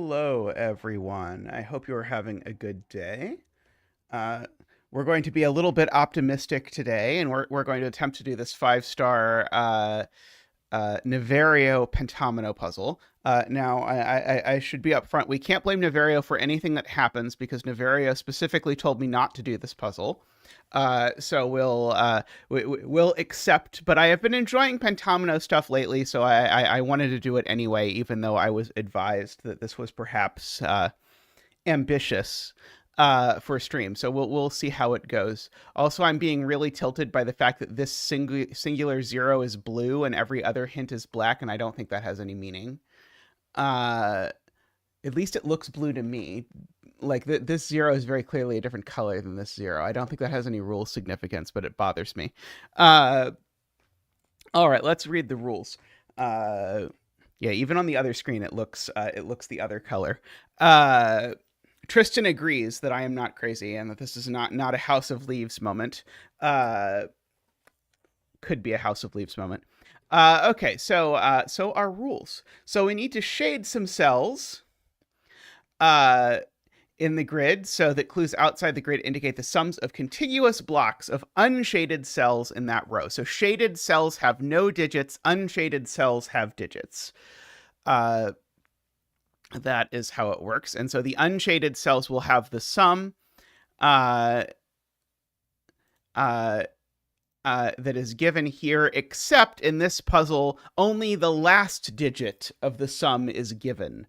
Hello, everyone. I hope you're having a good day. Uh, we're going to be a little bit optimistic today, and we're going to attempt to do this five-star Niverio Pentomino puzzle. Now, I should be upfront. We can't blame Niverio for anything that happens because Niverio specifically told me not to do this puzzle. So we'll accept. But I have been enjoying Pentomino stuff lately, so I wanted to do it anyway, even though I was advised that this was perhaps ambitious for a stream. So we'll see how it goes. Also, I'm being really tilted by the fact that this singular zero is blue and every other hint is black, and I don't think that has any meaning. Uh, at least it looks blue to me. Like this zero is very clearly a different color than this zero. I don't think that has any rule significance, but it bothers me. Uh, all right, let's read the rules. Uh, yeah, even on the other screen, it looks the other color. Uh, Tristan agrees that I am not crazy and that this is not a House of Leaves moment. Could be a House of Leaves moment. Okay, so our rules. So we need to shade some cells in the grid so that clues outside the grid indicate the sums of contiguous blocks of unshaded cells in that row. So shaded cells have no digits, unshaded cells have digits. That is how it works. And so the unshaded cells will have the sum that is given here, except in this puzzle, only the last digit of the sum is given.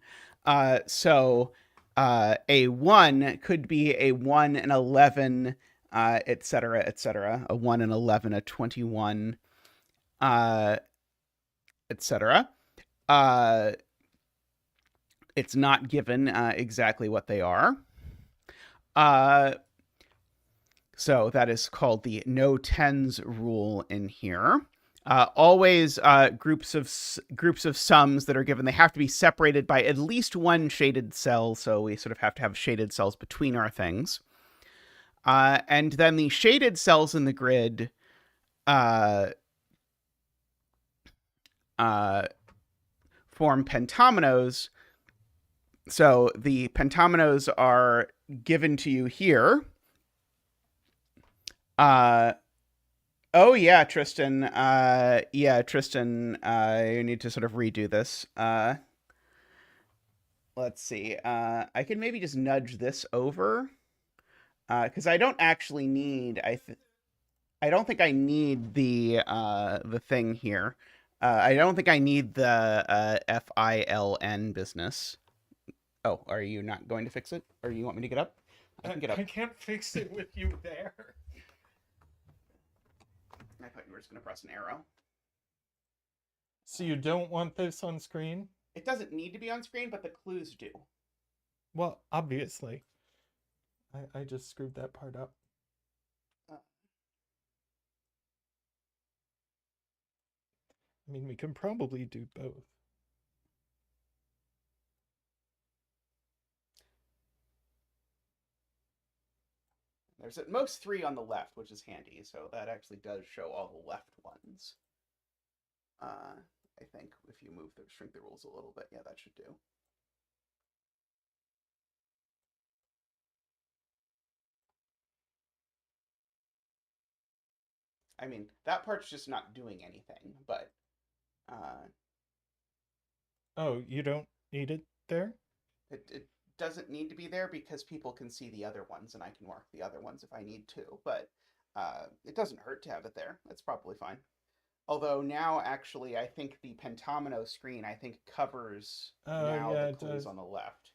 So a 1 could be a 1 and 11, etc., etc. A 1 and 11, a 21, etc. It's not given exactly what they are. So that is called the no tens rule in here. Always groups of sums that are given, they have to be separated by at least one shaded cell, so we sort of have to have shaded cells between our things. And then the shaded cells in the grid form pentominoes. So the pentominoes are given to you here. Oh yeah, Tristan. Tristan. You need to sort of redo this. Let's see. I can maybe just nudge this over, because I don't actually need. I don't think I need the thing here. I don't think I need the FILN business. Oh, are you not going to fix it, or you want me to get up? I can get up. I can't fix it with you there. I thought you were just going to press an arrow. So you don't want this on screen? It doesn't need to be on screen, but the clues do. Well, obviously. I just screwed that part up. I mean, we can probably do both. There's at most 3 on the left, which is handy, so that actually does show all the left ones. I think if you shrink the rules a little bit, yeah, that should do. I mean, that part's just not doing anything, but... Oh, you don't need it there? It doesn't need to be there because people can see the other ones, and I can mark the other ones if I need to, but it doesn't hurt to have it there. That's probably fine. Although now, actually, I think the Pentomino screen, I think, covers now the clues on the left.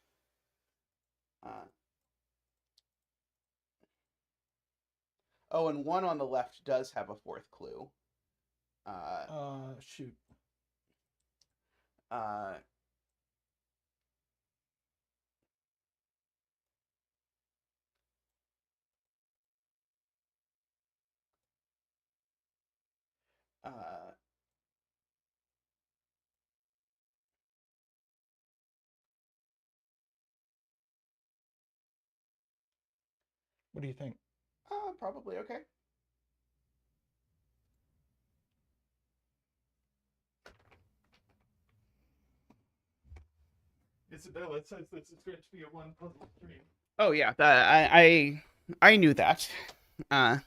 Oh, and 1 on the left does have a 4th clue. Shoot. What do you think? Probably okay. Isabella says this is going to be a one puzzle stream. Oh yeah, I knew that. Uh,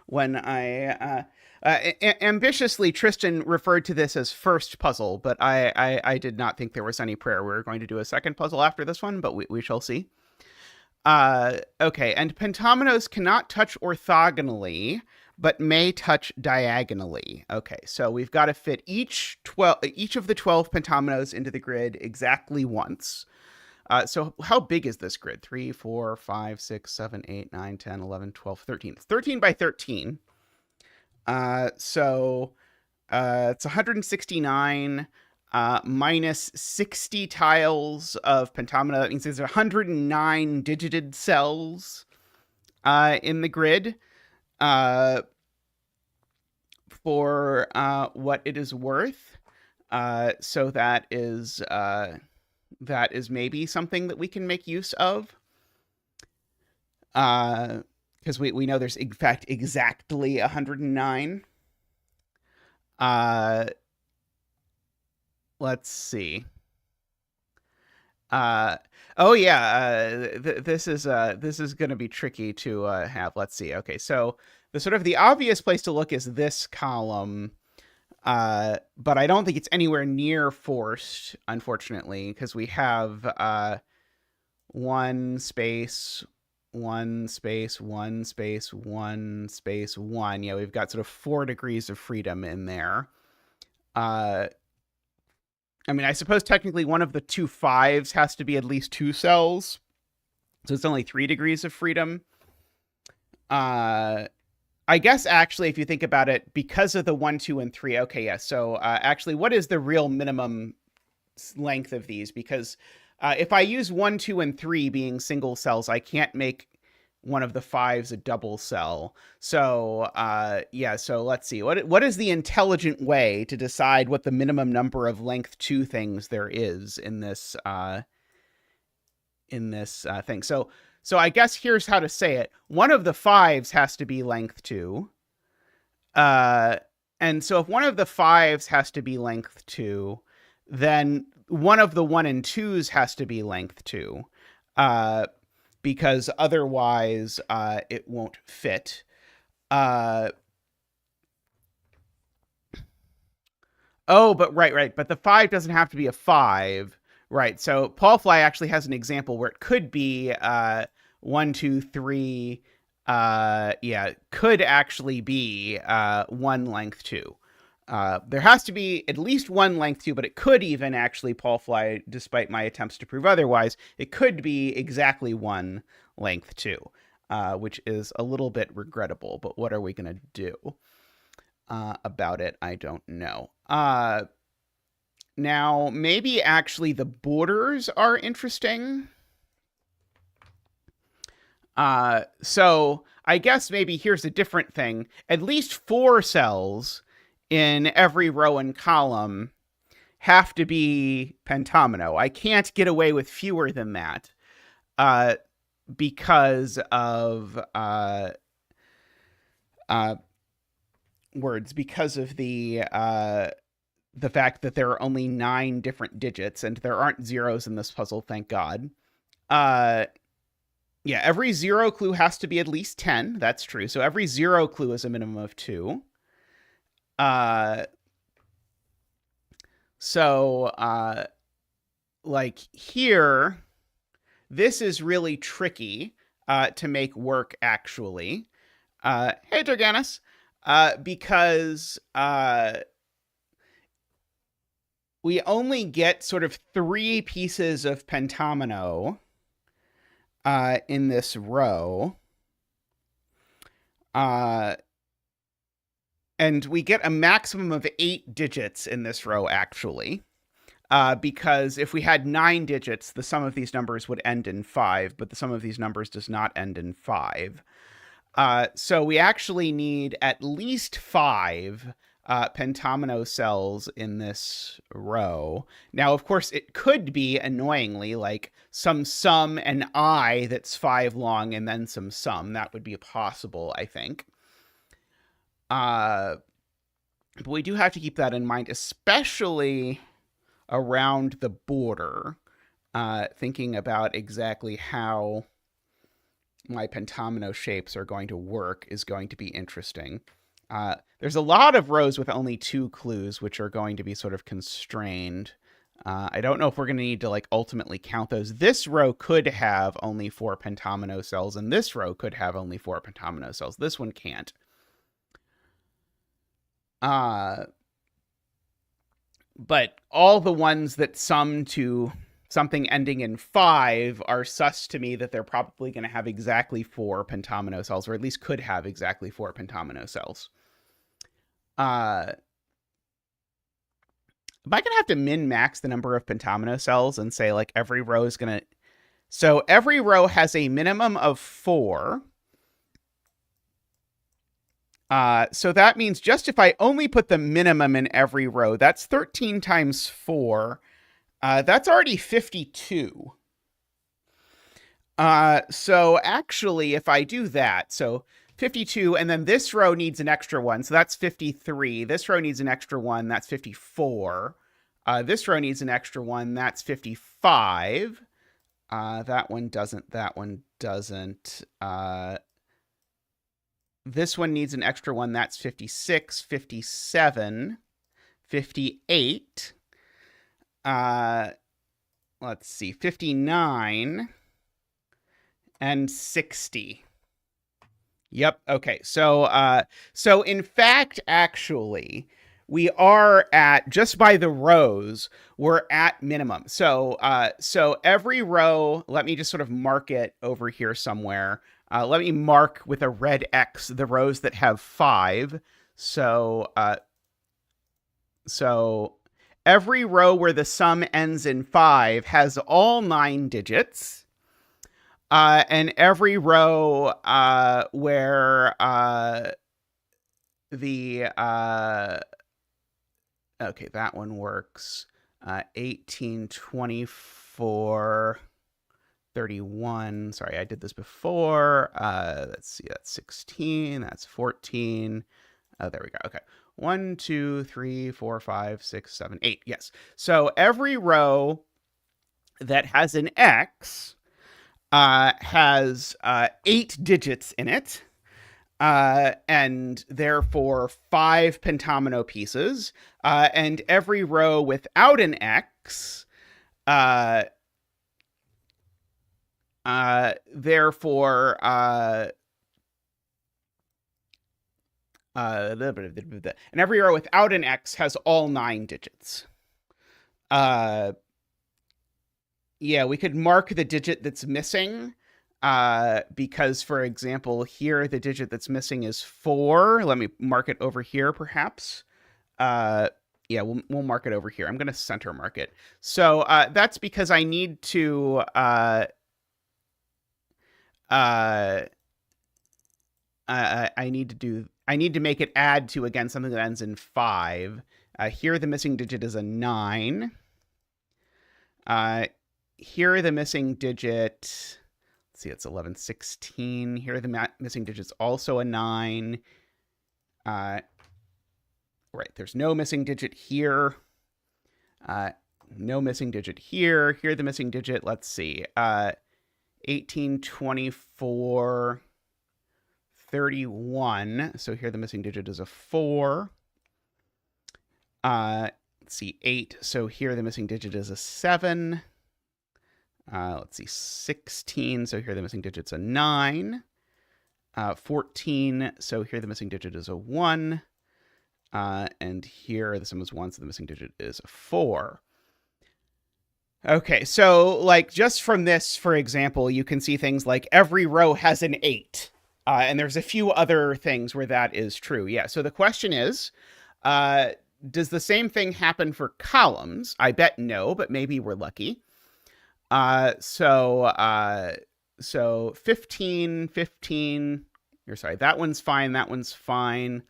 when ambitiously Tristan referred to this as first puzzle, but I did not think there was any prayer. We were going to do a second puzzle after this one, but we shall see. Okay, and pentominoes cannot touch orthogonally, but may touch diagonally. Okay, so we've got to fit each of the 12 pentominoes into the grid exactly once. So how big is this grid? 3, 4, 5, 6, 7, 8, 9, 10, 11, 12, 13. It's 13 by 13. So it's 169 minus 60 tiles of pentomino. That means there's 109 digited cells in the grid. For what it is worth. So that is maybe something that we can make use of. Because we know there's in fact exactly 109. Let's see. Oh yeah, this is going to be tricky to have. Let's see. Okay, so the obvious place to look is this column, but I don't think it's anywhere near forced, unfortunately, because we have 1 space, 1 space, 1 space, 1 space, 1. Yeah, we've got sort of 4 degrees of freedom in there. I mean, I suppose technically one of the 2 5s has to be at least 2 cells. So it's only 3 degrees of freedom. I guess actually, if you think about it, because of the 1, 2, and 3, okay, yeah. So actually, what is the real minimum length of these? Because if I use 1, 2, and 3 being single cells, I can't make one of the 5s a double cell. So yeah, so let's see. What is the intelligent way to decide what the minimum number of length 2 things there is in this thing? So I guess here's how to say it. One of the 5s has to be length 2. And so if one of the 5s has to be length 2, then one of the 1 and 2s has to be length 2. Because otherwise it won't fit. Oh, but right. But the 5 doesn't have to be a 5. Right. So Paul Fly actually has an example where it could be 1, 2, 3. Yeah, could actually be 1 length 2. There has to be at least 1 length 2, but it could even actually, Paul Fly, despite my attempts to prove otherwise, it could be exactly 1 length 2, which is a little bit regrettable, but what are we going to do about it? I don't know. Now, maybe actually the borders are interesting. So I guess maybe here's a different thing. At least 4 cells in every row and column have to be pentomino. I can't get away with fewer than that because of words, because of the fact that there are only 9 different digits and there aren't zeros in this puzzle, thank God. Yeah, every 0 clue has to be at least 10. That's true. So every 0 clue is a minimum of 2. So like here, this is really tricky to make work actually. Hey, Dorganus. Because we only get sort of 3 pieces of pentomino in this row. And we get a maximum of 8 digits in this row, actually. Because if we had 9 digits, the sum of these numbers would end in 5, but the sum of these numbers does not end in 5. So we actually need at least 5 pentomino cells in this row. Now, of course, it could be, annoyingly, like some sum and I that's 5 long and then some sum. That would be possible, I think. But we do have to keep that in mind, especially around the border. thinking about exactly how my pentomino shapes are going to work is going to be interesting. There's a lot of rows with only 2 clues, which are going to be sort of constrained. I don't know if we're going to need to like ultimately count those. This row could have only 4 pentomino cells, and this row could have only 4 pentomino cells. This one can't. But all the ones that sum to something ending in 5 are sus to me that they're probably going to have exactly 4 pentomino cells, or at least could have exactly 4 pentomino cells. Am I going to have to min-max the number of pentomino cells and say, like, every row is going to... So every row has a minimum of 4. So that means just if I only put the minimum in every row, that's 13 times 4. That's already 52. So actually, if I do that, so 52, and then this row needs an extra one, so that's 53. This row needs an extra one, that's 54. This row needs an extra one, that's 55. That one doesn't, that one doesn't. This one needs an extra one, that's 56, 57, 58. Let's see, 59 and 60. Yep. Okay. So in fact, actually, we are at, just by the rows, we're at minimum. So every row, let me just sort of mark it over here somewhere. Let me mark with a red X the rows that have 5. So every row where the sum ends in 5 has all 9 digits. And every row where okay, that one works. 18, 24, 31. Sorry, I did this before. Let's see, that's 16, that's 14. There we go. Okay. 1, 2, 3, 4, 5, 6, 7, 8. Yes. So every row that has an X has 8 digits in it, and therefore 5 pentomino pieces. And every row without an X, therefore, and every row without an X has all 9 digits. Yeah, we could mark the digit that's missing, because, for example, here the digit that's missing is 4. Let me mark it over here, perhaps. Yeah, we'll mark it over here. I'm going to center mark it. So that's because I need to I need to make it add to, again, something that ends in 5. Here the missing digit is a 9. Here the missing digit, let's see, it's 11, 16. Here the missing digit's also a 9. Right, there's no missing digit here. No missing digit here. Here the missing digit, let's see, 18, 24, 31. So here the missing digit is a 4. Let's see, 8. So here the missing digit is a 7. Let's see, 16. So here the missing digit's a 9. 14. So here the missing digit is a 1. And here the sum is 1. So the missing digit is a 4. Okay, so like just from this, for example, you can see things like every row has an 8. And there's a few other things where that is true. Yeah, so the question is, does the same thing happen for columns? I bet no, but maybe we're lucky. So 15, 15, you're sorry, that one's fine, that one's fine.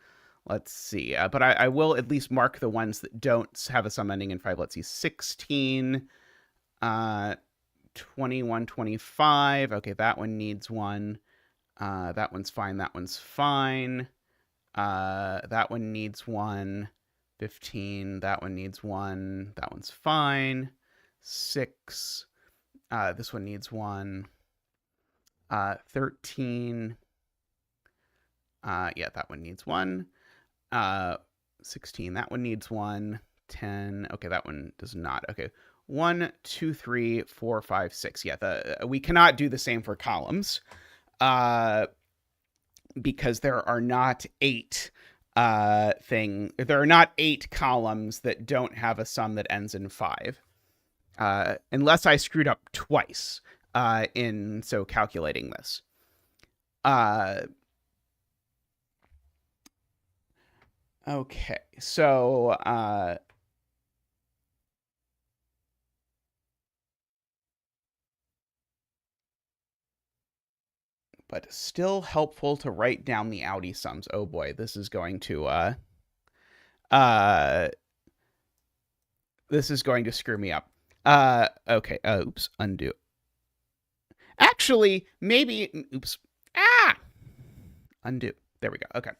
Let's see, but I will at least mark the ones that don't have a sum ending in 5. Let's see, 16, 21, 25. Okay, that one needs 1. That one's fine, that one's fine. That one needs 1. 15, that one needs 1. That one's fine. 6. This one needs 1. 13. Yeah, that one needs 1. 16. That one needs 1. 10. Okay, that one does not. Okay. 1, 2, 3, 4, 5, 6. Yeah, we cannot do the same for columns. Because there are not 8 there are not 8 columns that don't have a sum that ends in 5. Unless I screwed up twice in calculating this. Okay, so but still helpful to write down the Audi sums. Oh boy, this is going to screw me up. Okay, oops, undo. Actually, maybe, oops, undo. There we go. Okay.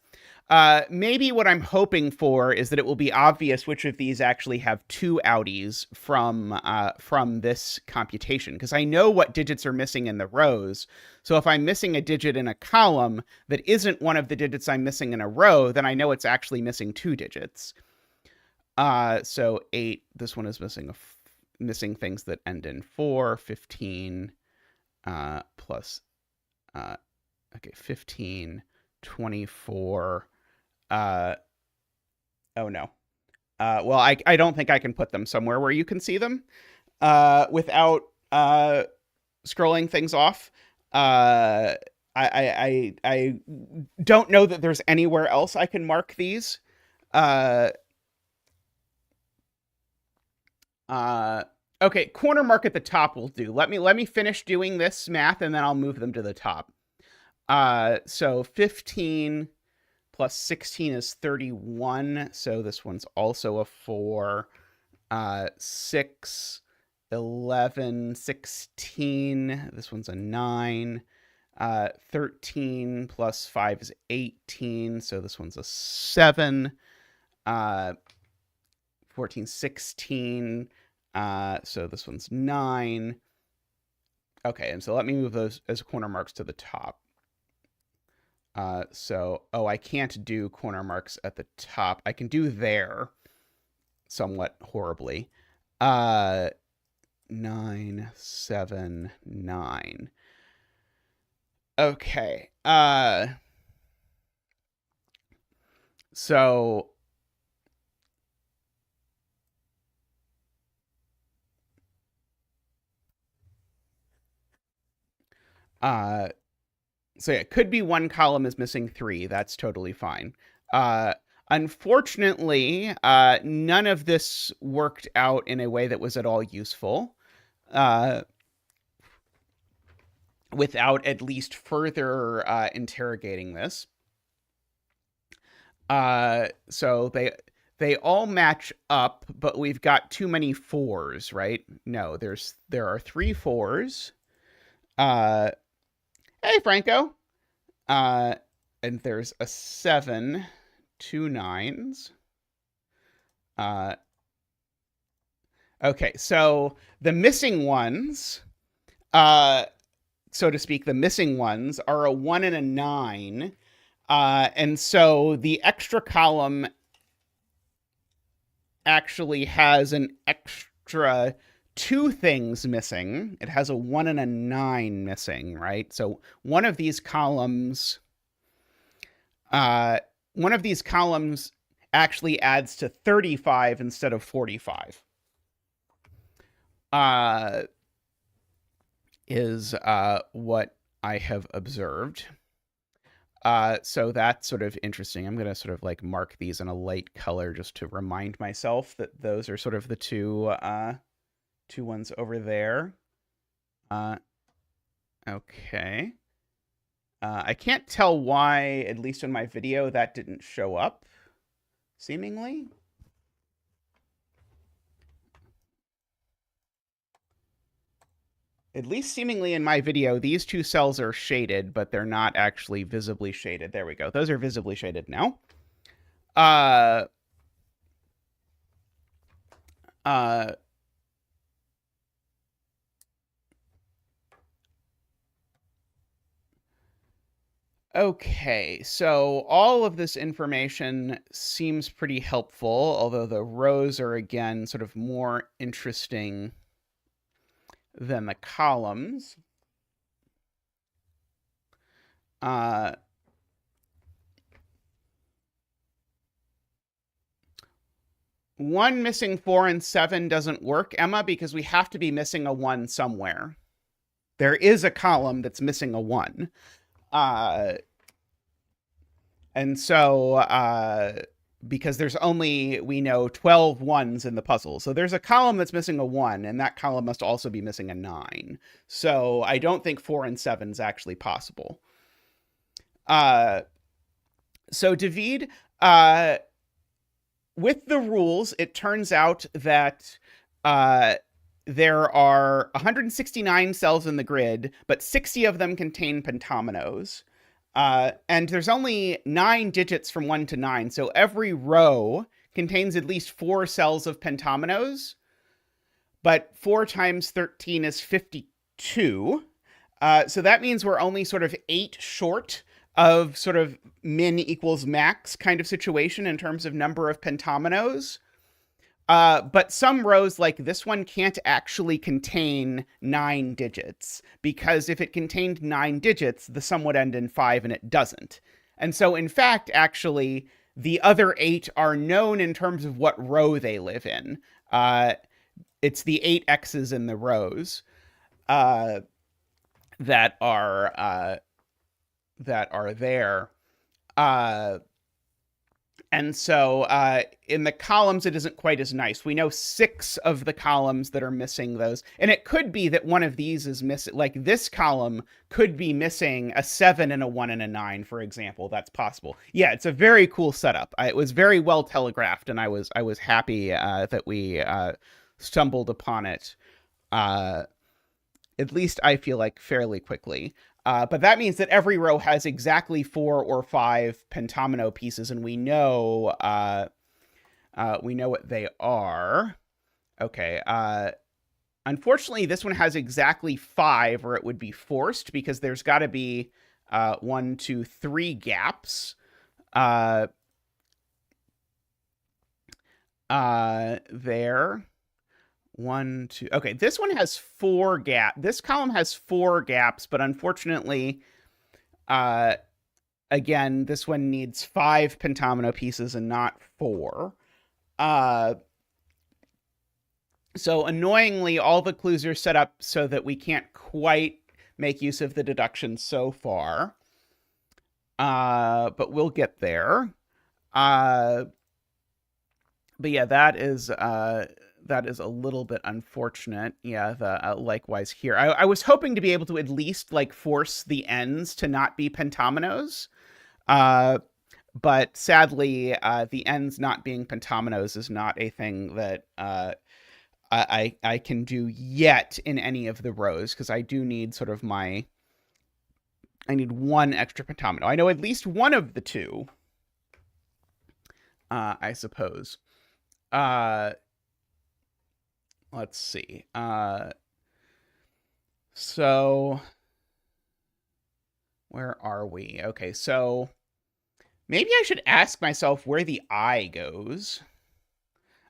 Maybe what I'm hoping for is that it will be obvious which of these actually have 2 Audis from this computation, because I know what digits are missing in the rows. So if I'm missing a digit in a column that isn't one of the digits I'm missing in a row, then I know it's actually missing 2 digits. So 8, this one is missing things that end in 4, 15, plus, okay, 15, 24, oh no. Well, I don't think I can put them somewhere where you can see them without scrolling things off. I don't know that there's anywhere else I can mark these. Okay, corner mark at the top will do. Let me finish doing this math and then I'll move them to the top. So 15 plus 16 is 31. So this one's also a 4. 6, 11, 16. This one's a 9. 13 plus 5 is 18. So this one's a 7. 14, 16. So this one's 9. Okay, and so let me move those as corner marks to the top. I can't do corner marks at the top. I can do there somewhat horribly. 9, 7, 9. Okay. So yeah, it could be one column is missing 3. That's totally fine. Unfortunately, none of this worked out in a way that was at all useful without at least further interrogating this. So they all match up, but we've got too many 4s, right? No, there are 3 4s. Hey, Franco. And there's a 7, 2 9s. Okay, so the missing ones, so to speak, the missing ones are a 1 and a 9. And so the extra column actually has an extra 2 things missing. It has a 1 and a 9 missing, right? So one of these columns actually adds to 35 instead of 45. Is what I have observed. So that's sort of interesting. I'm going to sort of like mark these in a light color just to remind myself that those are sort of the two ones over there. Okay. I can't tell why, at least in my video, that didn't show up, seemingly. At least seemingly in my video, these 2 cells are shaded, but they're not actually visibly shaded. There we go. Those are visibly shaded now. Okay, so all of this information seems pretty helpful, although the rows are again sort of more interesting than the columns. One missing 4 and 7 doesn't work, Emma, because we have to be missing a 1 somewhere. There is a column that's missing a 1. And so, because there's only, we know, 12 ones in the puzzle. So there's a column that's missing a 1, and that column must also be missing a 9. So I don't think 4 and 7 is actually possible. So David, with the rules, it turns out that there are 169 cells in the grid, but 60 of them contain pentominoes. And there's only 9 digits from 1 to 9, so every row contains at least 4 cells of pentominoes, but 4 times 13 is 52. So that means we're only sort of 8 short of sort of min equals max kind of situation in terms of number of pentominoes. But some rows like this one can't actually contain 9 digits, because if it contained 9 digits, the sum would end in 5 and it doesn't. And so in fact, actually, the other 8 are known in terms of what row they live in. It's the 8 X's in the rows that are there. And so in the columns, it isn't quite as nice. We know 6 of the columns that are missing those. And it could be that one of these is missing. Like this column could be missing a 7 and a 1 and a 9, for example. That's possible. Yeah, it's a very cool setup. It was very well telegraphed, and I was happy that we stumbled upon it. At least I feel like fairly quickly. But that means that every row has exactly 4 or 5 pentomino pieces, and we know what they are. Okay. Unfortunately, this one has exactly 5, or it would be forced, because there's got to be 1, 2, 3 gaps. There. 1, 2. Okay, this one has 4 gaps. This column has 4 gaps, but unfortunately, again, this one needs 5 pentomino pieces and not 4. So annoyingly, all the clues are set up so that we can't quite make use of the deduction so far. But we'll get there. But yeah, that is a little bit unfortunate. Yeah, likewise here. I was hoping to be able to at least like force the ends to not be pentominoes. But sadly, the ends not being pentominoes is not a thing that I can do yet in any of the rows, because I do need sort of I need 1 extra pentomino. I know at least one of the 2, I suppose. Let's see. So where are we? Okay, so maybe I should ask myself where the I goes.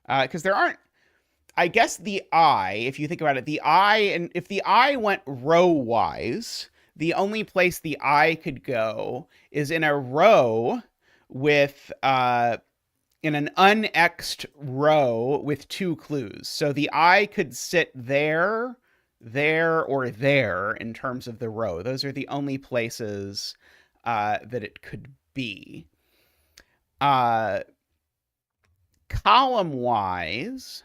Because there aren't, I guess the I, if you think about it, the I, and if the I went row-wise, the only place the I could go is in a row with, in an unxed row with 2 clues. So the I could sit there, or there in terms of the row. Those are the only places that it could be. Column-wise,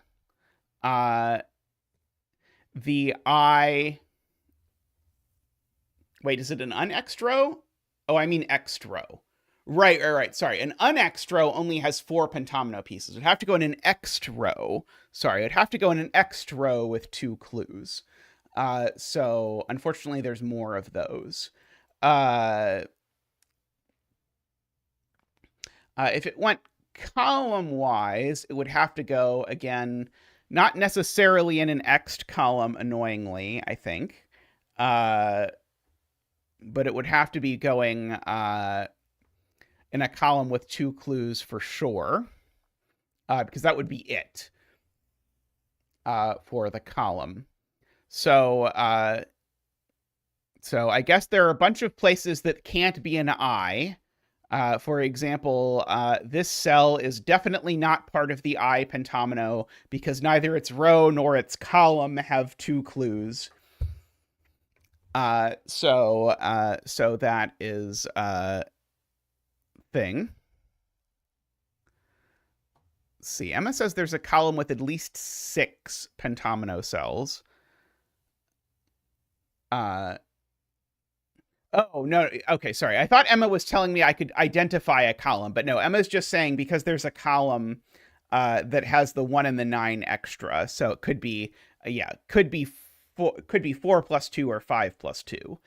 the I... Wait, is it an unxed row? Oh, I mean xed row. Right. Sorry. An unxed row only has 4 pentomino pieces. It'd have to go in an xed row. Sorry, it'd have to go in an xed row with 2 clues. So unfortunately, there's more of those. If it went column-wise, it would have to go, again, not necessarily in an xed column, annoyingly, I think. but it would have to be going in a column with 2 clues for sure, because that would be it for the column. So so I guess there are a bunch of places that can't be an I. For example, this cell is definitely not part of the I pentomino because neither its row nor its column have 2 clues. So that is thing. Let's see, Emma says there's a column with at least 6 pentomino cells. Oh, no. Okay, sorry. I thought Emma was telling me I could identify a column, but no, Emma's just saying because there's a column that has the 1 and the 9 extra. So it could be, could be 4 plus 2 or 5 plus 2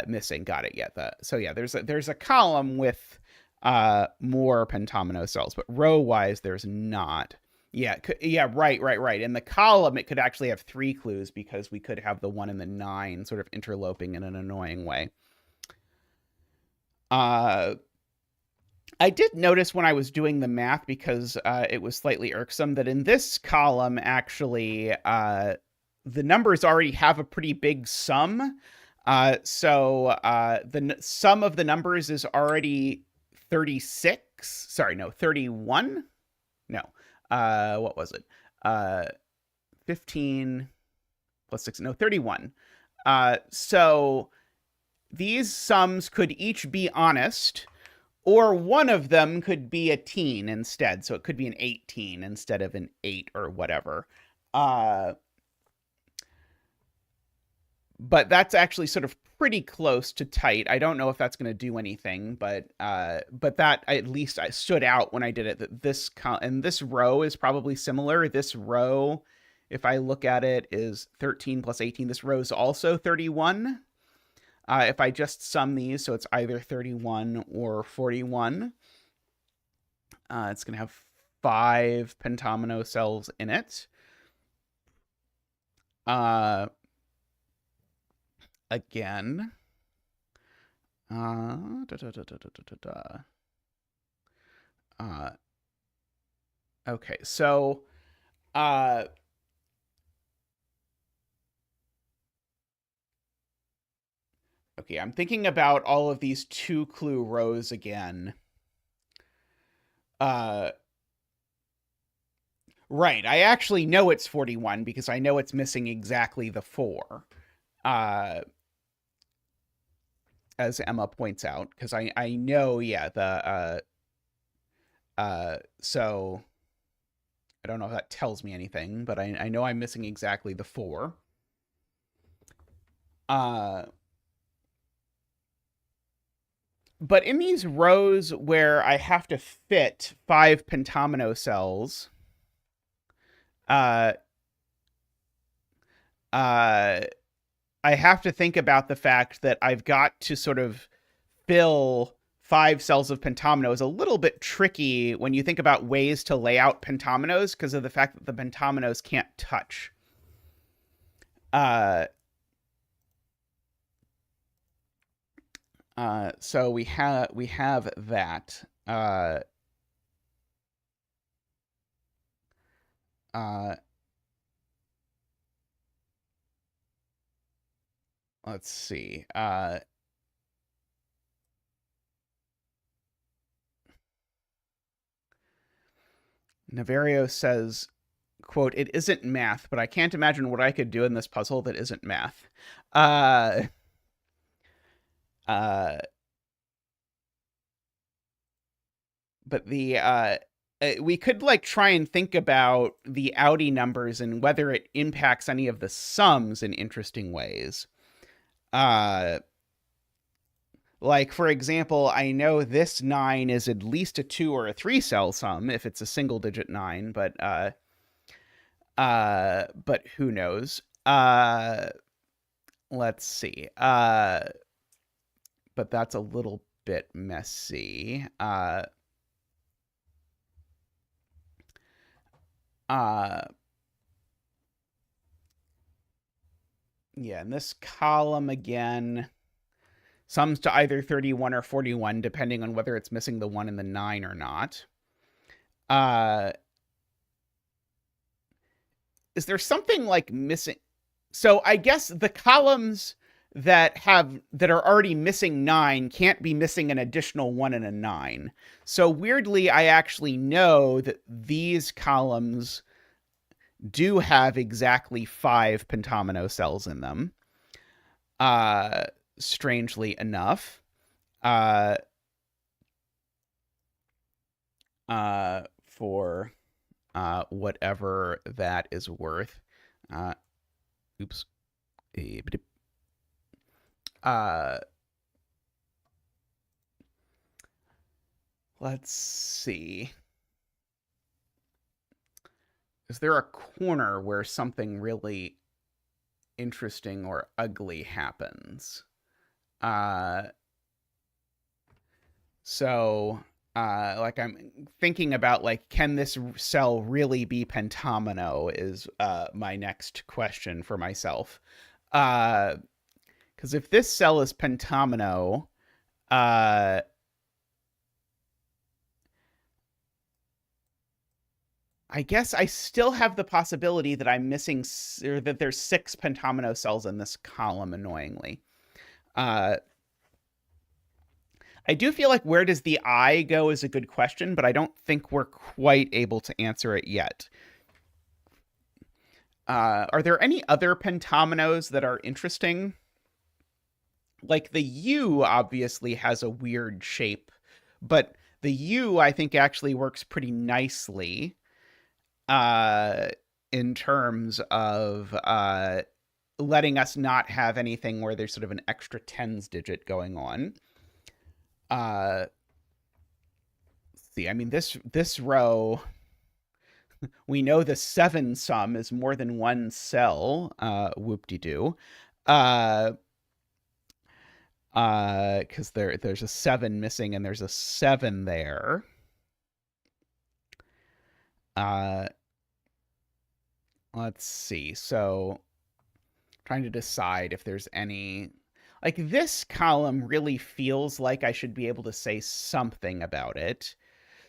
missing. Got it. Yeah. So yeah, there's a column with more pentomino cells, but row wise, there's not. Yeah, right. In the column, it could actually have 3 clues because we could have the 1 and the 9 sort of interloping in an annoying way. I did notice when I was doing the math, because it was slightly irksome, that in this column, actually, the numbers already have a pretty big sum. So the sum of the numbers is already 36. Sorry, no, 31. No. What was it? 15 plus 6. No, 31. So these sums could each be honest, or one of them could be a teen instead. So it could be an 18 instead of an 8 or whatever. But that's actually sort of pretty close to tight. I don't know if that's going to do anything, but that at least I stood out when I did it. That this row is probably similar. This row, if I look at it, is 13 plus 18. This row is also 31. If I just sum these, so it's either 31 or 41. It's going to have 5 pentomino cells in it. Again. Okay, so okay, I'm thinking about all of these 2 clue rows again. Right, I actually know it's 41 because I know it's missing exactly the 4. As Emma points out, because I know, yeah, so I don't know if that tells me anything, but I know I'm missing exactly the 4. But in these rows where I have to fit 5 pentomino cells, I have to think about the fact that I've got to sort of fill 5 cells of pentomino is a little bit tricky when you think about ways to lay out pentominos because of the fact that the pentominos can't touch. So we have that. Let's see. Niverio says, quote, "It isn't math, but I can't imagine what I could do in this puzzle that isn't math." But we could like try and think about the Audi numbers and whether it impacts any of the sums in interesting ways. Like, for example, I know this 9 is at least a 2 or a 3 cell sum if it's a single digit 9, but who knows? Let's see. But that's a little bit messy. Yeah, in this column again, sums to either 31 or 41, depending on whether it's missing the 1 and the 9 or not. Is there something like missing? So I guess the columns that are already missing 9 can't be missing an additional 1 and a 9. So weirdly, I actually know that these columns do have exactly 5 pentomino cells in them. Strangely enough. For whatever that is worth. Oops. Let's see. Is there a corner where something really interesting or ugly happens? Like I'm thinking about like, can this cell really be pentomino is my next question for myself. Because if this cell is pentomino, I guess I still have the possibility that I'm missing, or that there's 6 pentomino cells in this column, annoyingly. I do feel like where does the I go is a good question, but I don't think we're quite able to answer it yet. Are there any other pentominos that are interesting? Like the U obviously has a weird shape, but the U I think actually works pretty nicely in terms of letting us not have anything where there's sort of an extra tens digit going on. Let's see, I mean, this row, we know the 7 sum is more than one cell. Whoop-de-doo. Because there's a 7 missing and there's a 7 there. Let's see. So trying to decide if there's any, like, this column really feels like I should be able to say something about it.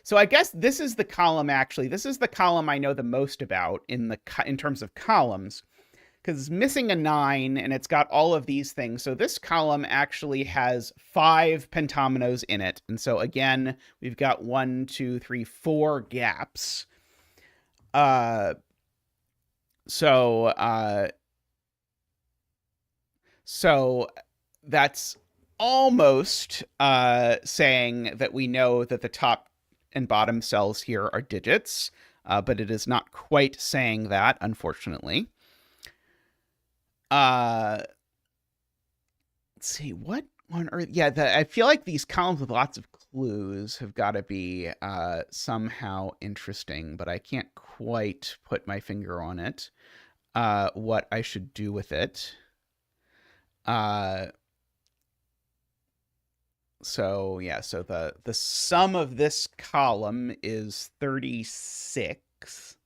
So I guess this is the column, actually. This is the column I know the most about in terms of columns, because it's missing a 9 and it's got all of these things. So this column actually has 5 pentominos in it. And so again, we've got 1, 2, 3, 4 gaps. So that's almost saying that we know that the top and bottom cells here are digits, but it is not quite saying that, unfortunately. Let's see, what on earth? Yeah, I feel like these columns with lots of clues have got to be somehow interesting, but I can't quite put my finger on it. What I should do with it. So yeah, so the sum of this column is 36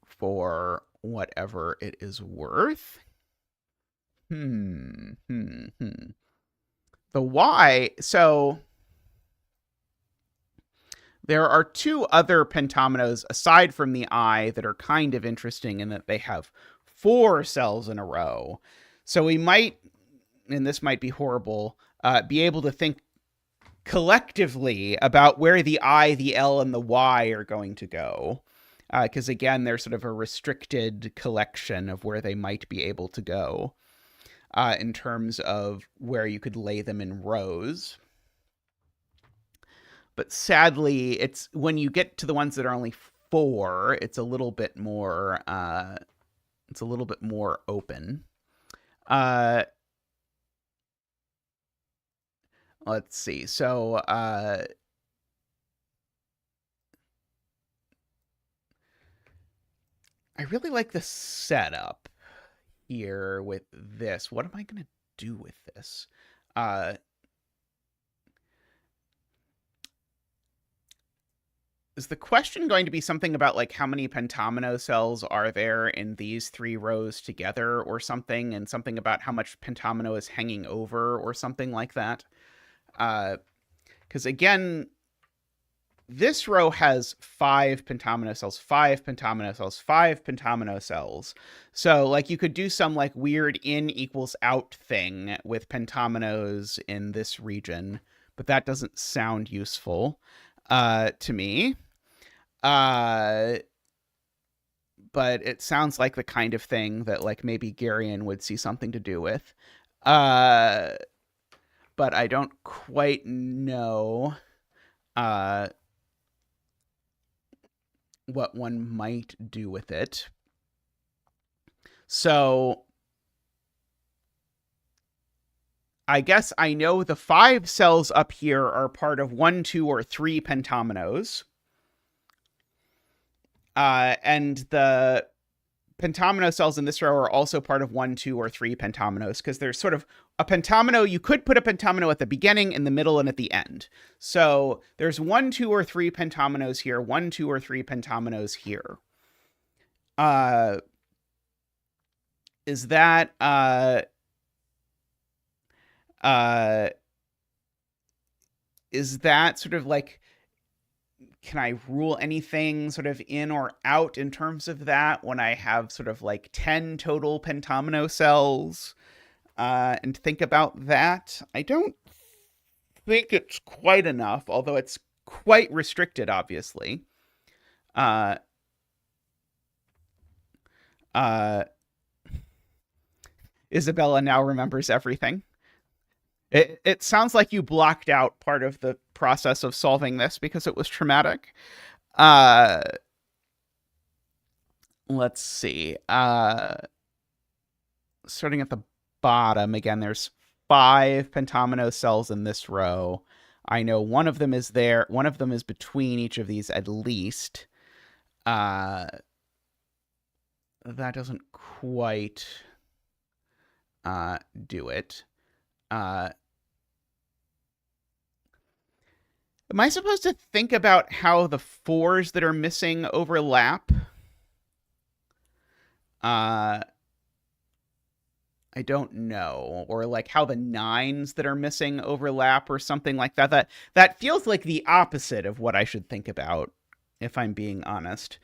for whatever it is worth. The Y, so there are 2 other pentominos aside from the I that are kind of interesting in that they have 4 cells in a row. So we might, and this might be horrible, be able to think collectively about where the I, the L, and the Y are going to go. Because again, they're sort of a restricted collection of where they might be able to go in terms of where you could lay them in rows. But sadly, it's when you get to the ones that are only 4, it's a little bit more open. Let's see. So I really like the setup here with this. What am I going to do with this? is the question going to be something about like how many pentomino cells are there in these 3 rows together or something, and something about how much pentomino is hanging over or something like that? Because again, this row has 5 pentomino cells, 5 pentomino cells, 5 pentomino cells. So like you could do some like weird in equals out thing with pentominos in this region, but that doesn't sound useful to me. But it sounds like the kind of thing that like maybe Garion would see something to do with. But I don't quite know what one might do with it. So I guess I know the 5 cells up here are part of 1, 2, or 3 pentominos. And the pentomino cells in this row are also part of 1, 2, or 3 pentominos, because there's sort of a pentomino. You could put a pentomino at the beginning, in the middle, and at the end. So there's 1, 2, or 3 pentominos here, 1, 2, or 3 pentominos here. Is that sort of like, can I rule anything sort of in or out in terms of that when I have sort of like 10 total pentomino cells and think about that? I don't think it's quite enough, although it's quite restricted, obviously. Isabella now remembers everything. It sounds like you blocked out part of the process of solving this because it was traumatic. Let's see. Starting at the bottom, again, there's 5 pentomino cells in this row. I know one of them is there. One of them is between each of these at least. That doesn't quite do it. Am I supposed to think about how the 4s that are missing overlap? I don't know. Or like how the 9s that are missing overlap or something like that. That feels like the opposite of what I should think about, if I'm being honest.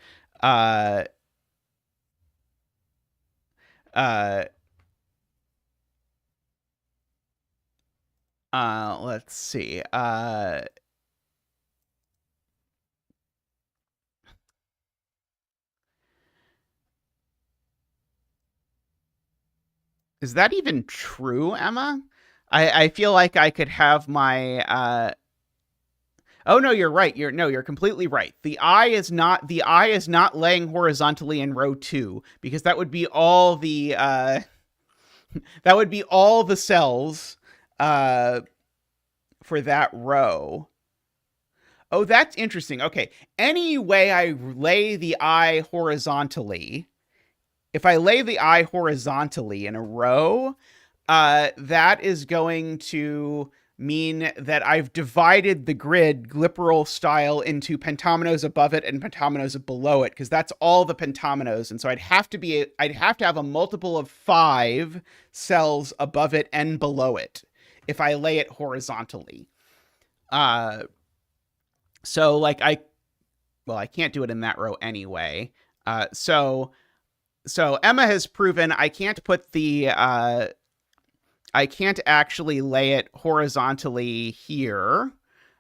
Let's see. Is that even true, Emma? I feel like I could have my oh no, you're right. You're completely right. The eye is not laying horizontally in row 2, because that would be all the cells for that row. Oh, that's interesting. Okay. Any way I lay the eye horizontally, if I lay the eye horizontally in a row, that is going to mean that I've divided the grid Glipperal style into pentominos above it and pentominos below it, because that's all the pentominos. And so I'd have to have a multiple of 5 cells above it and below it if I lay it horizontally. So like I can't do it in that row anyway. So Emma has proven I can't put the I can't actually lay it horizontally here.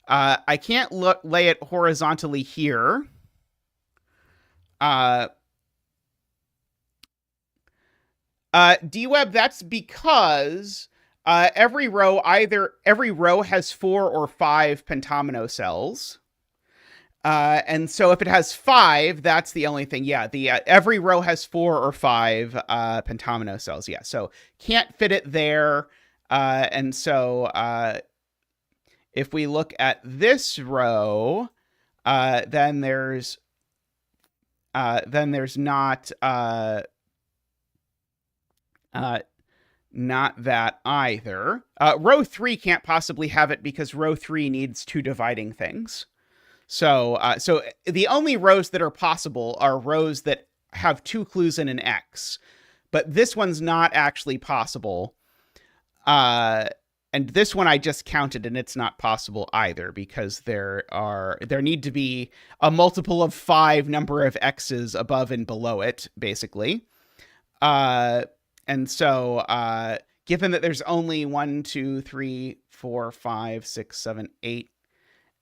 I can't lay it horizontally here. DWeb, that's because every row has 4 or 5 pentomino cells. And so if it has 5, that's the only thing. Yeah, the every row has 4 or 5 pentomino cells. Yeah, so can't fit it there. And so if we look at this row, then there's not that either. Row 3 can't possibly have it because row 3 needs 2 dividing things. So the only rows that are possible are rows that have 2 clues and an X, but this one's not actually possible. And this one I just counted, and it's not possible either, because there need to be a multiple of 5 number of X's above and below it, basically. And so given that there's only 1, 2, 3, 4, 5, 6, 7, 8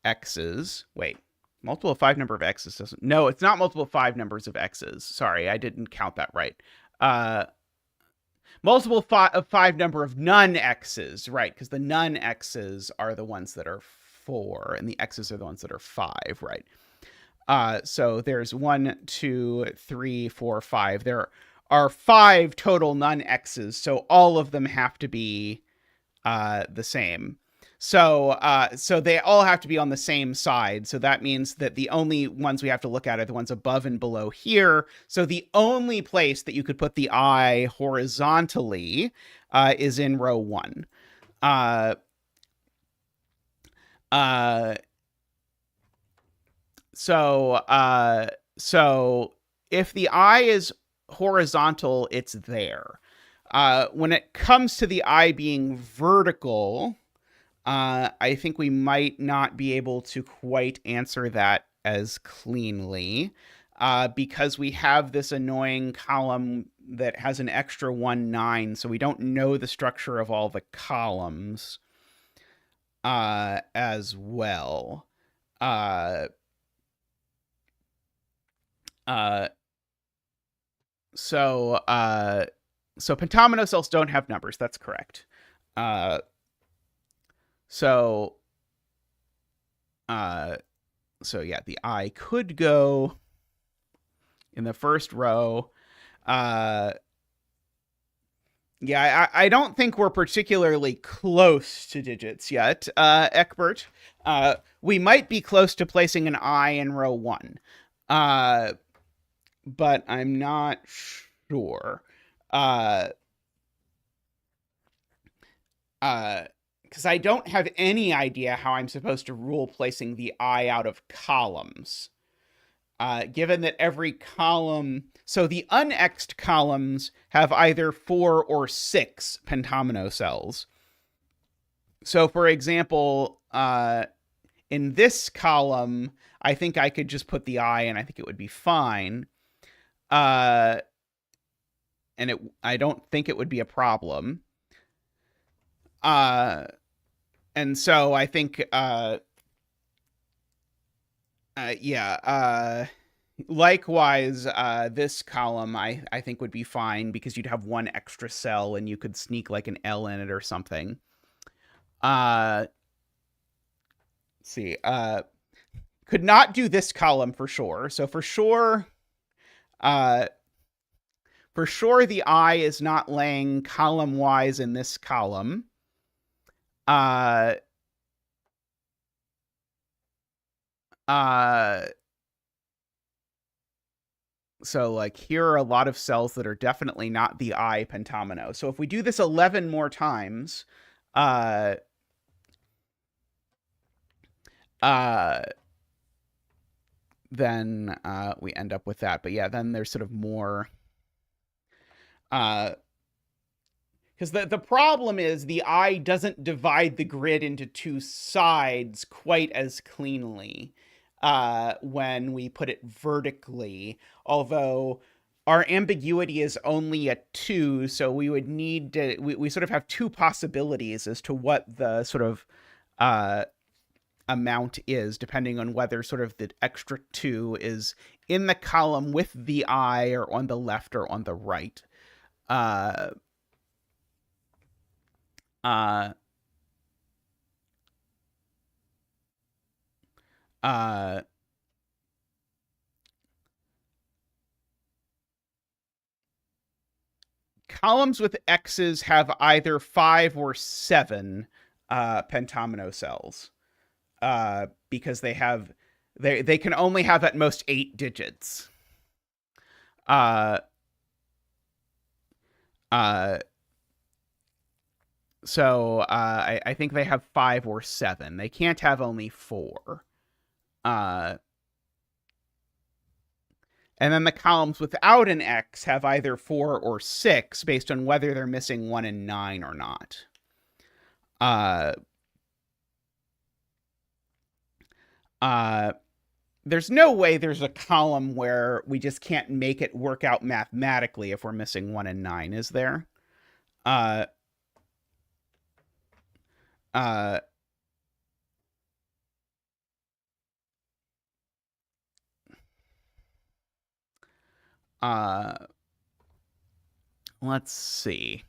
X's. Wait, multiple of 5 number of X's doesn't. No, it's not multiple of 5 numbers of X's. Sorry, I didn't count that right. Multiple of 5 number of non-X's, right? Because the non-X's are the ones that are 4, and the X's are the ones that are 5, right? So there's 1, 2, 3, 4, 5. There are 5 total non-X's, so all of them have to be the same. So they all have to be on the same side. So that means that the only ones we have to look at are the ones above and below here. So the only place that you could put the I horizontally is in row 1. So if the I is horizontal, it's there. When it comes to the I being vertical, I think we might not be able to quite answer that as cleanly, because we have this annoying column that has an extra 1, 9, so we don't know the structure of all the columns as well. So Pentomi-ones cells don't have numbers. That's correct. So yeah, the I could go in the first row. Yeah, I don't think we're particularly close to digits yet, Eckbert. We might be close to placing an I in row 1, but I'm not sure. Because I don't have any idea how I'm supposed to rule placing the I out of columns. Given that every column... So the unxed columns have either 4 or 6 Pentomi-ones cells. So, for example, in this column, I think I could just put the I, and I think it would be fine. And I don't think it would be a problem. And so I think, likewise, this column I think would be fine, because you'd have 1 extra cell and you could sneak like an L in it or something. Let's see, could not do this column for sure. So for sure, the I is not laying column wise in this column. So like here are a lot of cells that are definitely not the I Pentomi-ones. So if we do this 11 more times, then we end up with that. But yeah, then there's sort of more, because the problem is the I doesn't divide the grid into 2 sides quite as cleanly when we put it vertically, although our ambiguity is only a 2, so we would need to, we sort of have 2 possibilities as to what the sort of amount is, depending on whether sort of the extra 2 is in the column with the I, or on the left or on the right. Columns with X's have either 5 or 7 Pentomi-ones cells, because they can only have at most 8 digits. So I think they have 5 or 7. They can't have only 4. Uh, and then the columns without an X have either 4 or 6 based on whether they're missing 1 and 9 or not. Uh, there's no way there's a column where we just can't make it work out mathematically if we're missing 1 and 9, is there? Uh, uh, uh, let's see.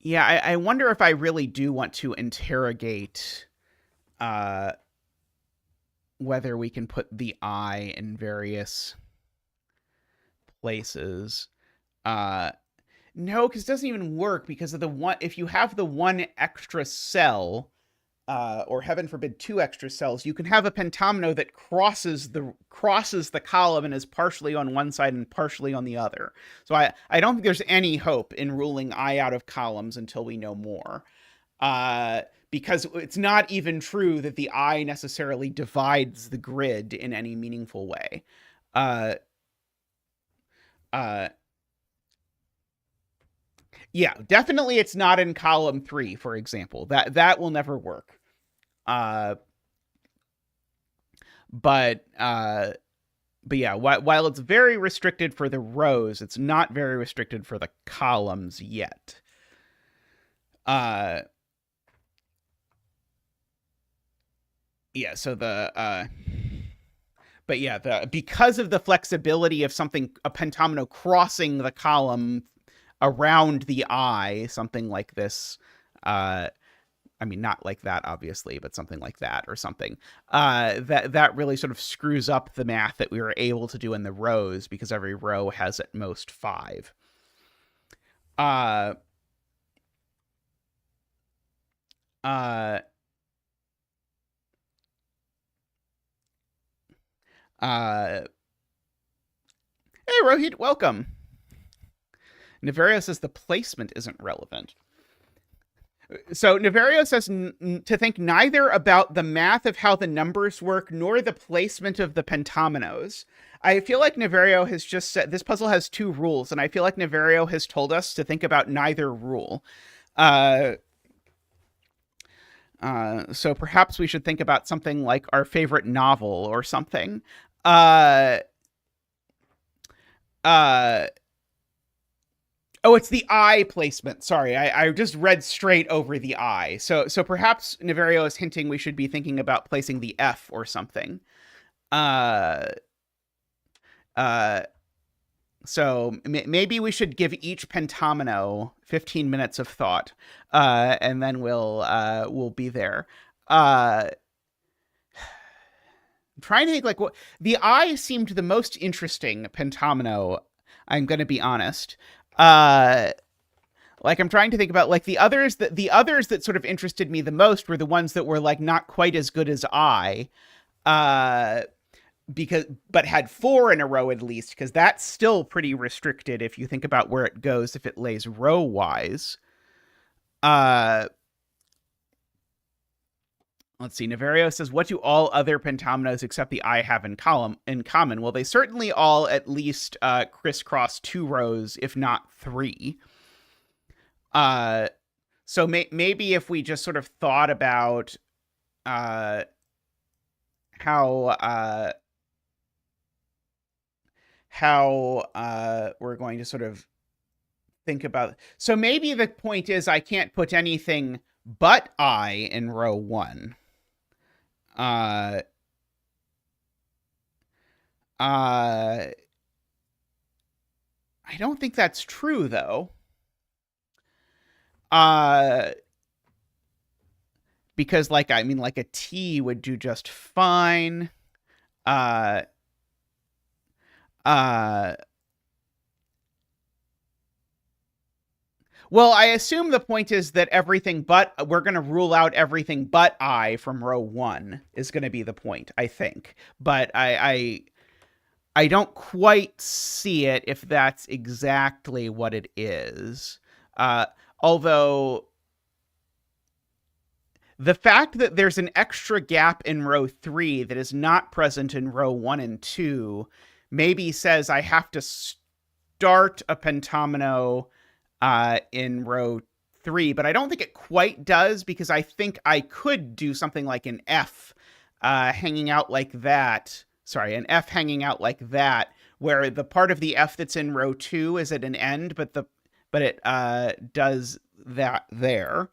Yeah, I wonder if I really do want to interrogate whether we can put the I in various places. No, because it doesn't even work because of the one. If you have the one extra cell, or heaven forbid, 2 extra cells, you can have a pentomino that crosses the column and is partially on one side and partially on the other. So I don't think there's any hope in ruling I out of columns until we know more. Because it's not even true that the I necessarily divides the grid in any meaningful way. Yeah, definitely it's not in column 3, for example. That will never work. But yeah, while it's very restricted for the rows, it's not very restricted for the columns yet. Yeah, so but yeah, because of the flexibility of something, a pentomino crossing the column around the I, something like this, I mean, not like that, obviously, but something like that or something, that really sort of screws up the math that we were able to do in the rows because every row has at most 5. Hey, Rohit, welcome. Niverio says the placement isn't relevant. So Niverio says to think neither about the math of how the numbers work nor the placement of the pentominos. I feel like Niverio has just said this puzzle has 2 rules, and I feel like Niverio has told us to think about neither rule. So perhaps we should think about something like our favorite novel or something. Oh, it's the I placement. Sorry, I just read straight over the I. So perhaps Niverio is hinting we should be thinking about placing the F or something. So maybe we should give each pentomino 15 minutes of thought, and then we'll be there. I'm trying to think like what the I seemed the most interesting pentomino. I'm going to be honest. Like I'm trying to think about like the others that sort of interested me the most were the ones that were like not quite as good as I, but had 4 in a row at least, because that's still pretty restricted if you think about where it goes if it lays row wise. Let's see. Niverio says, what do all other pentominoes except the I have in common? Well, they certainly all at least crisscross 2 rows, if not 3. So maybe if we just sort of thought about how we're going to sort of think about. So maybe the point is I can't put anything but I in row 1. I don't think that's true though. Because like I mean like a T would do just fine. Well, I assume the point is that we're going to rule out everything but I from row 1 is going to be the point, I think. But I don't quite see it if that's exactly what it is. Although The fact that there's an extra gap in row 3 that is not present in row 1 and 2 maybe says I have to start a pentomino in row 3, but I don't think it quite does, because I think I could do something like an F hanging out like that. Sorry, an F hanging out like that, where the part of the F that's in row 2 is at an end, but it does that there.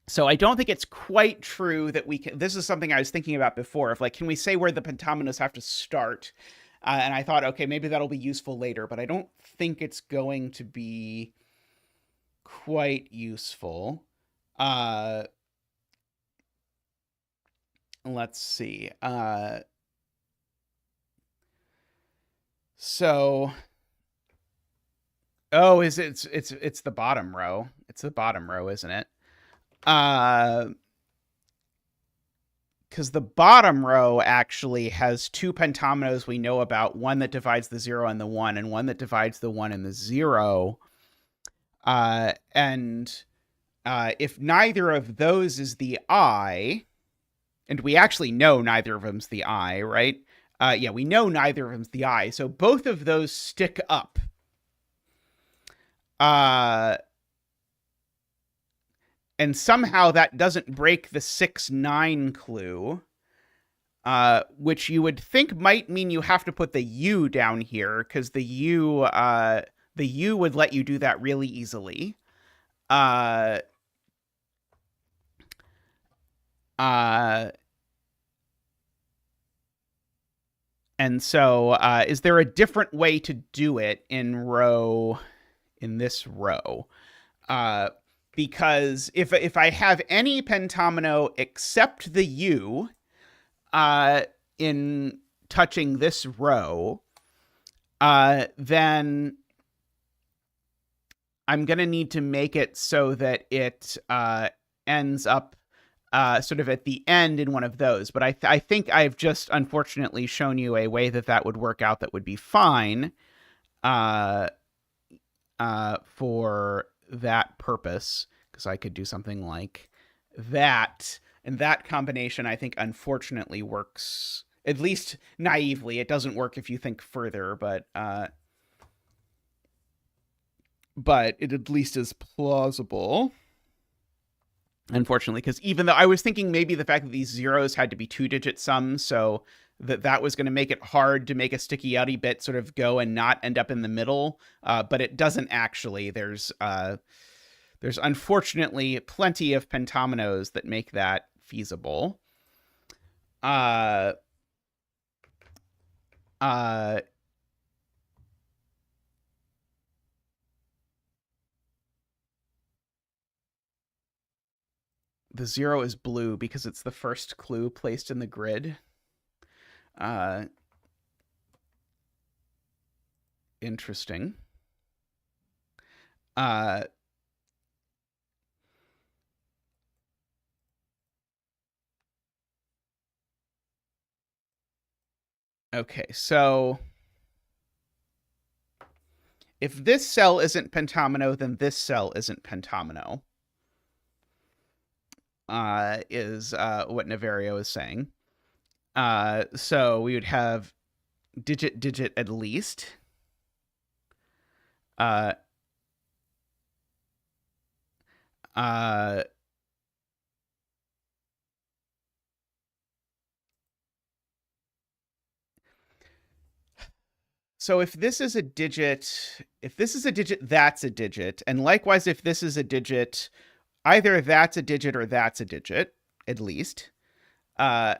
So I don't think it's quite true that we can. This is something I was thinking about before. Of like, can we say where the pentominos have to start? And I thought, okay, maybe that'll be useful later, but I don't think it's going to be quite useful. Let's see. So, oh, it's the bottom row. It's the bottom row, isn't it? Because the bottom row actually has two pentominos we know about, one that divides the 0 and the 1, and one that divides the 1 and the 0. And if neither of those is the I, and we actually know neither of them's the I, right? Yeah, we know neither of them's the I, so both of those stick up. And somehow that doesn't break the 6-9 clue, which you would think might mean you have to put the U down here, because the U would let you do that really easily. And so, is there a different way to do it in this row? Because if I have any pentomino except the U in touching this row, then I'm going to need to make it so that it ends up sort of at the end in one of those. But I think I've just unfortunately shown you a way that would work out that would be fine for that purpose, because I could do something like that. And that combination, I think, unfortunately works, at least naively. It doesn't work if you think further, but it at least is plausible. Unfortunately, because even though I was thinking maybe the fact that these zeros had to be 2-digit sums, so that was going to make it hard to make a sticky outy bit sort of go and not end up in the middle, but it doesn't actually. There's unfortunately plenty of pentominos that make that feasible. The 0 is blue because it's the first clue placed in the grid. Interesting. Okay, so if this cell isn't pentomino, then this cell isn't pentomino, is what Niverio is saying. So we would have digit at least. So if this is a digit, that's a digit. And likewise, if this is a digit, either that's a digit or that's a digit, at least. Like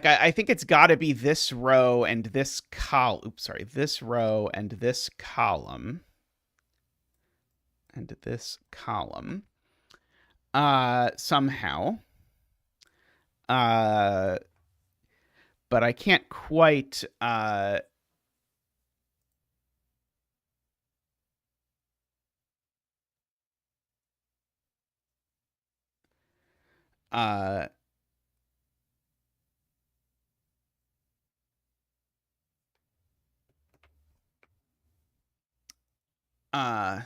I think it's got to be this row and this column. Oops, sorry. This row and this column. And this column. Somehow. But I can't quite uh,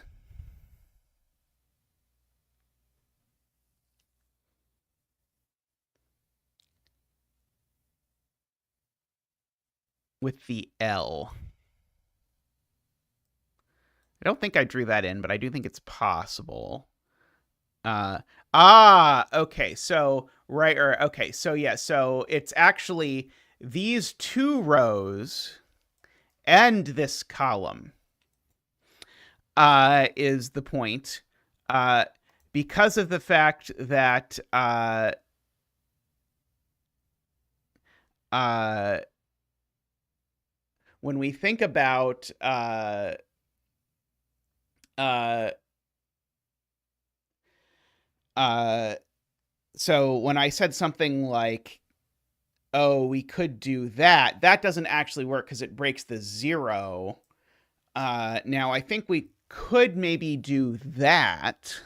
with the L. I don't think I drew that in, but I do think it's possible. Uh, okay. So, right, or okay. So, yeah. So it's actually these two rows and this column is the point. Uh, because of the fact that uh, when we think about uh, uh, so when I said something like, oh, we could do that, that doesn't actually work because it breaks the zero. Now, I think we could maybe do that,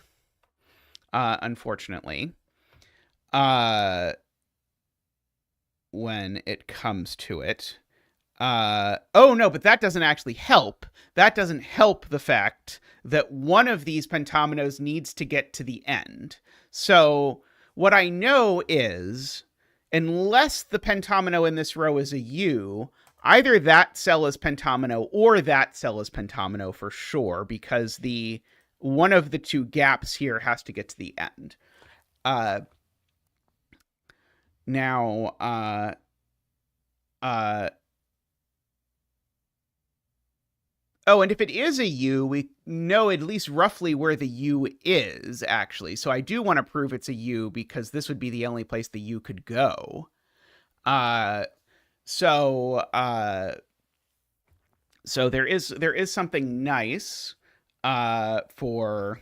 unfortunately, uh, when it comes to it. Oh, no, but that doesn't actually help. That doesn't help the fact that one of these pentominoes needs to get to the end. So what I know is, unless the pentomino in this row is a U, either that cell is pentomino or that cell is pentomino for sure, because the one of the two gaps here has to get to the end. Now, oh, and if it is a U, we know at least roughly where the U is, actually. So I do want to prove it's a U because this would be the only place the U could go. Uh, so uh, so there is something nice for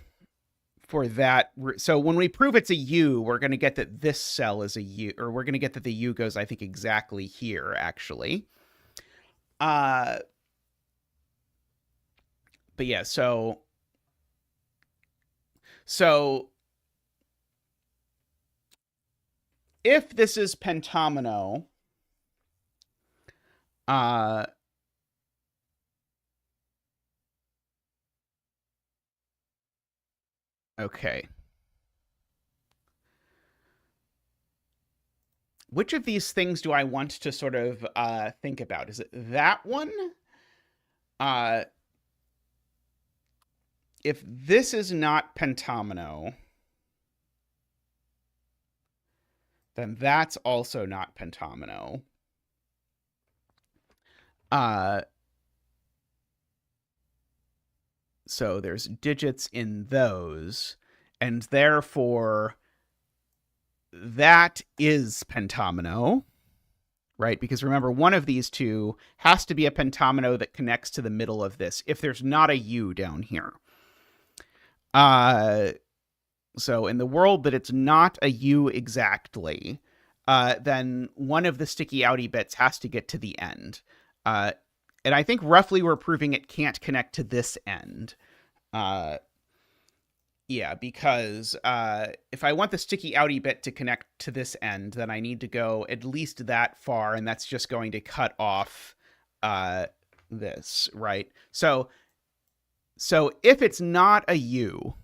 that. So when we prove it's a U, we're going to get that this cell is a U, or we're going to get that the U goes, I think, exactly here, actually. Uh, but yeah, so if this is pentomino, uh, okay. Which of these things do I want to sort of think about? Is it that one? Uh, if this is not pentomino, then that's also not pentomino. Uh, so there's digits in those, and therefore that is pentomino, right? Because remember, one of these two has to be a pentomino that connects to the middle of this if there's not a U down here. So in the world that it's not a U exactly, then one of the sticky outy bits has to get to the end. And I think roughly we're proving it can't connect to this end. Yeah, because if I want the sticky outy bit to connect to this end, then I need to go at least that far, and that's just going to cut off this, right? So if it's not a U,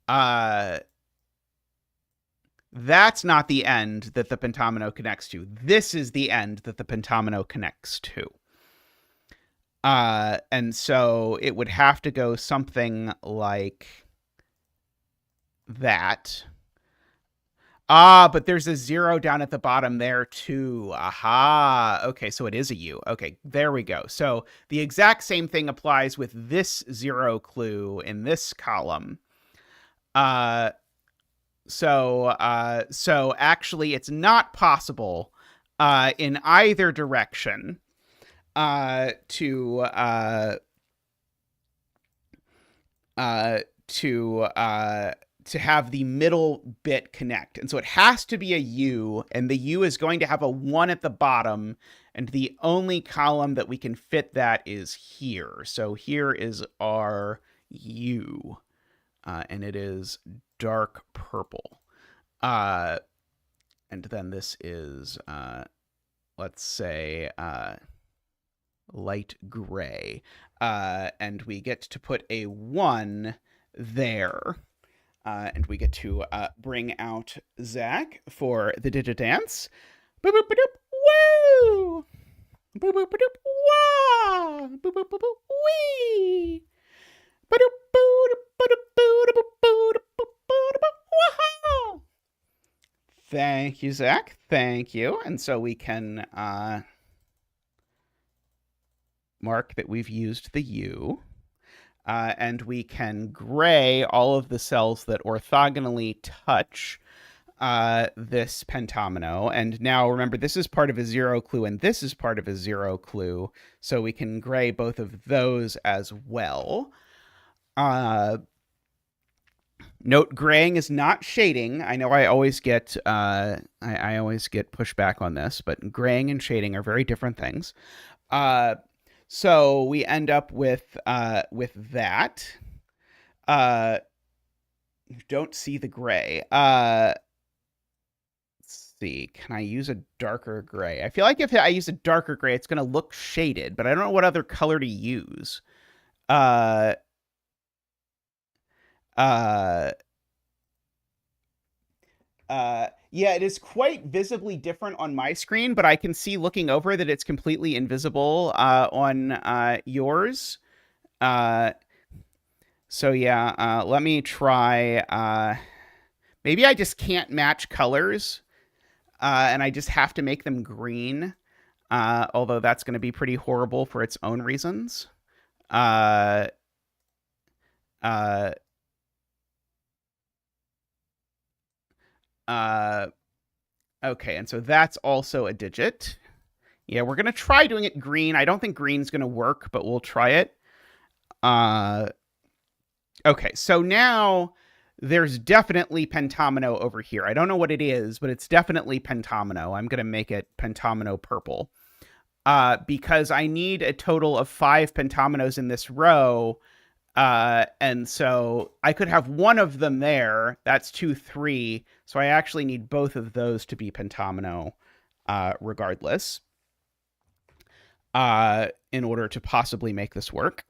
that's not the end that the pentomino connects to. This is the end that the pentomino connects to. And so it would have to go something like that. But there's a zero down at the bottom there too. Aha. Okay, so it is a U. Okay, there we go. So the exact same thing applies with this zero clue in this column. So actually it's not possible in either direction to have the middle bit connect. And so it has to be a U, and the U is going to have a 1 at the bottom, and the only column that we can fit that is here. So here is our U, and it is dark purple. And then this is, let's say light gray. And we get to put a 1 there. And we get to bring out Zach for the digit dance. Boop, boop, boop, woo! Boop, boop, boop, wah! Boop, boop, boop, wee! Thank you, Zach. Thank you. And so we can mark that we've used the U. And we can gray all of the cells that orthogonally touch this pentomino. And now remember, this is part of a 0 clue and this is part of a 0 clue. So we can gray both of those as well. Note, graying is not shading. I know I always get I always get pushback on this, but graying and shading are very different things. So we end up with that. You don't see the gray. Let's see. Can I use a darker gray? I feel like if I use a darker gray, it's going to look shaded, but I don't know what other color to use. Yeah, it is quite visibly different on my screen, but I can see looking over that it's completely invisible on yours. So yeah, let me try. Maybe I just can't match colors, and I just have to make them green. Although that's going to be pretty horrible for its own reasons. Okay, and so that's also a digit. Yeah, we're going to try doing it green. I don't think green's going to work, but we'll try it. Okay, so now there's definitely pentomino over here. I don't know what it is, but it's definitely pentomino. I'm going to make it pentomino purple. Because I need a total of 5 pentominos in this row. And so I could have one of them there. That's 2, 3. So I actually need both of those to be pentomino, regardless, in order to possibly make this work.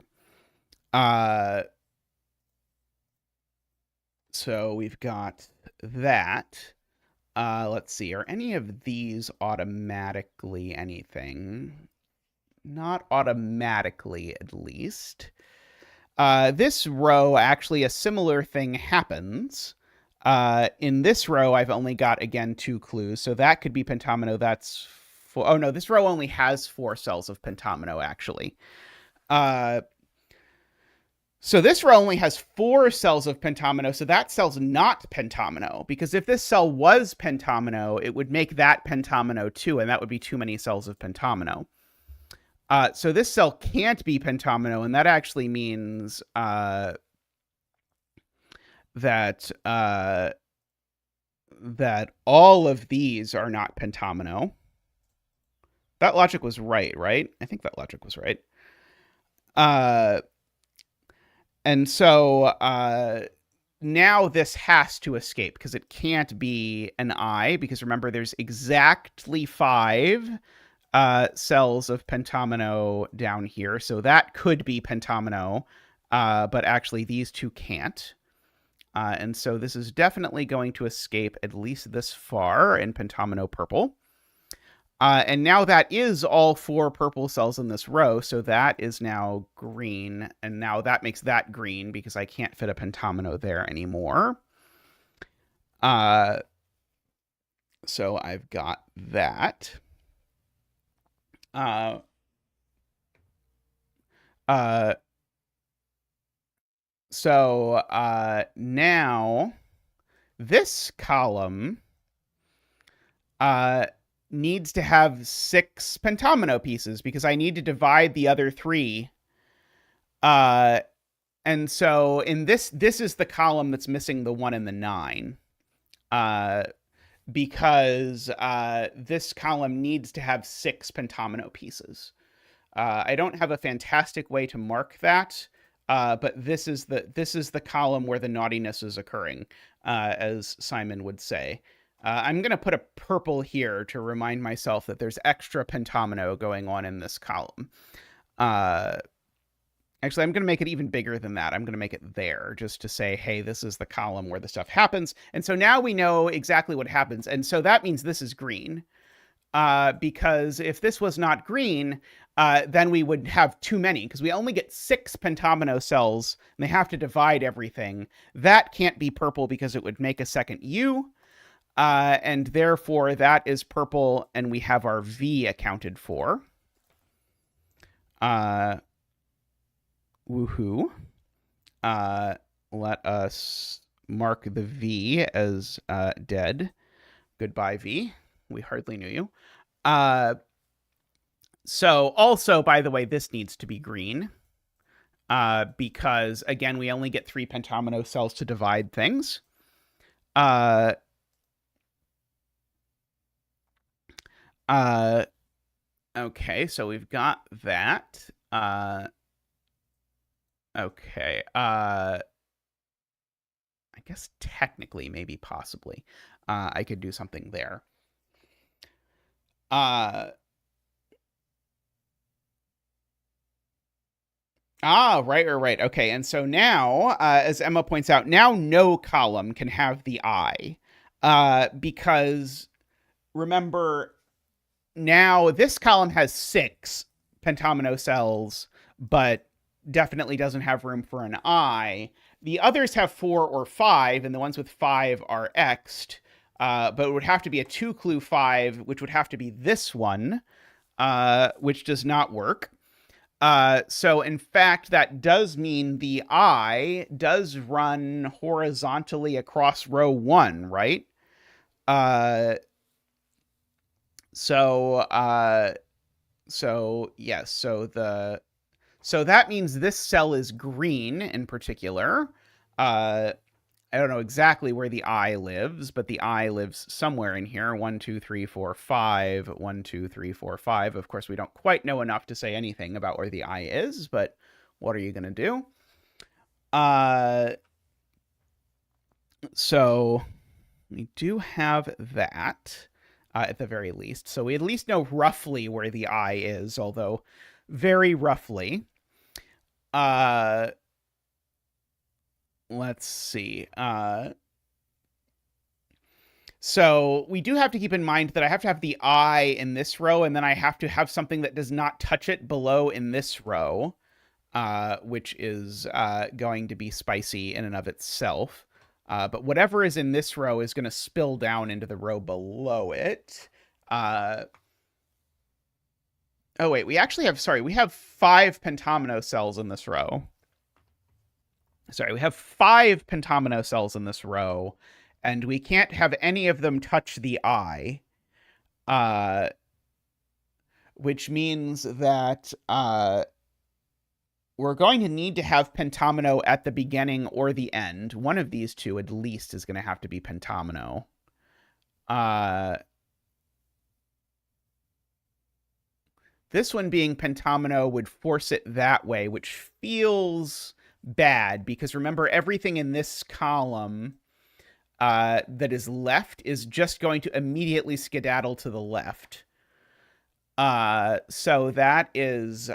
So we've got that. Let's see. Are any of these automatically anything? Not automatically, at least. This row, actually, a similar thing happens. In this row, I've only got, again, 2 clues. So that could be pentomino. That's 4. Oh, no, this row only has 4 cells of pentomino, actually. So this row only has 4 cells of pentomino, so that cell's not pentomino, because if this cell was pentomino, it would make that pentomino too, and that would be too many cells of pentomino. So this cell can't be pentomino, and that actually means that all of these are not pentomino. That logic was right? I think that logic was right. And so now this has to escape because it can't be an I, because remember, there's exactly 5 cells of pentomino down here. So that could be pentomino, but actually these 2 can't. And so this is definitely going to escape at least this far in pentomino purple. And now that is all 4 purple cells in this row, so that is now green, and now that makes that green because I can't fit a pentomino there anymore. So I've got that. So now this column needs to have 6 pentomino pieces because I need to divide the other 3. And so in this is the column that's missing the 1 and the 9. Because this column needs to have 6 pentomino pieces. I don't have a fantastic way to mark that, but this is the column where the naughtiness is occurring, as Simon would say. I'm going to put a purple here to remind myself that there's extra pentomino going on in this column. Actually, I'm going to make it even bigger than that. I'm going to make it there just to say, hey, this is the column where the stuff happens. And so now we know exactly what happens. And so that means this is green. Because if this was not green, then we would have too many, because we only get 6 pentomino cells, and they have to divide everything. That can't be purple because it would make a second U, and therefore that is purple, and we have our V accounted for. Woohoo. Let us mark the V as dead. Goodbye, V. We hardly knew you. So also, by the way, this needs to be green. Because, again, we only get 3 pentomino cells to divide things. Okay, so we've got that. Okay. I guess technically, maybe possibly, I could do something there. Right. Okay, and so now, as Emma points out, now no column can have the I, because remember, now this column has 6 pentomino cells, but definitely doesn't have room for an I. The others have 4 or 5, and the ones with 5 are X'd. But it would have to be a 2-clue 5, which would have to be this one, which does not work. So in fact, that does mean the I does run horizontally across row 1, right? So yes, so that means this cell is green in particular. I don't know exactly where the I lives, but the I lives somewhere in here. 1, 2, 3, 4, 5. 1, 2, 3, 4, 5. Of course, we don't quite know enough to say anything about where the I is, but what are you going to do? So we do have that at the very least. So we at least know roughly where the I is, although very roughly. Let's see. So we do have to keep in mind that I have to have the I in this row, and then I have to have something that does not touch it below in this row, which is going to be spicy in and of itself. But whatever is in this row is going to spill down into the row below it. Oh, wait, we actually have, sorry, we have 5 pentomino cells in this row. Sorry, we have 5 pentomino cells in this row, and we can't have any of them touch the I, which means that we're going to need to have pentomino at the beginning or the end. One of these two, at least, is going to have to be pentomino. This one being pentomino would force it that way, which feels bad, because remember, everything in this column that is left is just going to immediately skedaddle to the left. So that is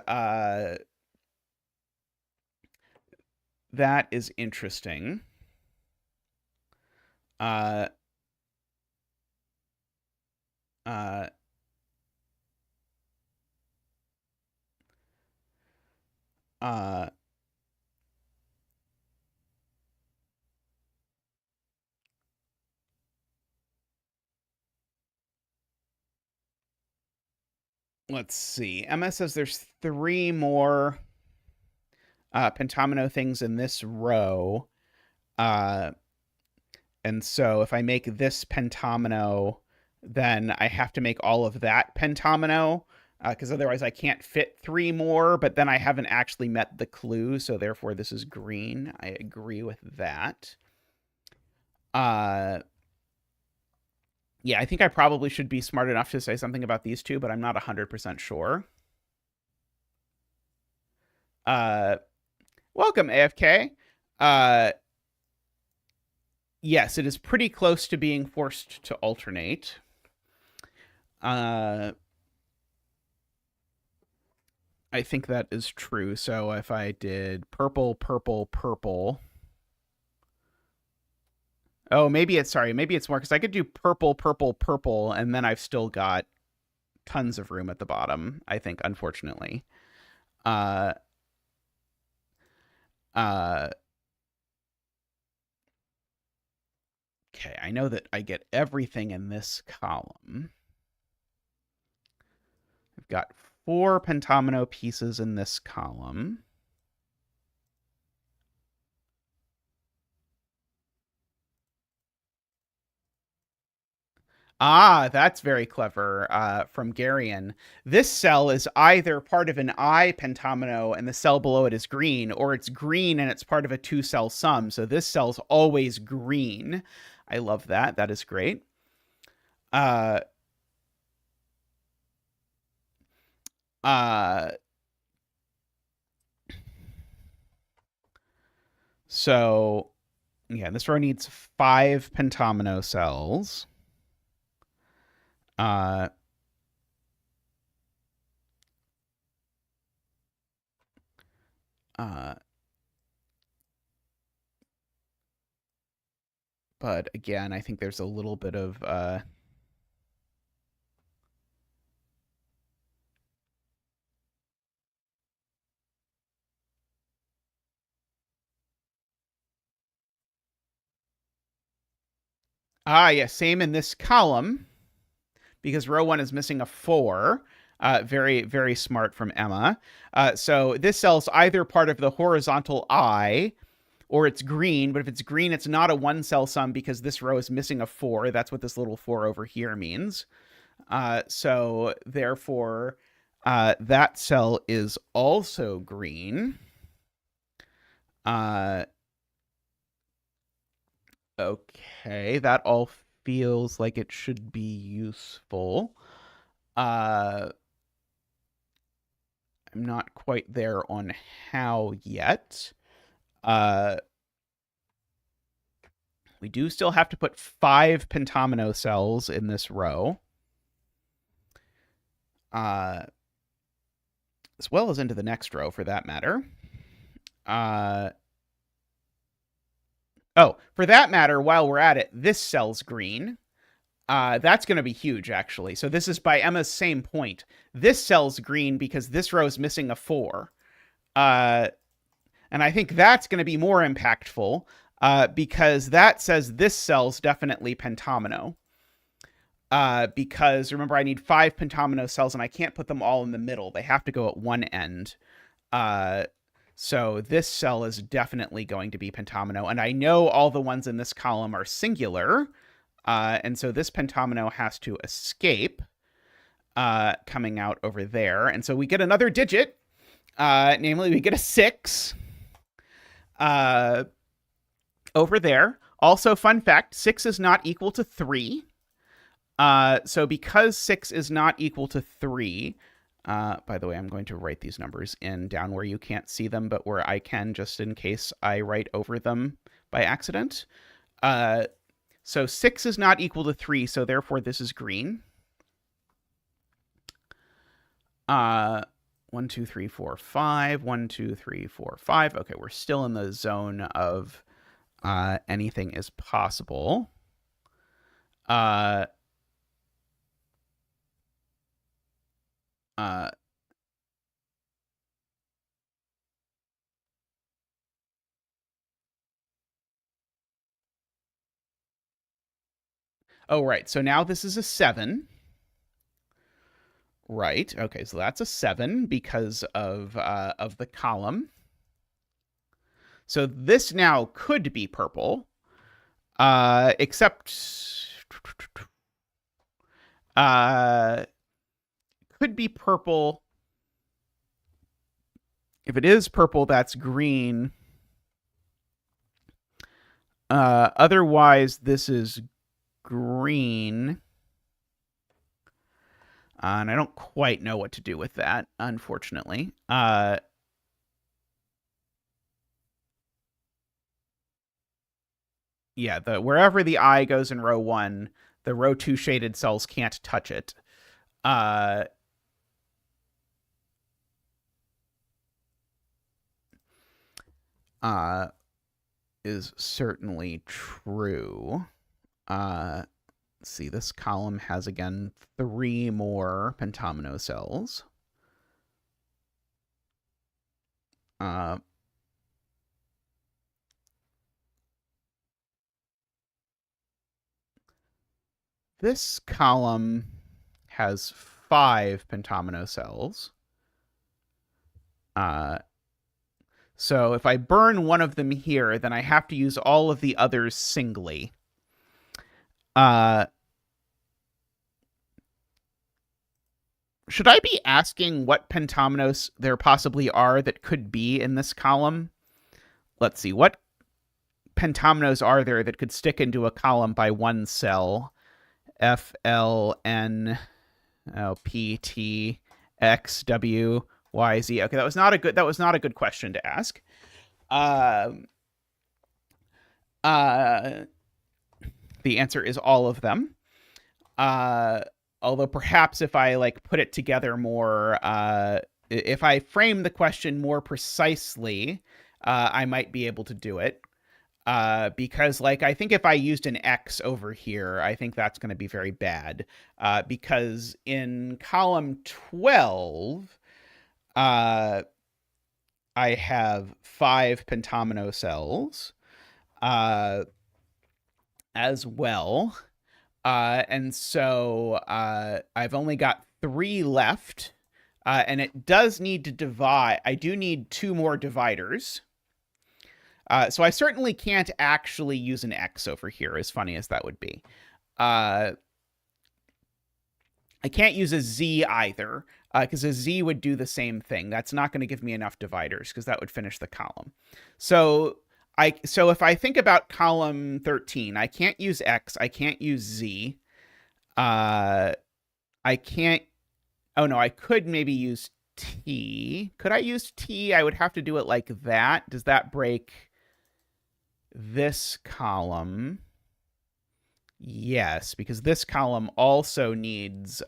interesting. Let's see. Emma says there's 3 more pentomino things in this row. And so if I make this pentomino, then I have to make all of that pentomino, because otherwise I can't fit 3 more, but then I haven't actually met the clue, so therefore this is green. I agree with that. Yeah, I think I probably should be smart enough to say something about these two, but I'm not 100% sure. Welcome, AFK. Yes, it is pretty close to being forced to alternate. I I think that is true. So if I did purple, purple, purple. Oh, maybe it's more because I could do purple, purple, purple, and then I've still got tons of room at the bottom, I think, unfortunately. Uh, uh, okay, I know that I get everything in this column. I've got 4 pentomino pieces in this column. Ah, that's very clever from Garion. This cell is either part of an I pentomino and the cell below it is green, or it's green and it's part of a 2-cell sum. So this cell's always green. I love that. That is great. Uh, so, yeah, this row needs 5 pentomino cells. Uh, but again, I think there's a little bit of yeah, same in this column because row 1 is missing a 4. Very, very smart from Emma. So this cell's either part of the horizontal I or it's green, but if it's green, it's not a 1-cell sum because this row is missing a 4. That's what this little 4 over here means. So therefore, that cell is also green. Okay, that all feels like it should be useful. I'm not quite there on how yet. We do still have to put 5 pentomino cells in this row. As well as into the next row, for that matter. Oh, for that matter, while we're at it, this cell's green. That's going to be huge, actually. So this is by Emma's same point. This cell's green because this row is missing a 4. And I think that's going to be more impactful because that says this cell's definitely pentomino. Because remember, I need 5 pentomino cells and I can't put them all in the middle. They have to go at one end. So this cell is definitely going to be pentomino. And I know all the ones in this column are singular. And so this pentomino has to escape coming out over there. And so we get another digit. Namely, we get a 6 over there. Also, fun fact, 6 is not equal to 3. So because 6 is not equal to 3, by the way, I'm going to write these numbers in down where you can't see them, but where I can, just in case I write over them by accident. So 6 is not equal to 3, so therefore this is green. 1, 2, 3, 4, 5. 1, 2, 3, 4, 5. Okay, we're still in the zone of anything is possible. Oh, right. So now this is a 7. Right. Okay, so that's a 7 because of the column. So this now could be purple, except could be purple. If it is purple, that's green. Otherwise, this is green. And I don't quite know what to do with that, unfortunately. Yeah, wherever the I goes in row 1, the row 2 shaded cells can't touch it. is certainly true. Let's see, this column has, again, 3 more pentomino cells. This column has 5 pentomino cells. So if I burn one of them here, then I have to use all of the others singly. Should I be asking what pentominoes there possibly are that could be in this column? Let's see, what pentominoes are there that could stick into a column by one cell? F, L, N, P, T, X, W, Y, Z. Okay, that was not a good question to ask. The answer is all of them. Although perhaps if I put it together more, if I frame the question more precisely, I might be able to do it. Because I think if I used an X over here, I think that's going to be very bad. Because in column 12, I have 5 pentomino cells as well. And so I've only got 3 left. And it does need to divide. I do need 2 more dividers. So I certainly can't actually use an X over here, as funny as that would be. I can't use a Z either, because a Z would do the same thing. That's not going to give me enough dividers, because that would finish the column. So if I think about column 13, I can't use X, I can't use Z. I can't... Oh, no, I could maybe use T. Could I use T? I would have to do it like that. Does that break this column? Yes, because this column also needs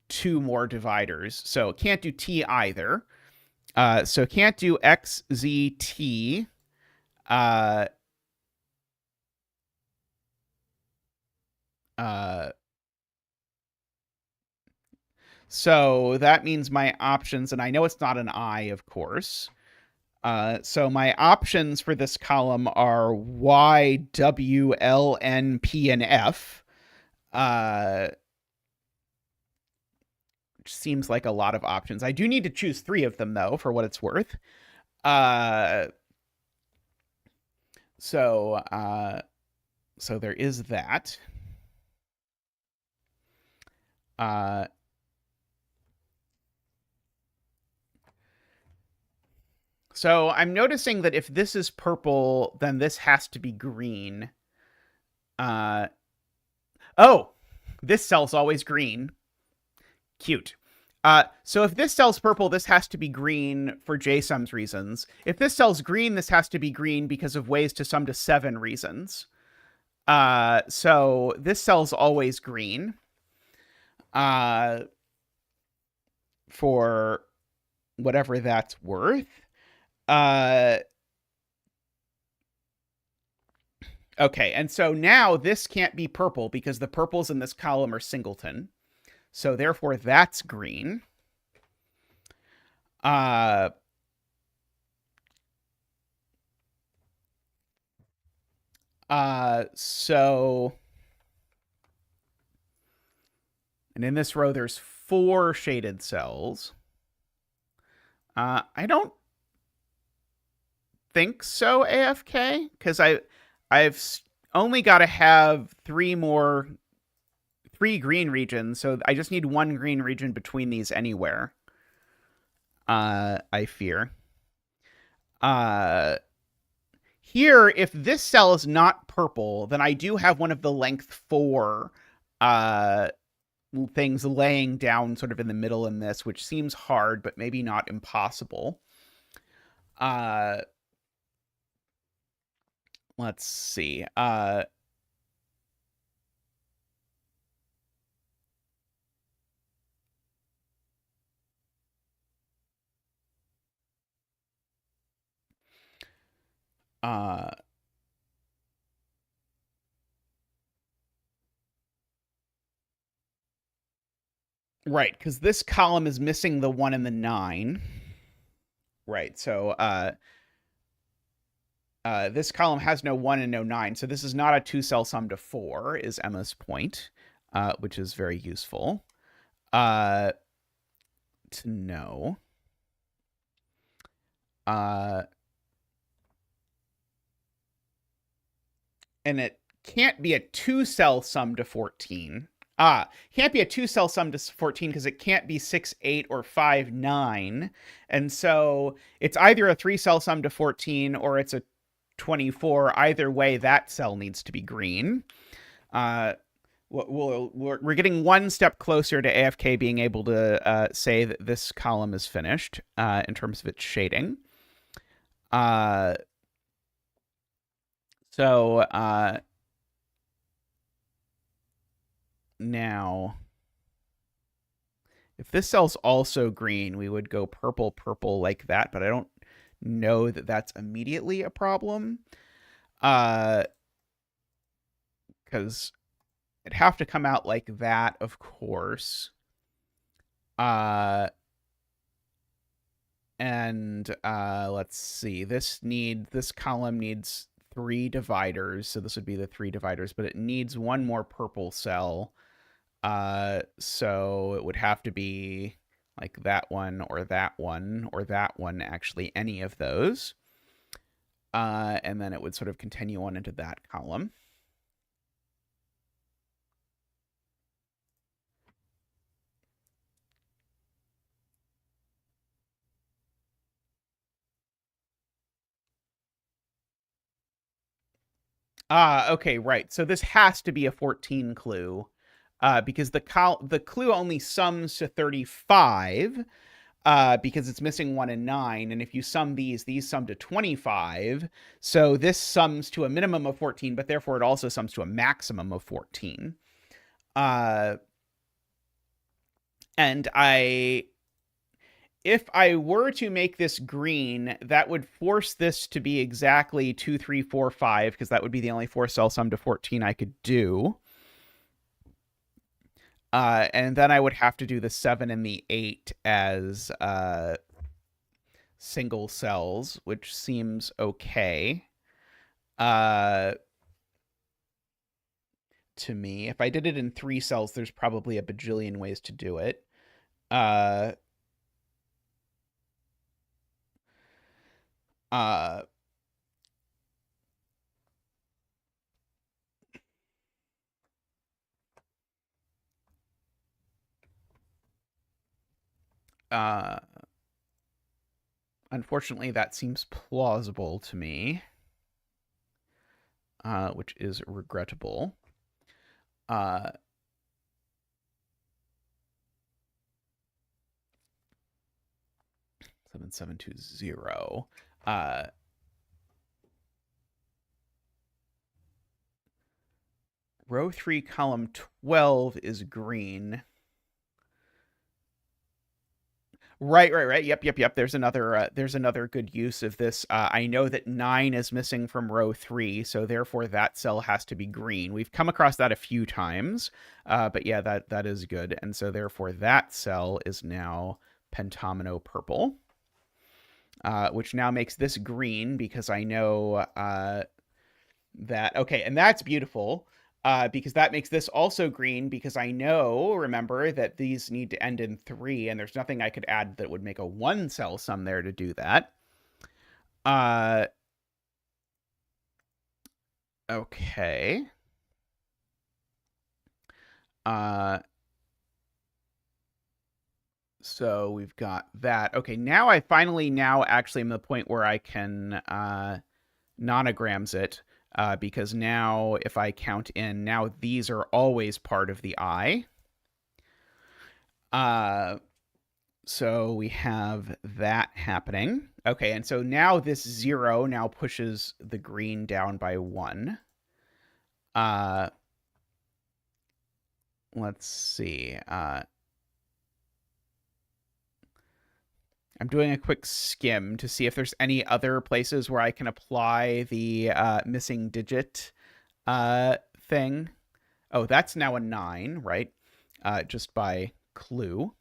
2 more dividers. So it can't do T either. So can't do X, Z, T. So that means my options, and I know it's not an I, of course. So my options for this column are Y, W, L, N, P, and F. Which seems like a lot of options. I do need to choose 3 of them, though, for what it's worth. So there is that. So I'm noticing that if this is purple, then this has to be green. Oh, this cell's always green. Cute. So if this cell's purple, this has to be green for JSUM's reasons. If this cell's green, this has to be green because of ways to sum to 7 reasons. So this cell's always green. For whatever that's worth. Okay, and so now this can't be purple because the purples in this column are singleton. So therefore that's green. So, and in this row there's 4 shaded cells. I don't think so, AFK, because I've only got to have 3 green regions, so I just need 1 green region between these anywhere. I fear. Here, if this cell is not purple, then I do have one of the length 4 things laying down sort of in the middle in this, which seems hard, but maybe not impossible. Let's see. Right, because this column is missing the 1 and the 9. Right, so this column has no 1 and no 9, so this is not a 2-cell sum to 4, is Emma's point, which is very useful to know. And it can't be a 2-cell sum to 14. Can't be a 2-cell sum to 14 because it can't be 6, 8, or 5, 9. And so it's either a 3-cell sum to 14 or it's a 24. Either way, that cell needs to be green. We're getting one step closer to AFK being able to say that this column is finished in terms of its shading. So now, if this cell's also green, we would go purple, purple like that, but I don't know that that's immediately a problem. Because it'd have to come out like that, of course. And let's see. This column needs 3 dividers, so this would be the 3 dividers, but it needs one more purple cell. So it would have to be like that one or that one or that one, actually, any of those. And then it would sort of continue on into that column. Okay, right. So this has to be a 14 clue, because the clue only sums to 35, because it's missing 1 and 9, and if you sum these sum to 25. So this sums to a minimum of 14, but therefore it also sums to a maximum of 14. And if I were to make this green, that would force this to be exactly 2, 3, 4, 5, because that would be the only 4-cell sum to 14 I could do. And then I would have to do the 7 and the 8 as single cells, which seems okay to me. If I did it in 3 cells, there's probably a bajillion ways to do it. Unfortunately, that seems plausible to me, which is regrettable. 7720. Row 3, column 12 is green. Right. Yep. There's another good use of this. I know that 9 is missing from row 3, so therefore that cell has to be green. We've come across that a few times, but yeah, that is good. And so therefore that cell is now Pentomino purple, which now makes this green because I know that. Okay, and that's beautiful. Because that makes this also green, because I know, remember, that these need to end in 3, and there's nothing I could add that would make a 1-cell sum there to do that. Okay. So we've got that. Okay, now I finally actually am at the point where I can nonograms it. Because now if I count in, now these are always part of the I. So we have that happening. Okay, and so now this 0 now pushes the green down by 1. Let's see. I'm doing a quick skim to see if there's any other places where I can apply the missing digit thing. Oh, that's now a 9, right? Just by clue.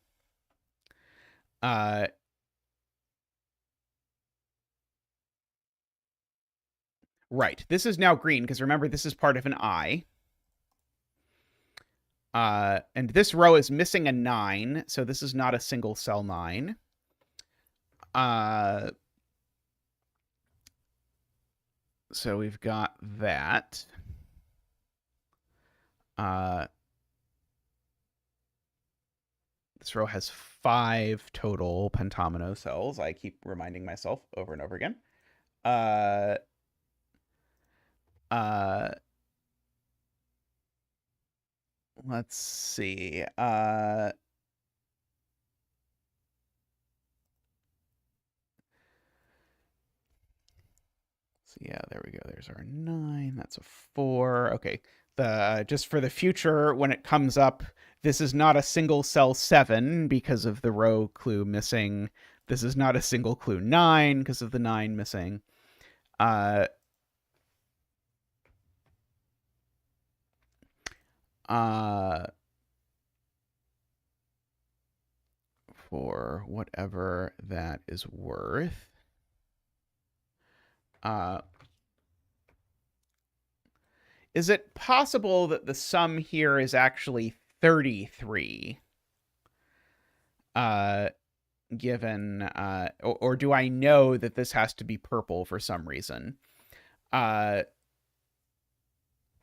Right. This is now green because remember, this is part of an I. And this row is missing a 9, so this is not a single cell 9. So we've got that. This row has 5 total pentomino cells. I keep reminding myself over and over again. Let's see. So yeah, there we go. There's our 9. That's a 4. Okay. Just for the future, when it comes up, this is not a single cell 7 because of the row clue missing. This is not a single clue 9 because of the 9 missing. For whatever that is worth. Is it possible that the sum here is actually 33? Given, or do I know that this has to be purple for some reason?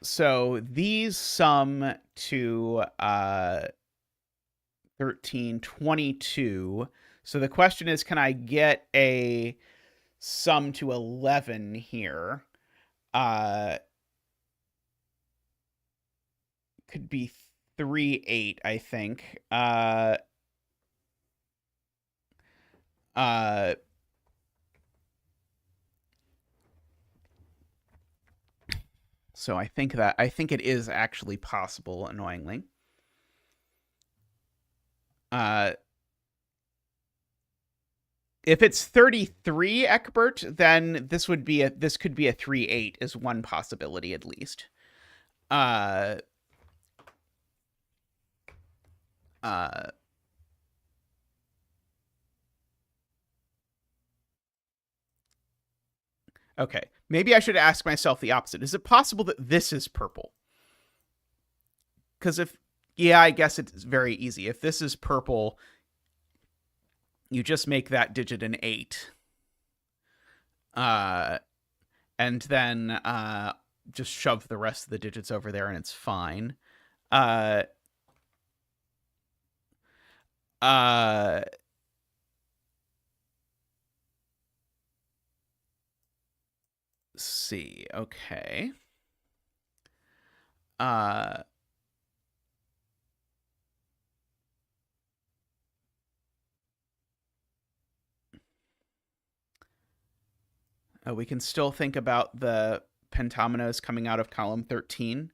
So these sum to 13, 22. So the question is, can I get a sum to 11 here? Could be 3, 8, I think. So I think it is actually possible, annoyingly. If it's 33, Eckbert, then this could be a 3-8 is one possibility at least. Okay, maybe I should ask myself the opposite. Is it possible that this is purple? Because yeah, I guess it's very easy. If this is purple, you just make that digit an 8. And then just shove the rest of the digits over there and it's fine. See, okay. We can still think about the pentominoes coming out of column 13.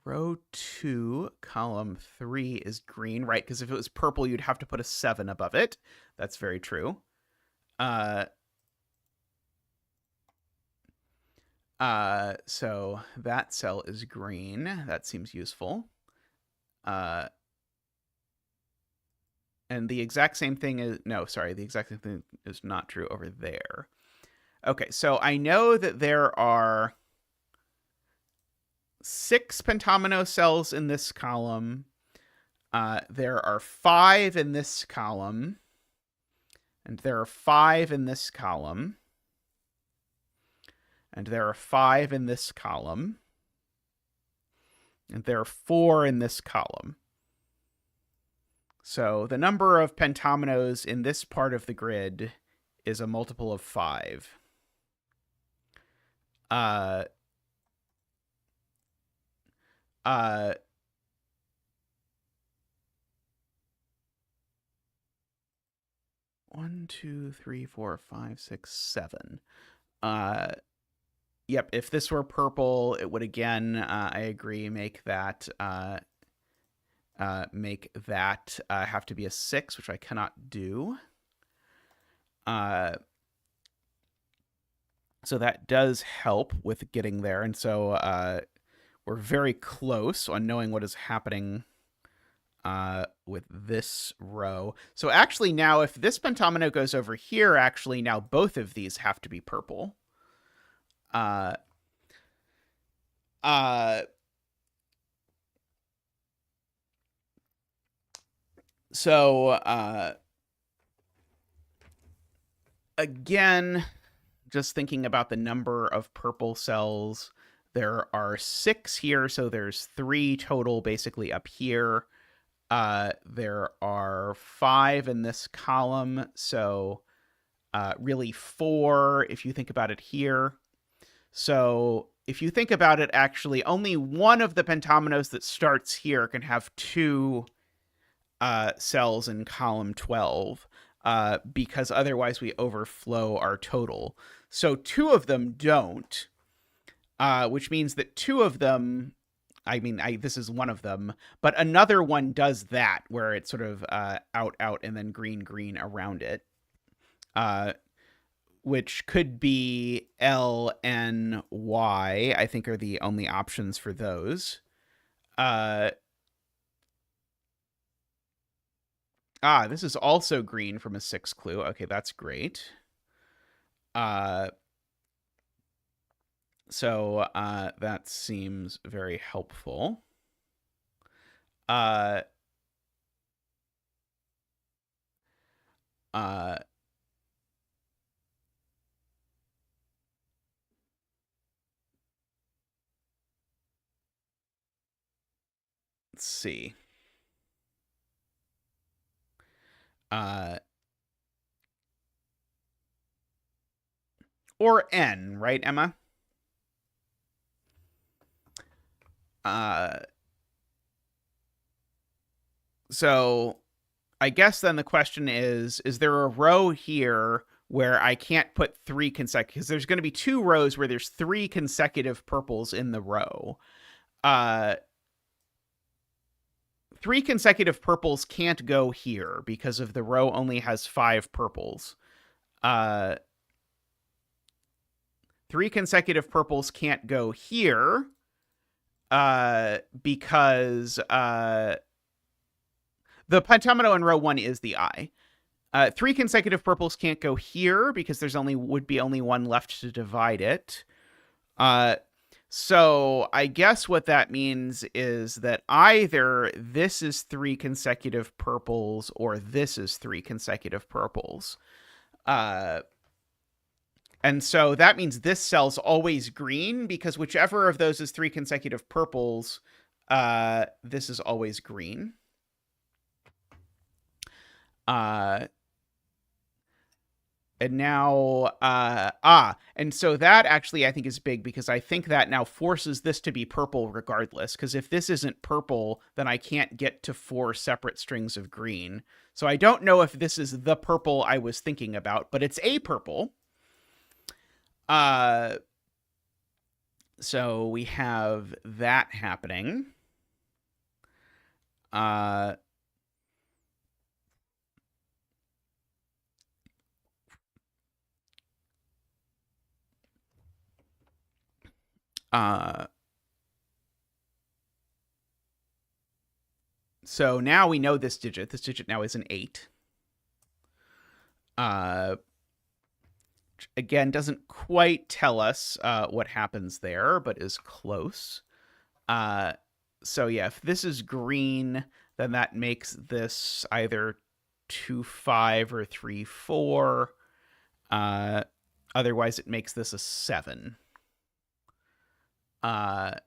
Row 2, column 3 is green, right? Because if it was purple, you'd have to put a 7 above it. That's very true. So that cell is green. That seems useful. And the exact same thing is, no, sorry, the exact same thing is not true over there. Okay, so I know that there are 6 pentomino cells in this column. There are 5 in this column. And there are 5 in this column. And there are 5 in this column. And there are 4 in this column. So the number of pentominoes in this part of the grid is a multiple of 5. 1, 2, 3, 4, 5, 6, 7. Yep, if this were purple, it would again, I agree, make that have to be a 6, which I cannot do. So that does help with getting there, and so we're very close on knowing what is happening with this row. So actually now, if this pentomino goes over here, actually now both of these have to be purple. So again, just thinking about the number of purple cells, there are 6 here, so there's 3 total basically up here. There are 5 in this column, so really 4 if you think about it here. So if you think about it, actually, only one of the pentominos that starts here can have 2 cells in column 12, because otherwise we overflow our total. So 2 of them don't, which means that 2 of them, I mean, this is one of them, but another one does that, where it's sort of out, and then green, green around it, which could be L, N, Y, I think are the only options for those. This is also green from a 6 clue. Okay, that's great. So that seems very helpful. Let's see. Or N, right, Emma? So I guess then the question is there a row here where I can't put 3 consecutive, because there's going to be 2 rows where there's 3 consecutive purples in the row. 3 consecutive purples can't go here because of the row only has 5 purples. 3 consecutive purples can't go here because the pentomino in row 1 is the I. 3 consecutive purples can't go here because there's would be only 1 left to divide it. So I guess what that means is that either this is 3 consecutive purples or this is 3 consecutive purples. And so that means this cell's always green, because whichever of those is 3 consecutive purples, this is always green. And now, and so that actually I think is big, because I think that now forces this to be purple regardless, because if this isn't purple, then I can't get to 4 separate strings of green. So I don't know if this is the purple I was thinking about, but it's a purple. So we have that happening. So now we know this digit. This digit now is an 8. Again, doesn't quite tell us what happens there, but is close. So yeah, if this is green, then that makes this either 2, 5 or 3, 4. Otherwise, it makes this a 7. And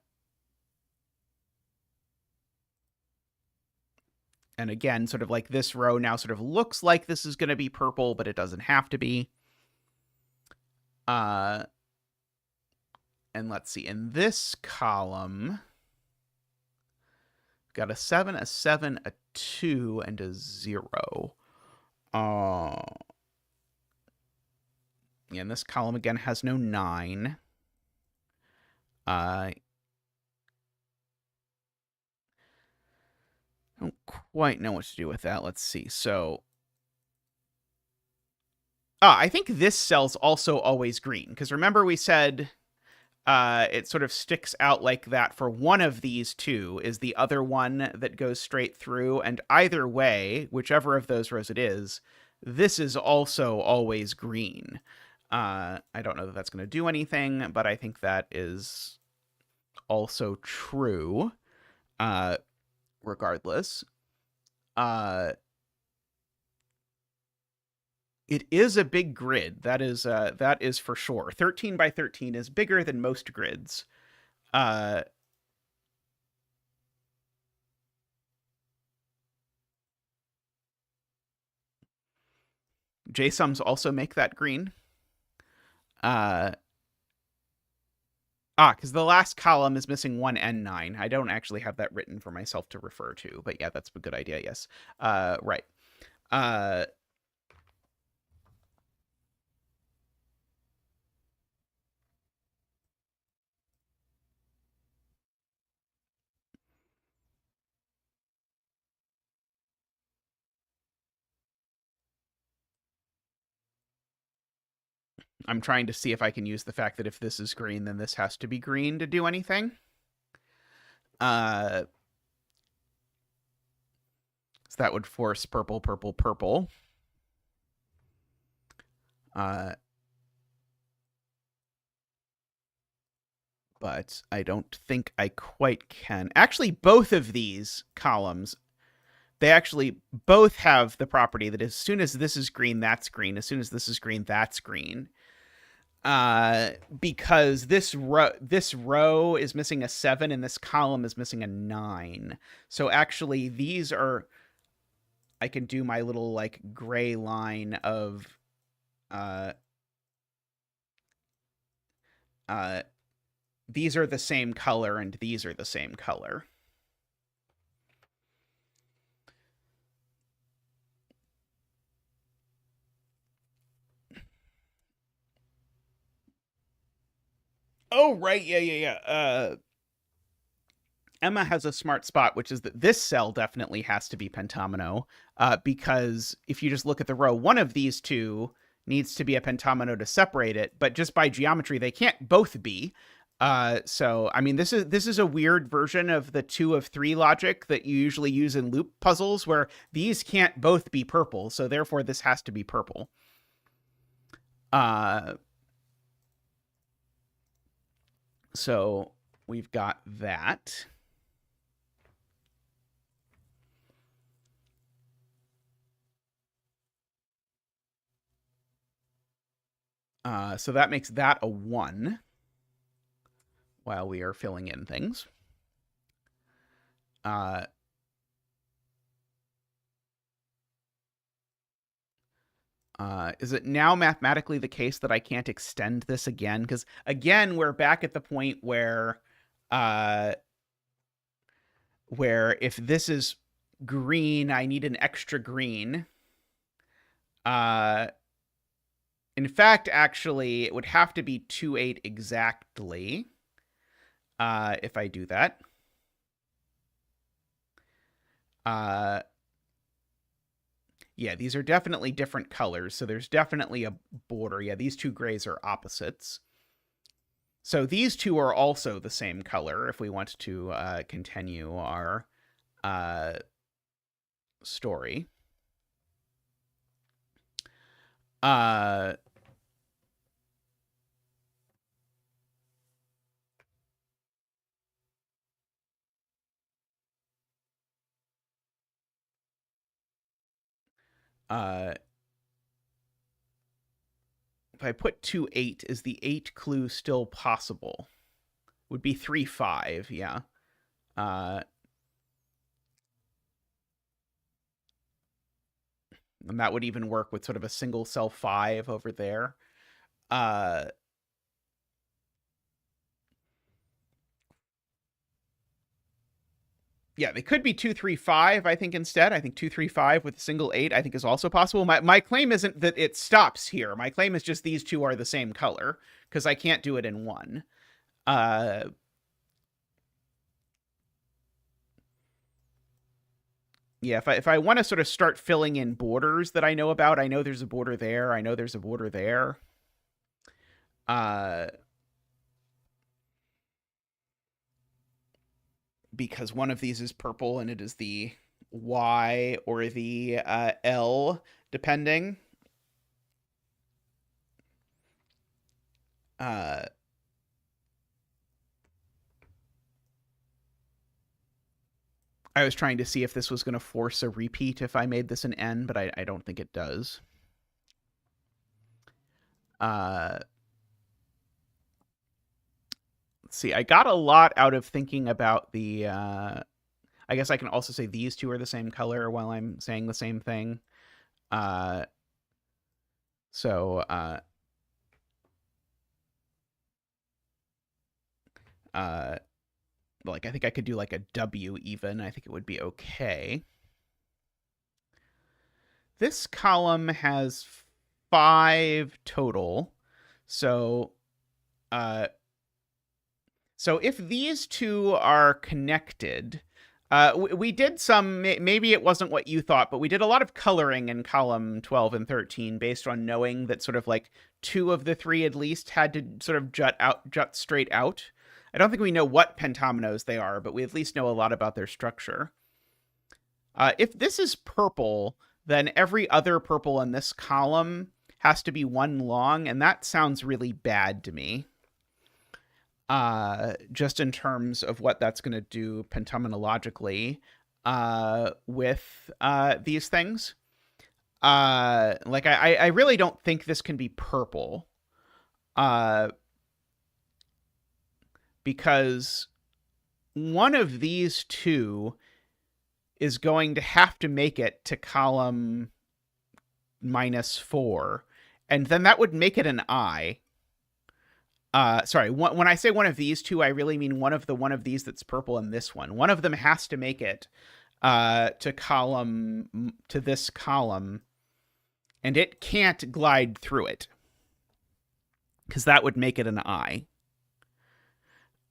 again, sort of like this row now sort of looks like this is going to be purple, but it doesn't have to be. And let's see, in this column, got a 7, a 7, a 2, and a 0. And this column, again, has no 9. I don't quite know what to do with that. Let's see. So, I think this cell's also always green, because remember we said it sort of sticks out like that for one of these two is the other one that goes straight through, and either way, whichever of those rows it is, this is also always green. I don't know that that's going to do anything, but I think that is also true, regardless. It is a big grid. That is for sure. 13 by 13 is bigger than most grids. JSUMs also make that green. Because the last column is missing 1 and 9. I don't actually have that written for myself to refer to, but yeah, that's a good idea, yes. Right. I'm trying to see if I can use the fact that if this is green, then this has to be green to do anything. So that would force purple, purple, purple. But I don't think I quite can. Actually, both of these columns, they actually both have the property that as soon as this is green, that's green. As soon as this is green, that's green. Because this row is missing a 7 and this column is missing a 9. So actually, these are. I can do my little like gray line of. These are the same color and these are the same color. Oh, right. Yeah. Emma has a smart spot, which is that this cell definitely has to be pentomino, because if you just look at the row, one of these two needs to be a pentomino to separate it, but just by geometry, they can't both be. So, I mean, this is a weird version of the 2 of 3 logic that you usually use in loop puzzles, where these can't both be purple, so therefore this has to be purple. So we've got that. So that makes that a 1 while we are filling in things. Is it now mathematically the case that I can't extend this again? Because again, we're back at the point where if this is green, I need an extra green. In fact, actually, it would have to be 2/8 exactly if I do that. Yeah, these are definitely different colors, so there's definitely a border. Yeah, these two grays are opposites. So these two are also the same color if we want to continue our story. If I put 2/8, is the 8 clue still possible? Would be 3/5, yeah. And that would even work with sort of a single cell 5 over there. Yeah, they could be 235, I think, instead. I think 235 with a single 8, I think, is also possible. My claim isn't that it stops here. My claim is just these two are the same color, because I can't do it in one. Yeah, if I want to sort of start filling in borders that I know about, I know there's a border there. I know there's a border there. Because one of these is purple and it is the Y or the L, depending. I was trying to see if this was going to force a repeat if I made this an N, but I don't think it does. Let's see. I got a lot out of thinking about the. I guess I can also say these two are the same color while I'm saying the same thing. So like I think I could do like a W even. I think it would be okay. This column has 5 total. So if these two are connected, we did some, maybe it wasn't what you thought, but we did a lot of coloring in column 12 and 13 based on knowing that sort of like 2 of the 3 at least had to sort of jut straight out. I don't think we know what pentominoes they are, but we at least know a lot about their structure. If this is purple, then every other purple in this column has to be 1 long, and that sounds really bad to me. Just in terms of what that's going to do pentominologically with these things. Like, I really don't think this can be purple. Because one of these two is going to have to make it to column -4, and then that would make it an I. Sorry, when I say one of these two, I really mean one of these that's purple and this one. One of them has to make it to this column, and it can't glide through it, because that would make it an I.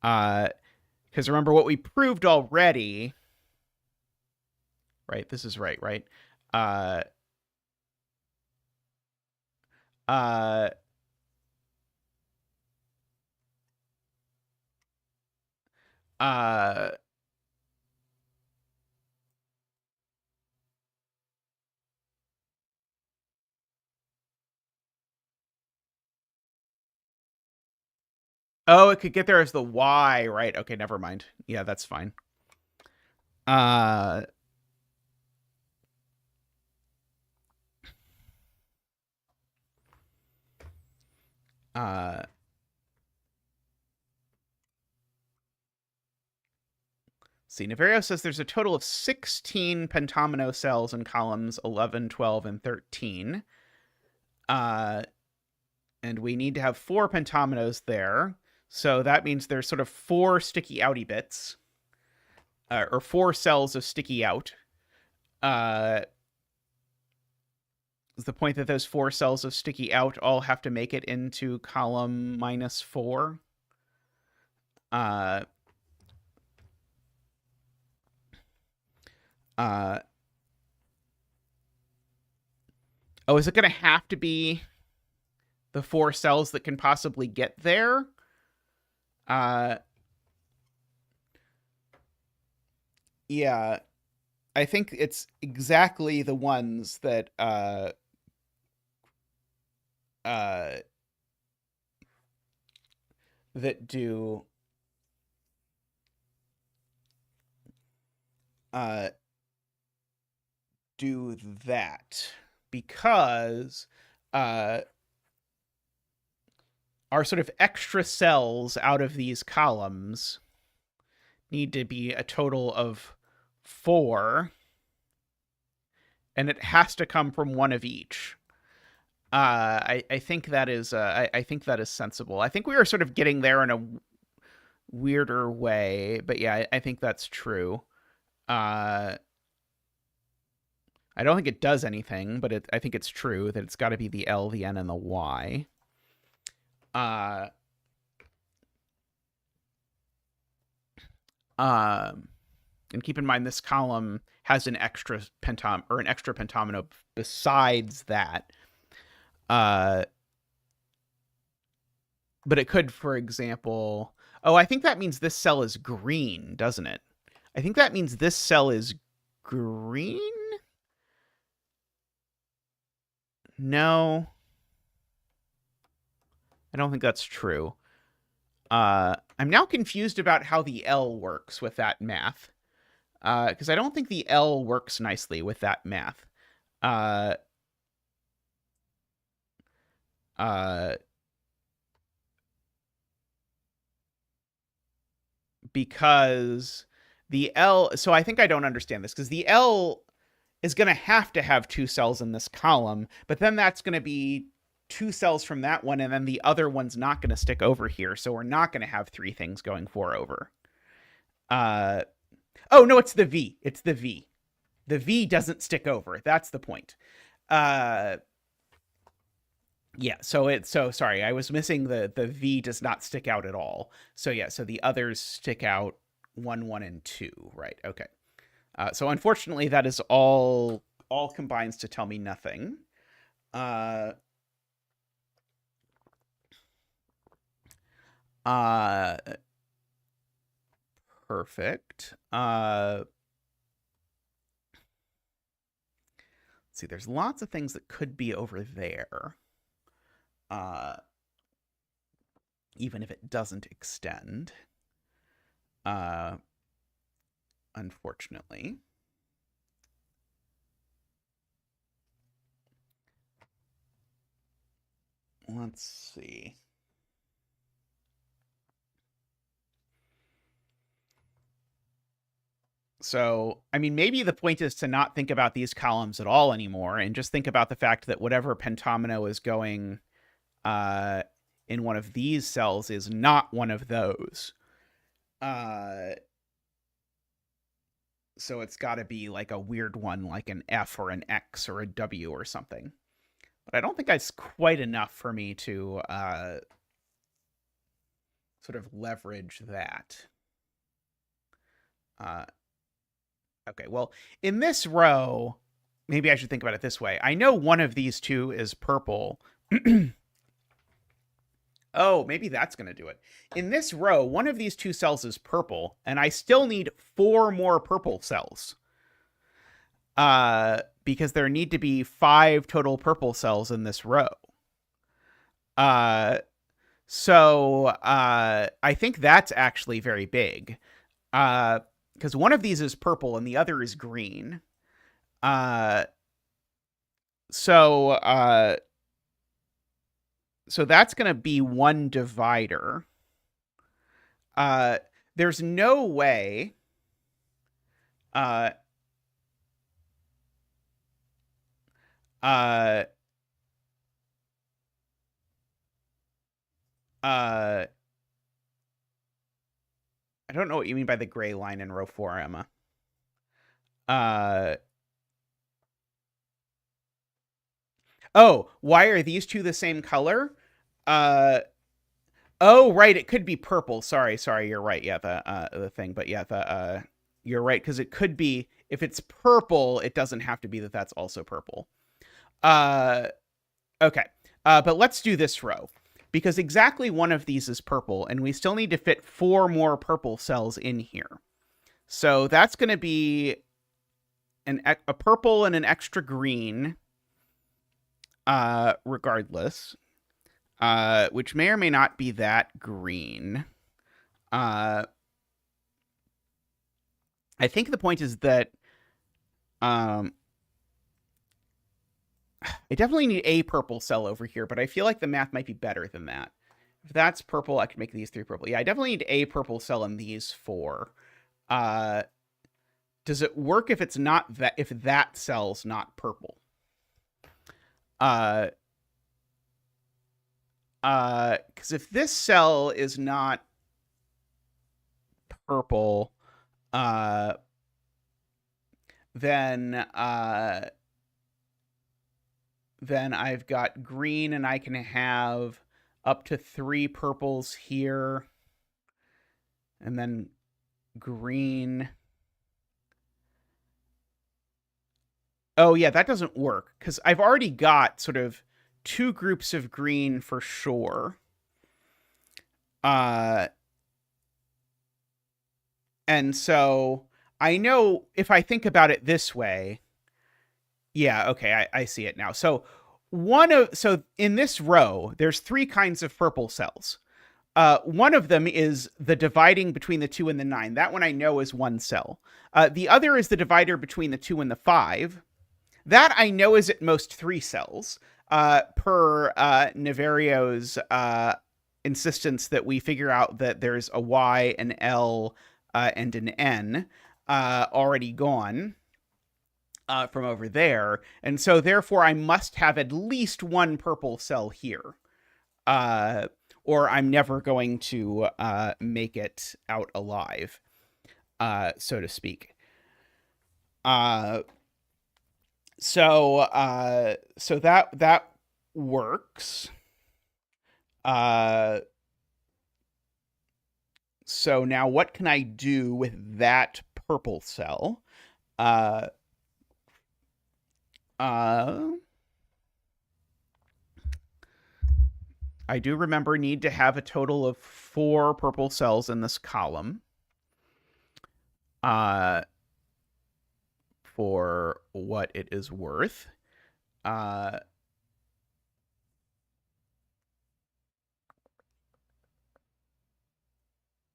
Because remember what we proved already, right? This is right? Oh, it could get there as the Y, right? Okay, never mind. Yeah, that's fine. See, Niverio says there's a total of 16 pentomino cells in columns 11, 12, and 13. And we need to have 4 pentominos there. So that means there's sort of 4 sticky outy bits. Or 4 cells of sticky out. Is the point that those 4 cells of sticky out all have to make it into column -4? Oh, is it going to have to be the 4 cells that can possibly get there? Yeah, I think it's exactly the ones that that do do that, because our sort of extra cells out of these columns need to be a total of 4, and it has to come from one of each. I think that is I think that is sensible. I think we are sort of getting there in a weirder way, but yeah, I think that's true. I don't think it does anything, but I think it's true that it's got to be the L, the N, and the Y. And keep in mind this column has an extra pentomino besides that. But it could, for example, I think that means this cell is green, doesn't it? I think that means this cell is green? No. I don't think that's true. I'm now confused about how the L works with that math. Because I don't think the L works nicely with that math. Because the L... So I think I don't understand this, because the L is going to have 2 cells in this column, but then that's going to be 2 cells from that one, and then the other one's not going to stick over here, so we're not going to have 3 things going 4 over. Oh, no, it's the V. It's the V. The V doesn't stick over. That's the point. Yeah, so sorry, I was missing the V does not stick out at all. So yeah, so the others stick out 1, 1, and 2, right? Okay. So unfortunately, that is all combines to tell me nothing. Perfect. Let's see, there's lots of things that could be over there. Even if it doesn't extend. Unfortunately. Let's see. So, I mean, maybe the point is to not think about these columns at all anymore and just think about the fact that whatever pentomino is going in one of these cells is not one of those. So it's got to be like a weird one, like an F or an X or a W or something. But I don't think that's quite enough for me to sort of leverage that. Okay, well, in this row, maybe I should think about it this way. I know one of these 2 is purple. Oh, maybe that's going to do it. In this row, one of these 2 cells is purple, and I still need 4 more purple cells. Because there need to be 5 total purple cells in this row. So I think that's actually very big. Because one of these is purple and the other is green. So that's going to be 1 divider. There's no way I don't know what you mean by the gray line in row 4, Emma. Oh, why are these 2 the same color? Oh, right, it could be purple. Sorry, you're right. Yeah, the thing, but yeah, you're right, because it could be, if it's purple, it doesn't have to be that that's also purple. Okay, but let's do this row, because exactly one of these is purple, and we still need to fit 4 more purple cells in here. So that's going to be a purple and an extra green, regardless, which may or may not be that green. I think the point is that I definitely need a purple cell over here, but I feel like the math might be better than that. If that's purple, I could make these 3 purple. Yeah, I definitely need a purple cell in these 4. Does it work if it's not that, if that cell's not purple? Because if this cell is not purple, then I've got green, and I can have up to 3 purples here, and then green. Oh yeah, that doesn't work because I've already got sort of 2 groups of green for sure. And so I know if I think about it this way, yeah, okay, I see it now. So in this row, there's 3 kinds of purple cells. One of them is the dividing between the 2 and the 9. That one I know is 1 cell. The other is the divider between the 2 and the 5. That I know is at most 3 cells, per Niverio's insistence that we figure out that there's a Y, an L, and an N already gone from over there. And so therefore I must have at least 1 purple cell here. Or I'm never going to make it out alive, so to speak. So that works. So now what can I do with that purple cell? I do remember need to have a total of 4 purple cells in this column. For what it is worth.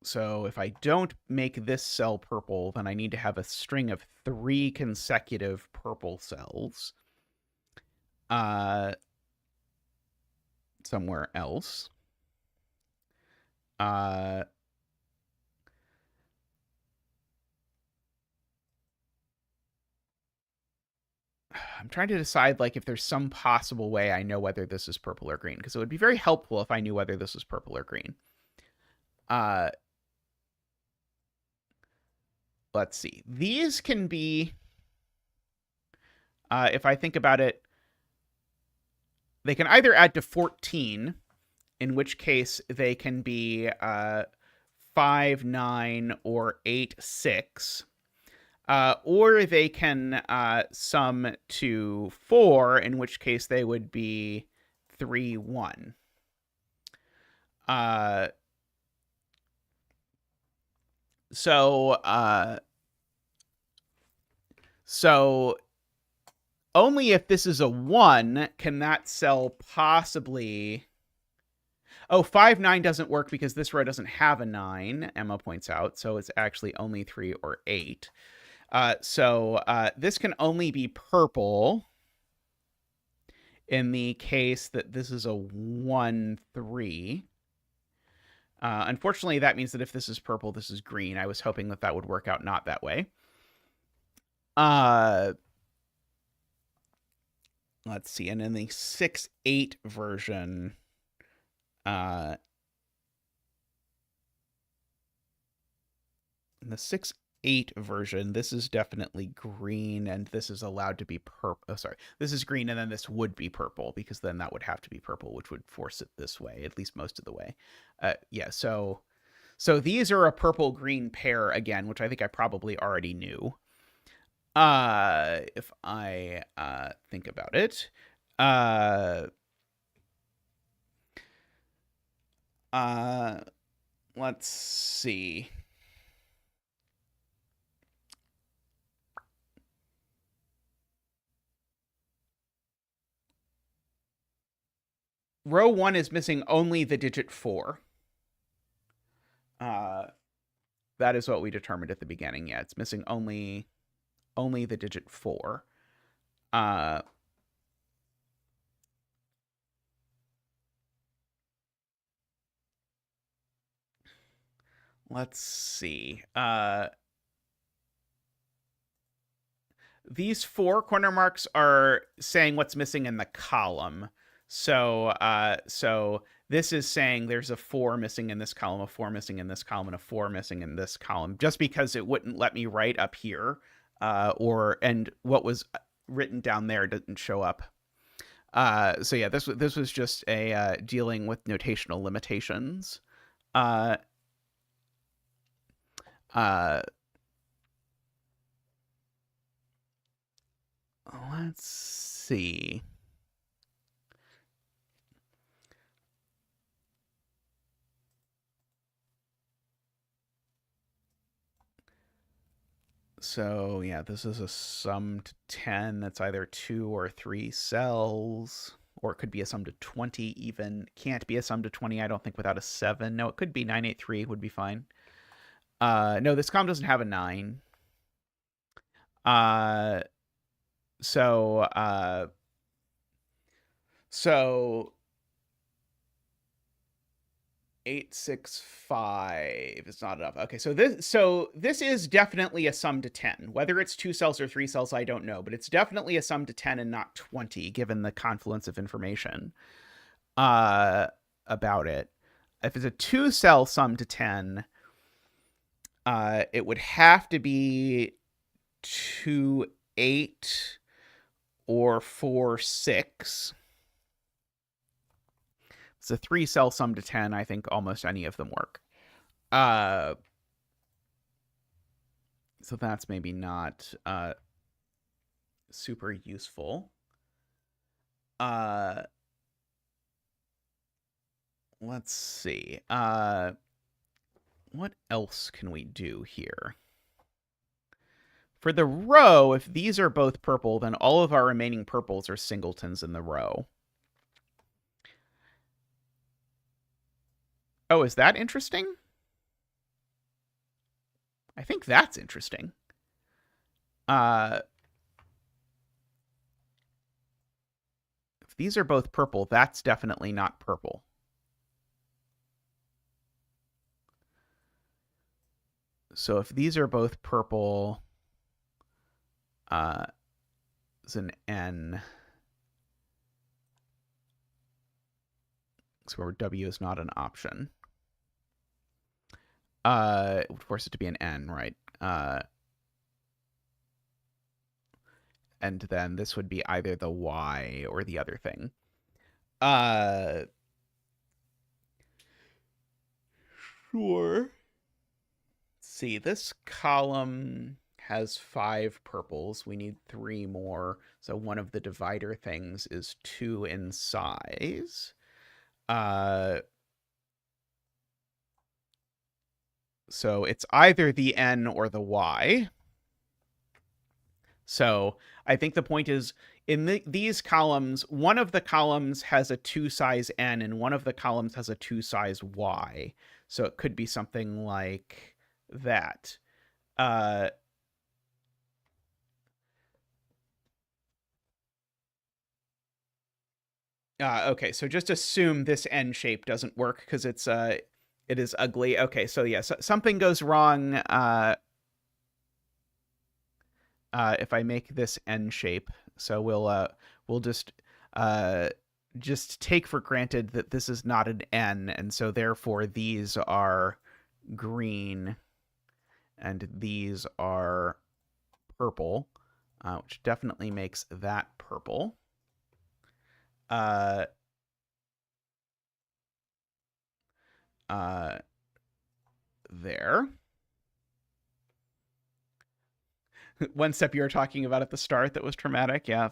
So if I don't make this cell purple, then I need to have a string of 3 consecutive purple cells somewhere else. I'm trying to decide like if there's some possible way I know whether this is purple or green, because it would be very helpful if I knew whether this is purple or green. Let's see. These can be, if I think about it, they can either add to 14, in which case they can be 5, 9, or 8, 6. Or they can sum to 4, in which case they would be 3, 1. So only if this is a 1 can that cell possibly... Oh, 5, 9 doesn't work because this row doesn't have a 9, Emma points out, so it's actually only 3 or 8. So this can only be purple in the case that this is a 1, 3. Unfortunately, that means that if this is purple, this is green. I was hoping that that would work out not that way. Let's see. And in the 6, 8 version, in the 6, 8 version, this is definitely green, and this is allowed to be purple. Oh, sorry. This is green, and then this would be purple, because then that would have to be purple, which would force it this way, at least most of the way. Yeah, so these are a purple-green pair again, which I think I probably already knew. If I think about it. Let's see. Row 1 is missing only the digit 4. That is what we determined at the beginning. Yeah, it's missing only the digit 4. Let's see. These 4 corner marks are saying what's missing in the column. So this is saying there's a 4 missing in this column, a 4 missing in this column, and a 4 missing in this column, just because it wouldn't let me write up here and what was written down there didn't show up. So yeah, this was just a dealing with notational limitations. Uh, uh, let's see. So yeah, this is a sum to 10 that's either 2 or 3 cells, or it could be a sum to 20 even. Can't be a sum to 20, I don't think, without a 7. No, it could be 983 would be fine. No, this column doesn't have a 9. Uh, so, uh, so 865 is not enough. Okay, so this is definitely a sum to 10. Whether it's 2 cells or 3 cells, I don't know, but it's definitely a sum to 10 and not 20, given the confluence of information about it. If it's a 2-cell sum to 10, it would have to be 2, 8 or 4, 6. It's a 3-cell sum to 10. I think almost any of them work. So that's maybe not super useful. Let's see. What else can we do here? For the row, if these are both purple, then all of our remaining purples are singletons in the row. Oh, is that interesting? I think that's interesting. If these are both purple, that's definitely not purple. So if these are both purple, it's an N. So where W is not an option. It would force it to be an N, right? And then this would be either the Y or the other thing. Sure. Let's see, this column has 5 purples. We need 3 more. So one of the divider things is 2 in size. So it's either the N or the Y. So I think the point is, in these columns, one of the columns has a 2 size N and one of the columns has a 2 size Y. So it could be something like that. Okay, so just assume this N shape doesn't work because it is ugly. Okay, so yeah, so something goes wrong if I make this N shape. So we'll just take for granted that this is not an N, and so therefore these are green and these are purple, which definitely makes that purple. There. One step you were talking about at the start that was traumatic. Yeah,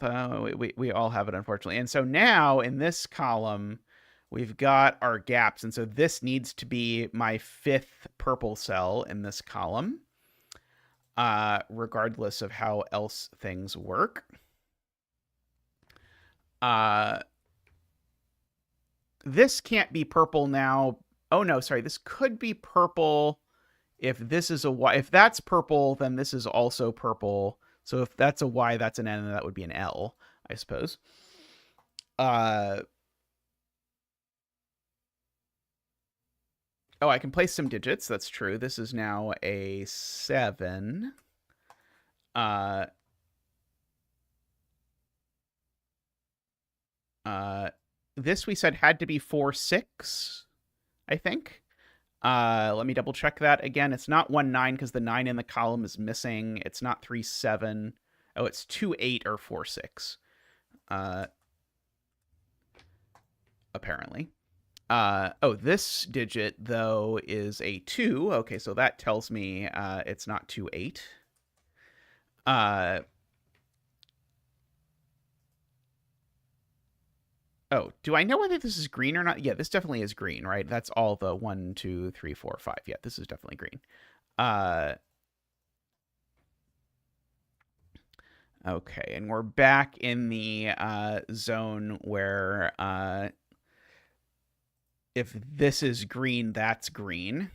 we all have it, unfortunately. And so now in this column, we've got our gaps. And so this needs to be my 5th purple cell in this column, regardless of how else things work. This can't be purple now. Oh, no, sorry. This could be purple if this is a Y. If that's purple, then this is also purple. So if that's a Y, that's an N, and that would be an L, I suppose. Oh, I can place some digits. That's true. This is now a 7. This we said had to be 4, 6, I think. Let me double check that again. It's not 1, 9 because the 9 in the column is missing. It's not 3, 7. Oh, it's 2, 8 or 4, 6. Apparently. Oh, this digit, though, is a 2. Okay, so that tells me it's not 2, 8. Oh, do I know whether this is green or not? Yeah, this definitely is green, right? That's all the 1, 2, 3, 4, 5. Yeah, this is definitely green. Okay, and we're back in the zone where if this is green, that's green.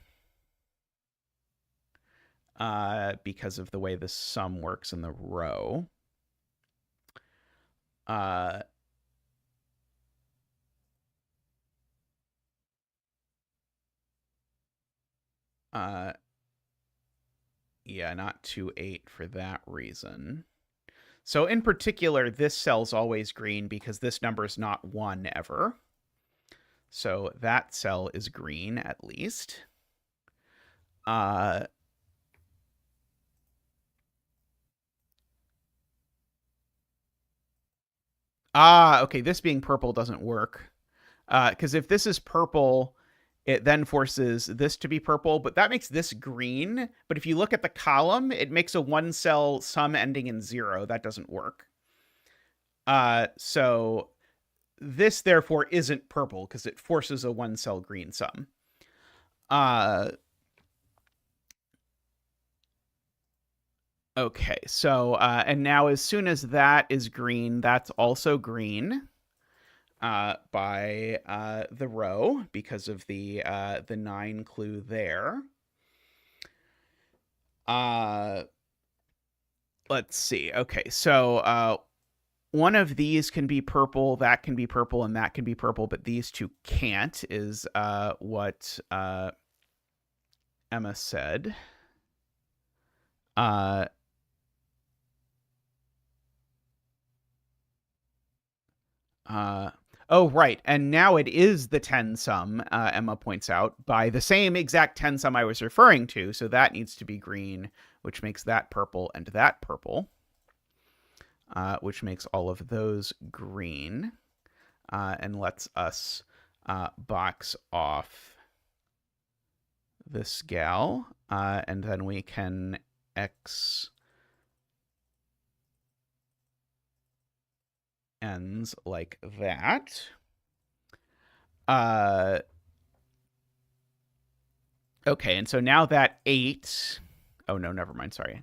Because of the way the sum works in the row. Yeah, not 2, 8 for that reason. So in particular, this cell's always green because this number is not 1 ever. So that cell is green at least. Okay, this being purple doesn't work. Because if this is purple, it then forces this to be purple, but that makes this green. But if you look at the column, it makes a 1-cell sum ending in 0. That doesn't work. So this, therefore, isn't purple because it forces a 1-cell green sum. Okay, so, and now as soon as that is green, that's also green by the row because of the 9 clue there. Let's see. Okay, so one of these can be purple, that can be purple, and that can be purple, but these two can't, is what Emma said. Oh, right. And now it is the 10 sum, Emma points out, by the same exact 10 sum I was referring to. So that needs to be green, which makes that purple and that purple, which makes all of those green and lets us box off this gal. And then we can X ends like that. Okay, and so now that 8... Oh, no, never mind, sorry. I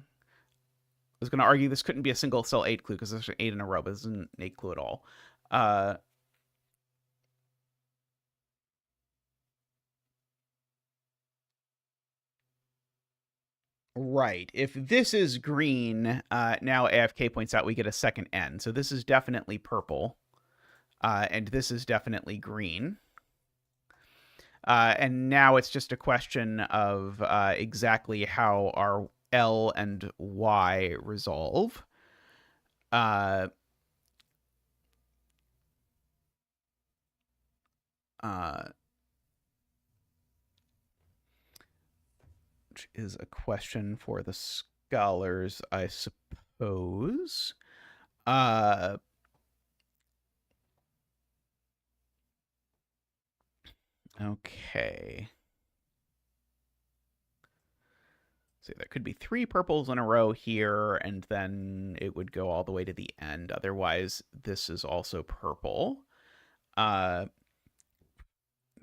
was going to argue this couldn't be a single cell 8 clue because there's an 8 in a row, but this isn't an 8 clue at all. Right. If this is green, now AFK points out we get a second N. So this is definitely purple. And this is definitely green. And now it's just a question of exactly how our L and Y resolve. Which is a question for the scholars, I suppose. Okay. So there could be 3 purples in a row here, and then it would go all the way to the end. Otherwise, this is also purple.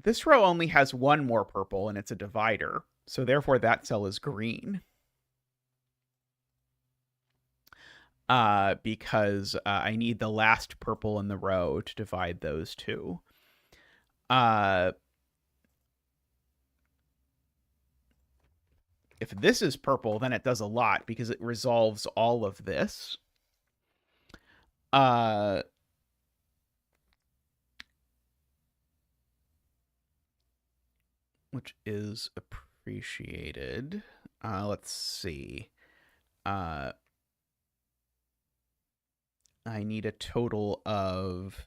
This row only has 1 more purple, and it's a divider. So therefore, that cell is green. Because I need the last purple in the row to divide those two. If this is purple, then it does a lot because it resolves all of this. Which is appreciated. Let's see. I need a total of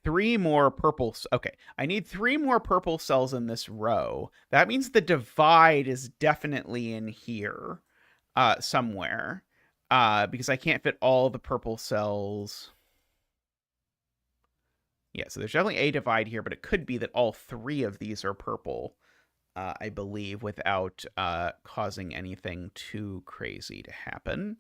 3 more purple. Okay, I need 3 more purple cells in this row. That means the divide is definitely in here somewhere because I can't fit all the purple cells. Yeah, so there's definitely a divide here, but it could be that all 3 of these are purple, I believe, without causing anything too crazy to happen.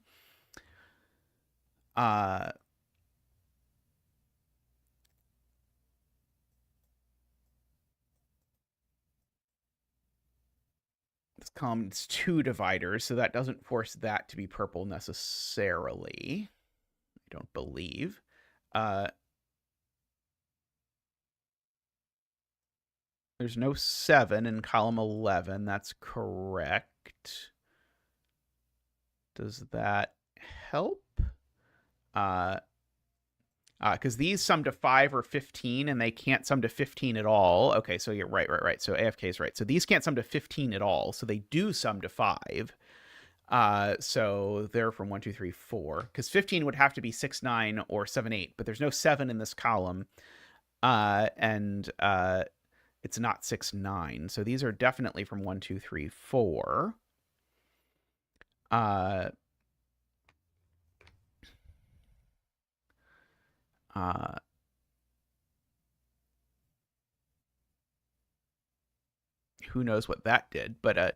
This column needs 2 dividers, so that doesn't force that to be purple necessarily. I don't believe. There's no 7 in column 11. That's correct. Does that help? Because these sum to 5 or 15, and they can't sum to 15 at all. Okay, so you're right. So AFK is right. So these can't sum to 15 at all. So they do sum to 5. So they're from 1, 2, 3, 4. Because 15 would have to be 6, 9, or 7, 8. But there's no 7 in this column. And it's not 6, 9. So these are definitely from 1, 2, 3, 4. Who knows what that did, but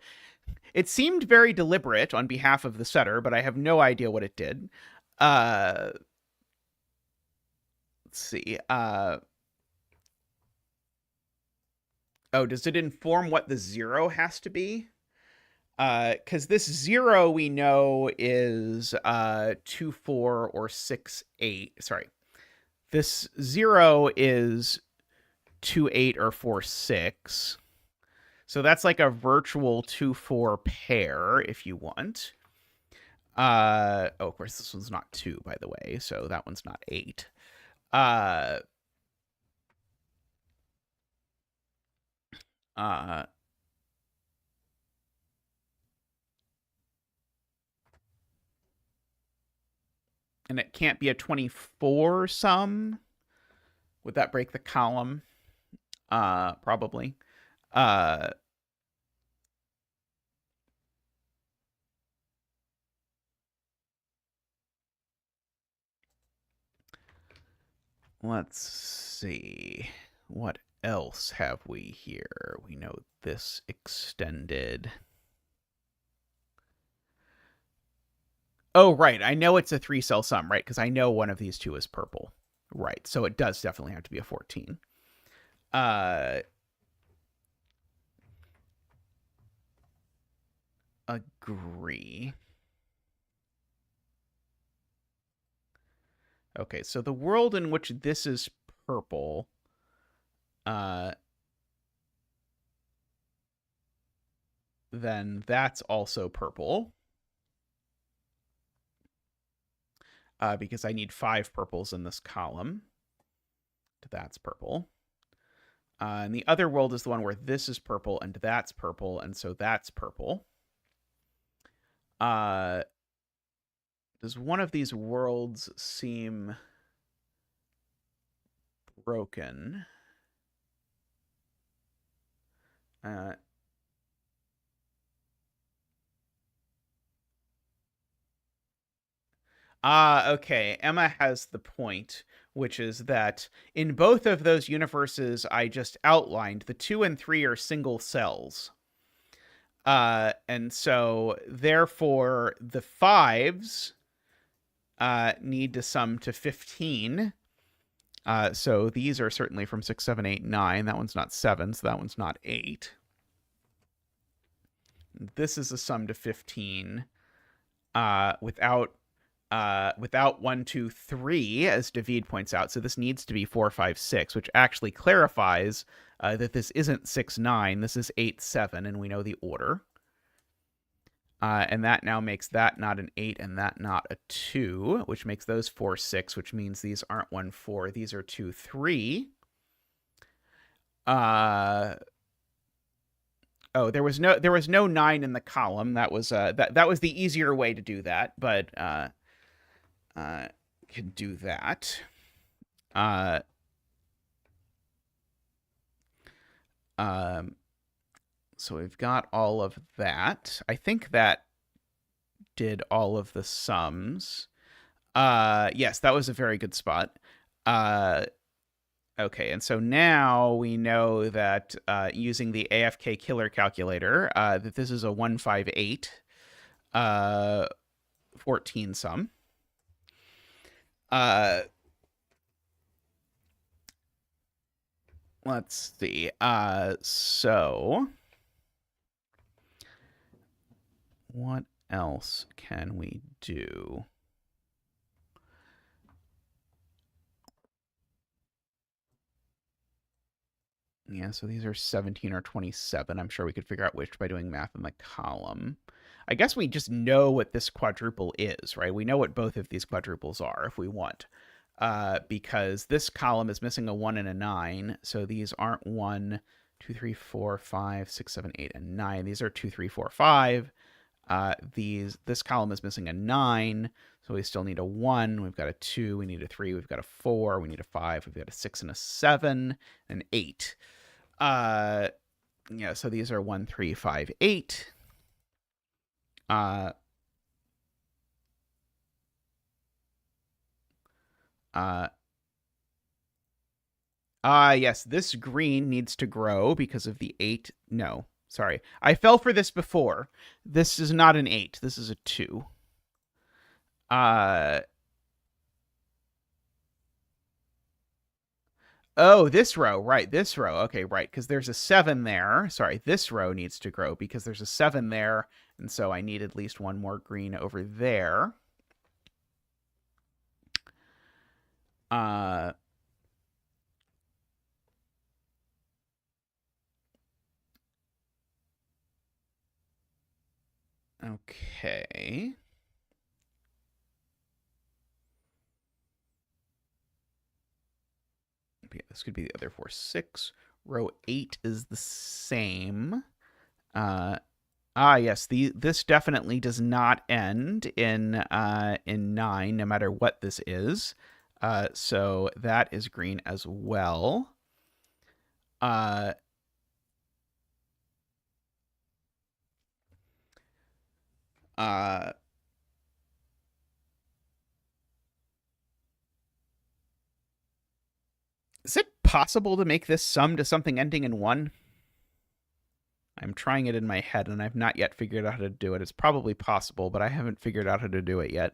it seemed very deliberate on behalf of the setter, but I have no idea what it did. Let's see. Oh, does it inform what the 0 has to be? Because this 0 we know is 2, 4, or 6, 8. Sorry. This 0 is 2, 8, or 4, 6. So that's like a virtual 2, 4 pair if you want. Oh, of course, this one's not 2, by the way, so that one's not 8. And it can't be a 24 sum. Would that break the column? Probably. Let's see. What else have we here? We know this extended. Oh, right. I know it's a 3-cell sum, right? Because I know one of these 2 is purple. Right. So it does definitely have to be a 14. Agree. Okay, so the world in which this is purple, then that's also purple. Because I need 5 purples in this column. That's purple. And the other world is the one where this is purple and that's purple, and so that's purple. Does one of these worlds seem broken? Okay. Emma has the point, which is that in both of those universes I just outlined, the 2 and 3 are single cells. And so therefore the 5s need to sum to 15. So these are certainly from 6, 7, 8, 9. That one's not 7, so that one's not 8. This is a sum to 15 without 1, 2, 3, as David points out. So this needs to be 4, 5, 6, which actually clarifies that this isn't 6, 9. This is 8, 7, and we know the order. And that now makes that not an 8 and that not a 2, which makes those 4, 6, which means these aren't 1, 4. These are 2, 3. Oh, there was no 9 in the column. That was that was the easier way to do that, but can do that. So we've got all of that. I think that did all of the sums. Yes, that was a very good spot. Okay, and so now we know that using the AFK killer calculator, that this is a 158 14 sum. Let's see. So what else can we do? Yeah, so these are 17 or 27. I'm sure we could figure out which by doing math in the column. I guess we just know what this quadruple is, right? We know what both of these quadruples are if we want. Because this column is missing a 1 and a 9. So these aren't 1, 2, 3, 4, 5, 6, 7, 8, and 9. These are 2, 3, 4, 5. This column is missing a 9. So we still need a 1. We've got a 2. We need a 3. We've got a 4. We need a 5. We've got a 6 and a 7, and an 8. Yeah, so these are 1, 3, 5, 8. Yes, this green needs to grow because of the 8. No, sorry. I fell for this before. This is not an 8. This is a 2. Oh, this row, right, this row. Okay, right, because there's a 7 there. Sorry, this row needs to grow because there's a 7 there, and so I need at least one more green over there. Okay. Yeah, this could be the other 4, 6. Row 8 is the same. Yes, this definitely does not end in 9, no matter what this is. So that is green as well. Is it possible to make this sum to something ending in 1? I'm trying it in my head, and I've not yet figured out how to do it. It's probably possible, but I haven't figured out how to do it yet.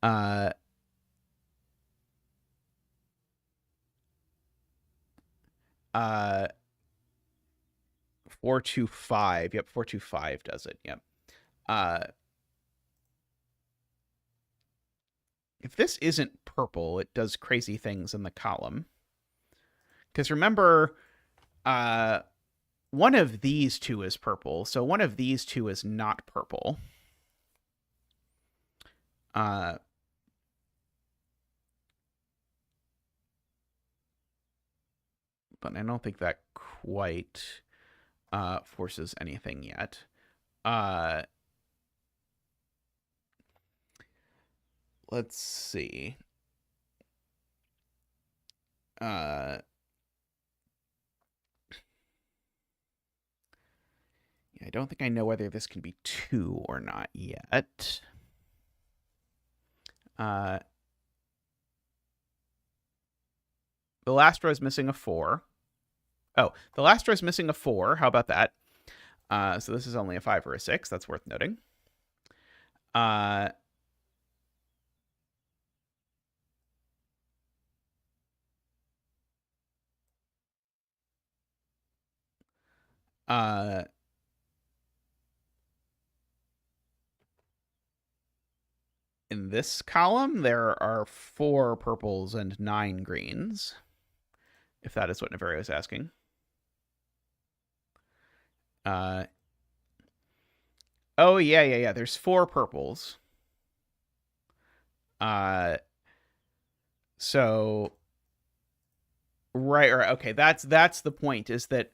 425. Yep, 425 does it. Yep. If this isn't purple, it does crazy things in the column. Because remember, one of these two is purple, so one of these two is not purple. But I don't think that quite forces anything yet. Let's see. I don't think I know whether this can be 2 or not yet. The last row is missing a 4. Oh, the last row is missing a 4. How about that? So this is only a 5 or a 6. That's worth noting. In this column, there are 4 purples and 9 greens, if that is what Niverio is asking. Oh, yeah. There's 4 purples. So, right. Okay, that's the point, is that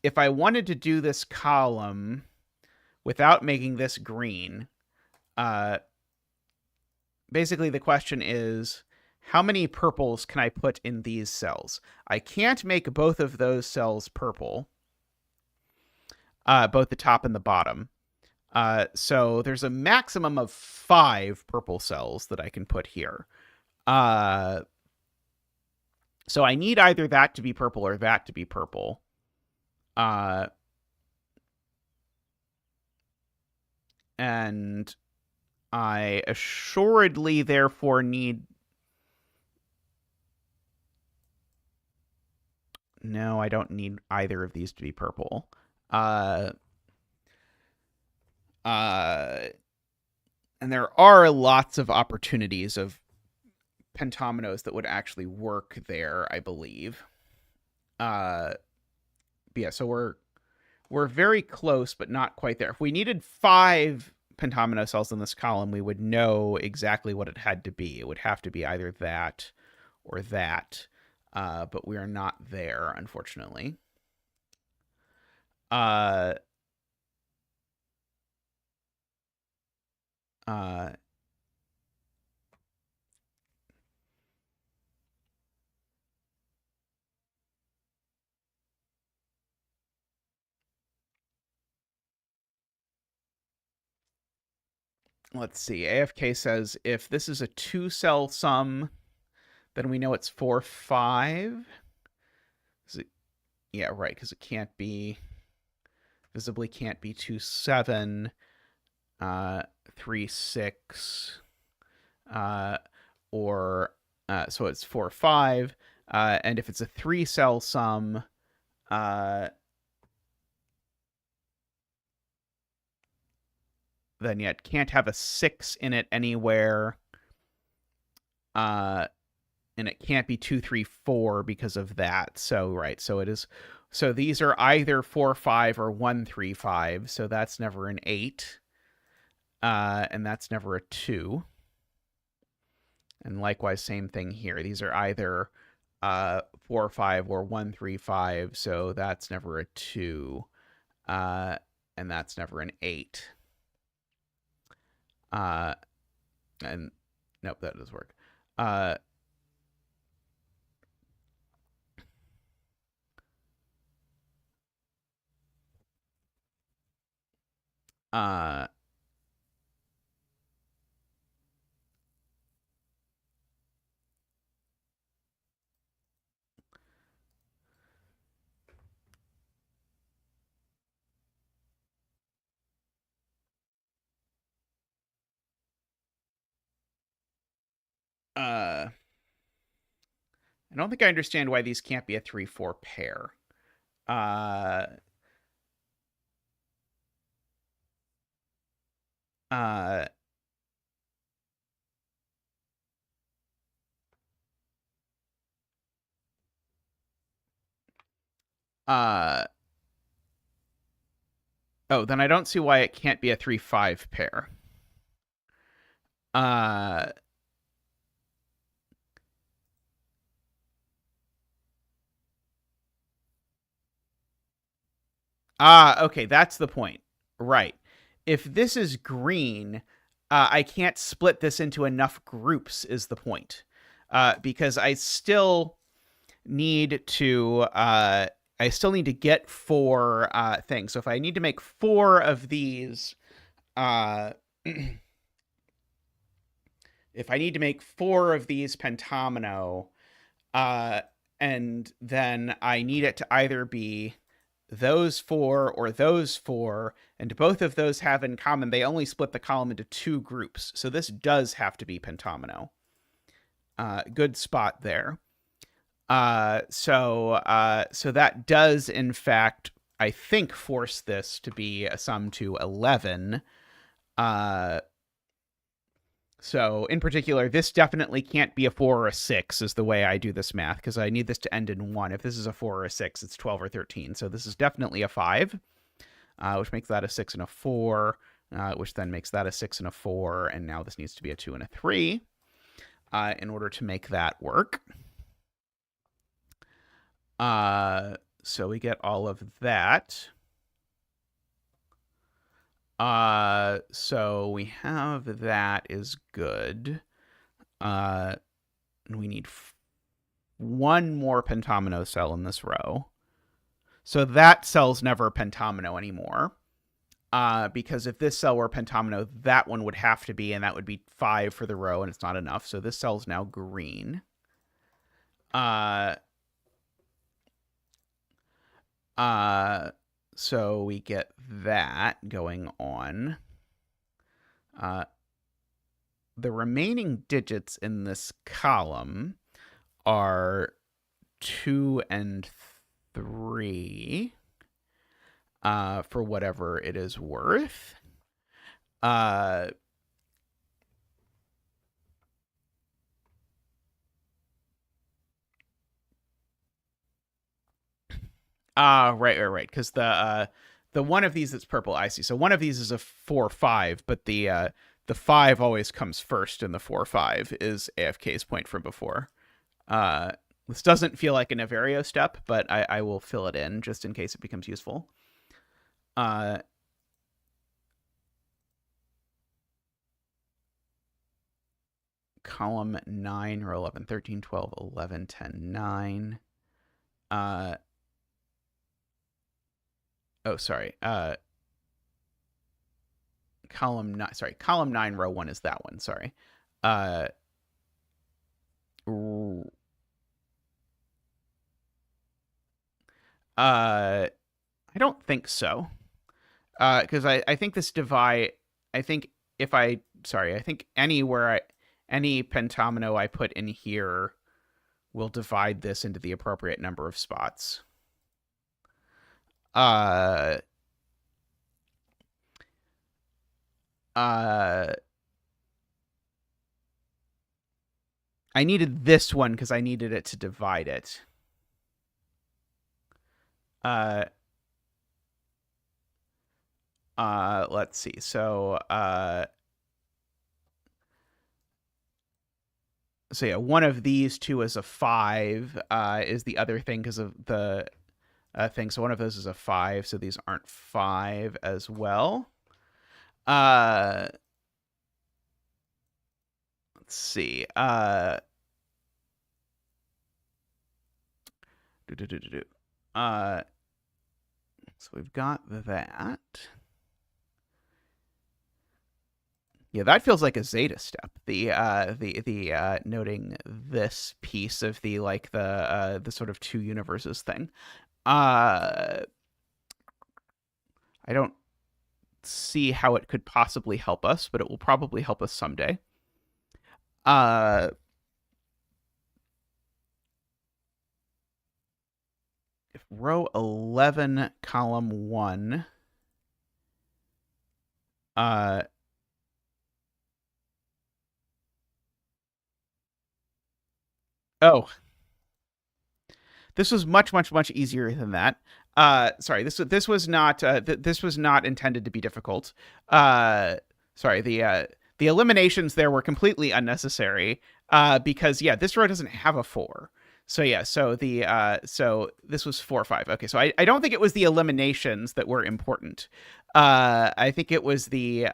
if I wanted to do this column without making this green, basically the question is, how many purples can I put in these cells? I can't make both of those cells purple, both the top and the bottom. So there's a maximum of 5 purple cells that I can put here. So I need either that to be purple or that to be purple. And I assuredly therefore need... No, I don't need either of these to be purple. And there are lots of opportunities of pentominoes that would actually work there, I believe. But yeah, so we're very close, but not quite there. If we needed 5 pentomino cells in this column, we would know exactly what it had to be. It would have to be either that or that, but we are not there, unfortunately. Let's see. AFK says if this is a 2-cell sum, then we know it's 4, 5. Yeah, right, because it can't be... Visibly can't be 2, 7, 3, 6, or... so it's 4, 5. And if it's a 3-cell sum, then it can't have a 6 in it anywhere. And it can't be 2, 3, 4 because of that. So, right. So it is. So these are either 4, 5 or 1, 3, 5. So that's never an 8. And that's never a 2. And likewise, same thing here. These are either 4, 5 or 1, 3, 5. So that's never a 2. And that's never an 8. And nope, that does work. I don't think I understand why these can't be a 3-4 pair. Uh, uh, uh, oh, then I don't see why it can't be a 3-5 pair. Okay, that's the point. Right. If this is green, I can't split this into enough groups, is the point. Because I still need to get 4 things. So if I need to make 4 of these, if I need to make 4 of these pentomino, and then I need it to either be those 4 or those 4, and both of those have in common, they only split the column into 2 groups. So this does have to be pentomino. Good spot there. So that does, in fact, I think, force this to be a sum to 11. So in particular, this definitely can't be a 4 or a 6 is the way I do this math, because I need this to end in 1. If this is a 4 or a 6, it's 12 or 13. So this is definitely a 5, which makes that a 6 and a 4, which then makes that a 6 and a 4. And now this needs to be a 2 and a 3 in order to make that work. So we get all of that. So we have that is good. And we need one more pentomino cell in this row. So that cell's never pentomino anymore. Because if this cell were pentomino, that one would have to be, and that would be 5 for the row, and it's not enough. So this cell's now green. So we get that going on. The remaining digits in this column are 2 and 3 for whatever it is worth. Right. Because the one of these that's purple, I see. So one of these is a 4-5, but the 5 always comes first in the 4-5 is AFK's point from before. This doesn't feel like a Niverio step, but I will fill it in just in case it becomes useful. Column 9, row 11, 13, 12, 11, 10, 9. Oh, sorry. Column 9, sorry. Column 9, row 1 is that one. Sorry. I don't think so. Because I think this divide, I think I think any pentomino I put in here will divide this into the appropriate number of spots. I needed this one because I needed it to divide it. Let's see. So yeah, one of these two is a 5, is the other thing because of the thing. So one of those is a 5, so these aren't 5 as well. Let's see. So we've got that. Yeah, that feels like a Zeta step. The noting this piece of the sort of two universes thing. I don't see how it could possibly help us, but it will probably help us someday. If row 11, column 1, oh, this was much easier than that. Sorry, this was not this was not intended to be difficult. Sorry, the eliminations there were completely unnecessary. Because yeah, this row doesn't have a 4. So yeah, so this was 4-5. Okay, so I don't think it was the eliminations that were important. I think it was the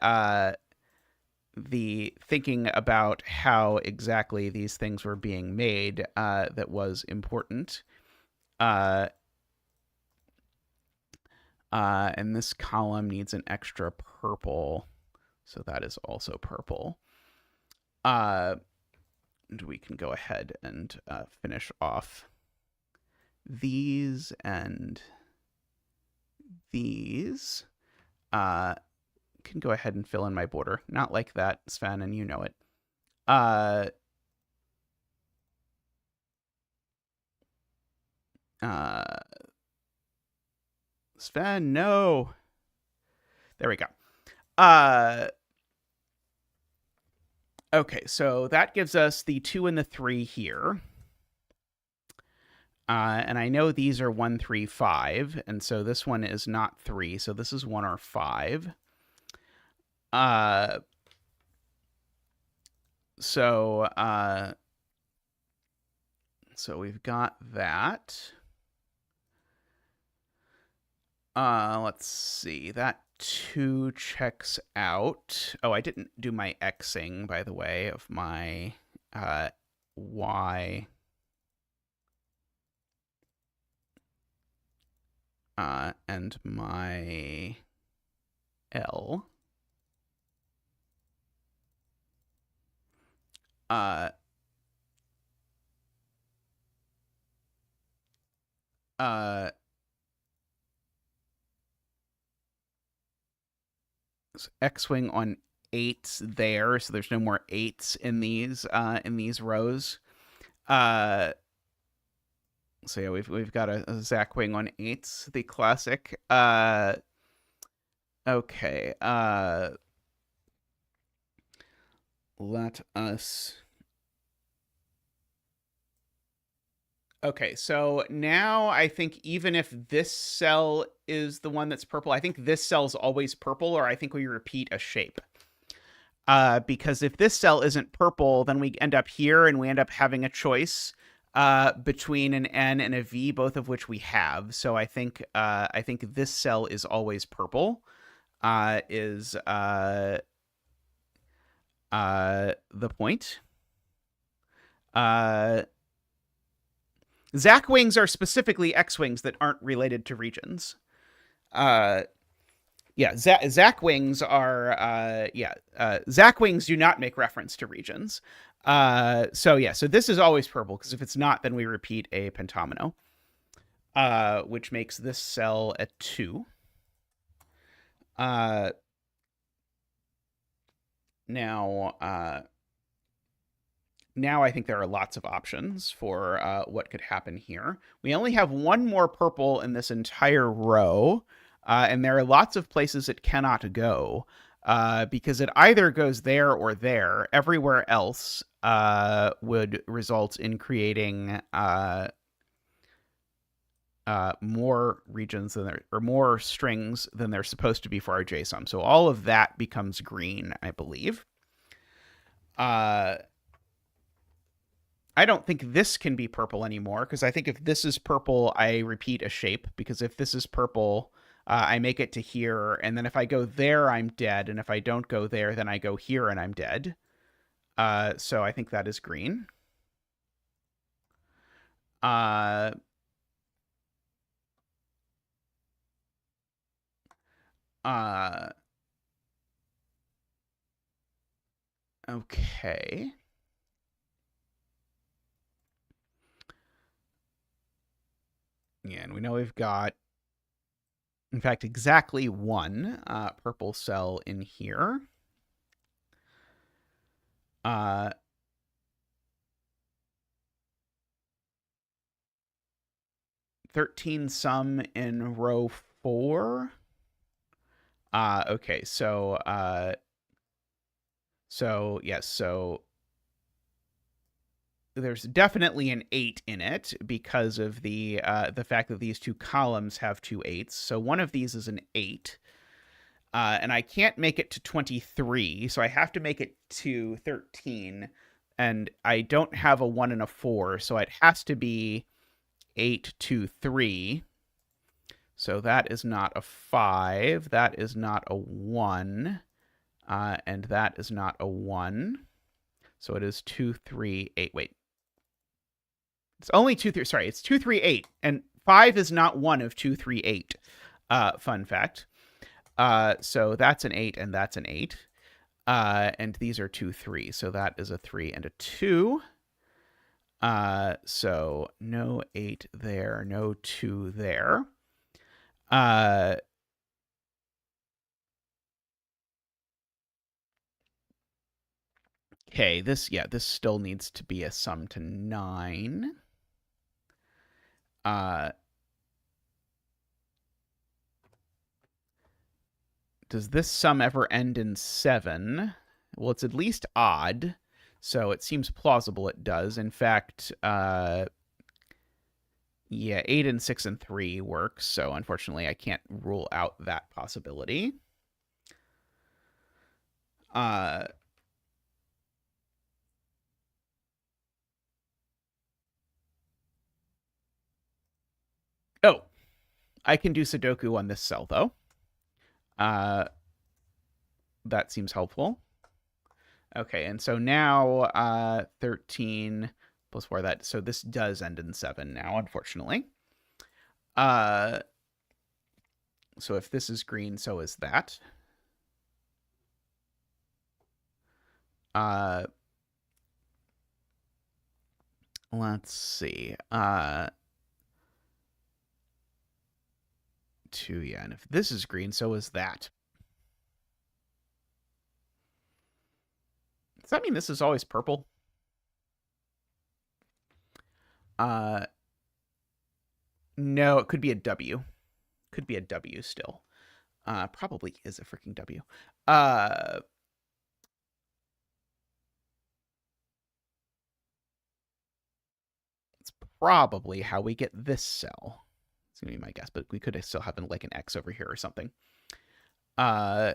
thinking about how exactly these things were being made that was important. And this column needs an extra purple, so that is also purple. And we can go ahead and finish off these and these. Can go ahead and fill in my border. Not like that, Sven, and you know it. Sven, no. There we go. Okay, so that gives us the 2 and the 3 here. And I know these are 1, 3, 5, and so this one is not 3, so this is 1 or 5. So we've got that. Let's see. That 2 checks out. Oh, I didn't do my Xing, by the way, of my Y and my L. Uh, X-wing on 8s there, so there's no more 8s in these rows. So yeah, we've got a Zach wing on 8s, the classic. Okay. Let us. Okay, so now I think even if this cell is the one that's purple, I think this cell's always purple, or I think we repeat a shape. Because if this cell isn't purple, then we end up here and we end up having a choice between an N and a V, both of which we have. So I think this cell is always purple. Is the point? Zach wings are specifically X wings that aren't related to regions. Yeah, Zach wings are Zach wings do not make reference to regions. So this is always purple, because if it's not, then we repeat a pentomino, which makes this cell a 2. Now I think there are lots of options for what could happen here. We only have one more purple in this entire row, and there are lots of places it cannot go, because it either goes there or there. Everywhere else would result in creating more regions or more strings than they're supposed to be for our JSON. So all of that becomes green, I believe. I don't think this can be purple anymore, because I think if this is purple, I repeat a shape, because if this is purple, I make it to here, and then if I go there, I'm dead, and if I don't go there, then I go here and I'm dead. So I think that is green. Okay. Yeah, and we know we've got, in fact, exactly one purple cell in here. 13 some in row 4. Okay, so yes, so there's definitely an 8 in it, because of the fact that these two columns have 2 8s. So one of these is an 8. And I can't make it to 23, so I have to make it to 13. And I don't have a 1 and a 4, so it has to be 8 to 3. So that is not a 5. That is not a 1. And that is not a 1. So it is 2, 3, 8. Wait. It's only 2, 3. Sorry, it's 2, 3, 8. And 5 is not one of 2, 3, 8. Fun fact. So that's an 8 and that's an 8. And these are 2, 3. So that is a 3 and a 2. So no 8 there, no 2 there. Okay, this still needs to be a sum to 9. Does this sum ever end in 7? Well, it's at least odd, so it seems plausible it does. In fact, yeah, 8 and 6 and 3 works, so unfortunately I can't rule out that possibility. Oh, I can do Sudoku on this cell, though. That seems helpful. Okay, and so now 13 plus 4, that, so this does end in 7 now, unfortunately. So if this is green, so is that. Let's see. 2, yeah, and if this is green, so is that. Does that mean this is always purple? No, it could be a W. Could be a W still. Probably is a freaking W. It's probably how we get this cell. It's gonna be my guess, but we could still have like an X over here or something. Oh,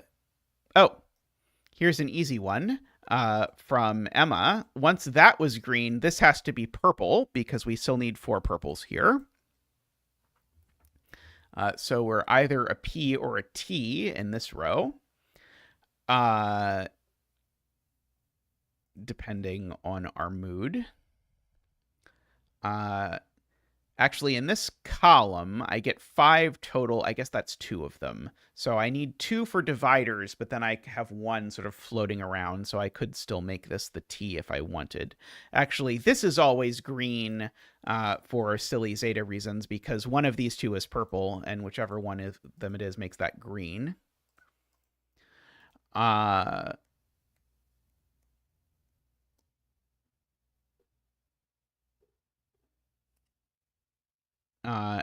here's an easy one from Emma. Once that was green, this has to be purple because we still need 4 purples here. So we're either a P or a T in this row, depending on our mood. Actually, in this column, I get 5 total. I guess that's 2 of them. So I need 2 for dividers, but then I have 1 sort of floating around, so I could still make this the T if I wanted. Actually, this is always green for silly zeta reasons, because one of these 2 is purple, and whichever one of them it is makes that green.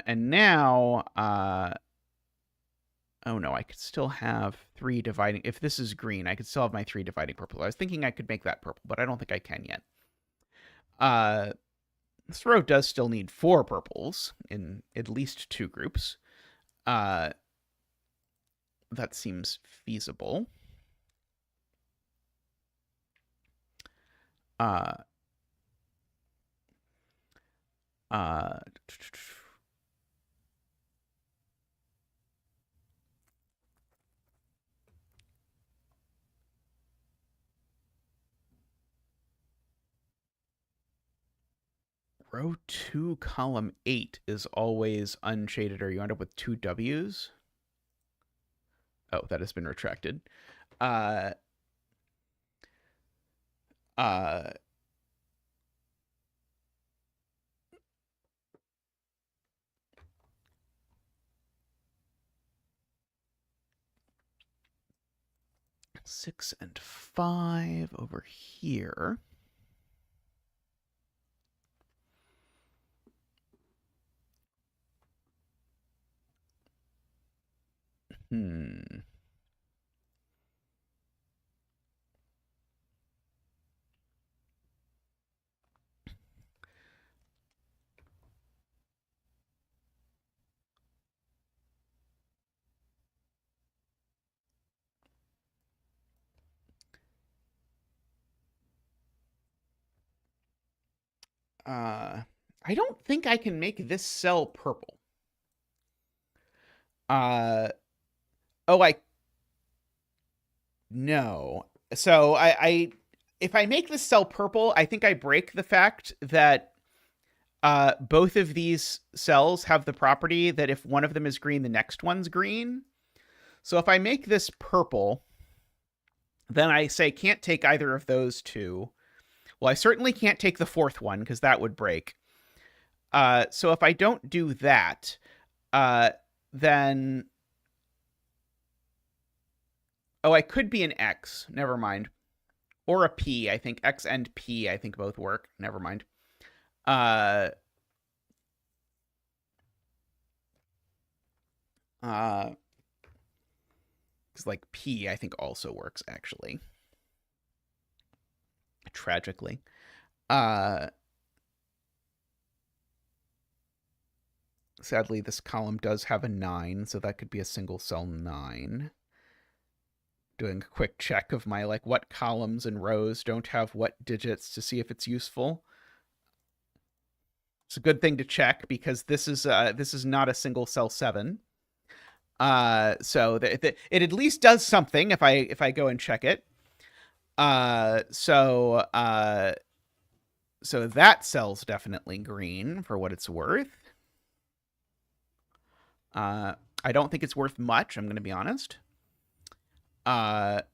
And now, oh no, I could still have 3 dividing. If this is green, I could still have my 3 dividing purple. I was thinking I could make that purple, but I don't think I can yet. This row does still need 4 purples in at least 2 groups. That seems feasible. Row 2, column 8 is always unshaded, or you end up with 2 W's. Oh, that has been retracted. 6 and 5 over here. I don't think I can make this cell purple. Oh, no. So if I make this cell purple, I think I break the fact that both of these cells have the property that if one of them is green, the next one's green. So if I make this purple, then I say can't take either of those 2. Well, I certainly can't take the 4th one because that would break. So if I don't do that, then... Oh, I could be an X. Never mind. Or a P. I think X and P, I think both work. Never mind. Because like P, I think also works, actually. Tragically. Sadly, this column does have a 9, so that could be a single cell 9. Doing a quick check of my, like, what columns and rows don't have what digits to see if it's useful. It's a good thing to check because this is not a single cell 7. So it at least does something if I go and check it. So So that cell's definitely green for what it's worth. I don't think it's worth much, I'm going to be honest. Let's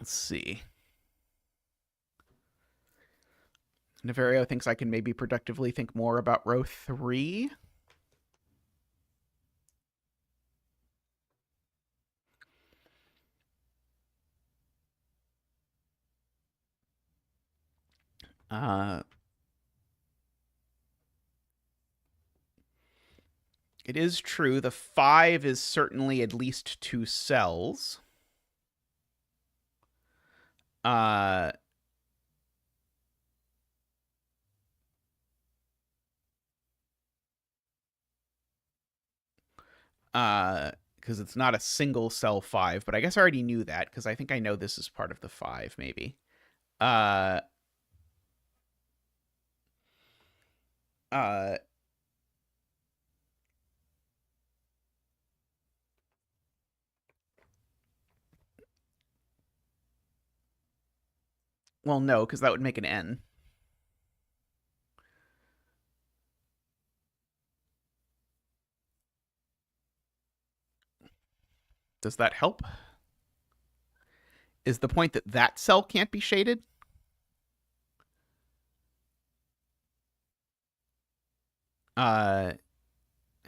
see. Niverio thinks I can maybe productively think more about row 3. It is true. The 5 is certainly at least 2 cells. Because it's not a single cell 5, but I guess I already knew that because I think I know this is part of the 5, maybe. Well, no, because that would make an N. Does that help? Is the point that that cell can't be shaded? I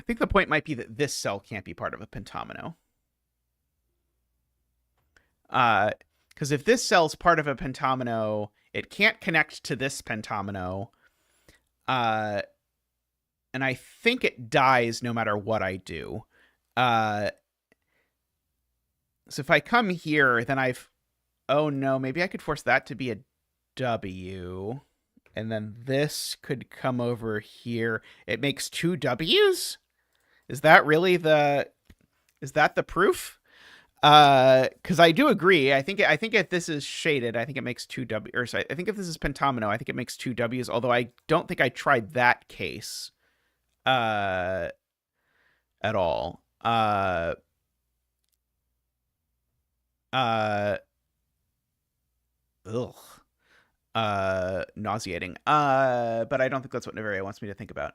think the point might be that this cell can't be part of a pentomino. Because if this cell's part of a pentomino, it can't connect to this pentomino. And I think it dies no matter what I do. So if I come here, then I've... Oh, no, maybe I could force that to be a W. And then this could come over here. It makes 2 W's? Is that really the... Is that the proof? Because I do agree. I think if this is shaded, I think it makes 2 W. Or sorry, I think if this is pentomino, I think it makes 2 W's. Although I don't think I tried that case, at all. Nauseating. But I don't think that's what Niverio wants me to think about.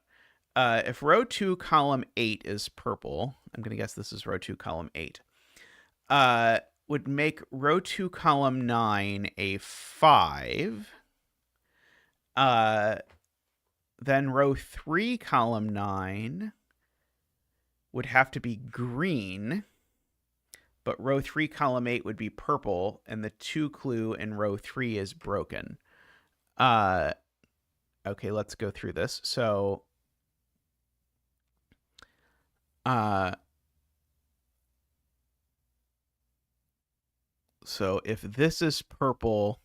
If row 2, column 8 is purple, I'm gonna guess this is row 2, column 8. Would make row 2, column 9 a 5. Then row 3, column 9 would have to be green, but row 3, column 8 would be purple, and the 2 clue in row 3 is broken. Okay, let's go through this. So, so if this is purple,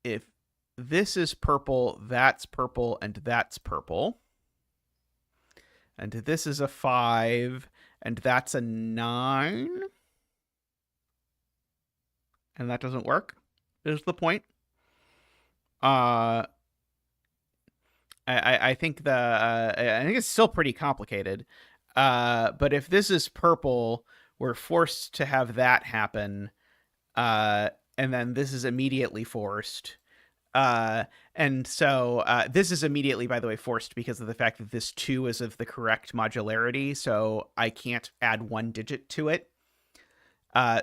if this is purple, that's purple, and that's purple. And this is a 5, and that's a 9. And that doesn't work, is the point. I think I think it's still pretty complicated. But if this is purple, we're forced to have that happen. And then this is immediately forced. And so this is immediately, by the way, forced because of the fact that this 2 is of the correct modularity. So I can't add 1 digit to it.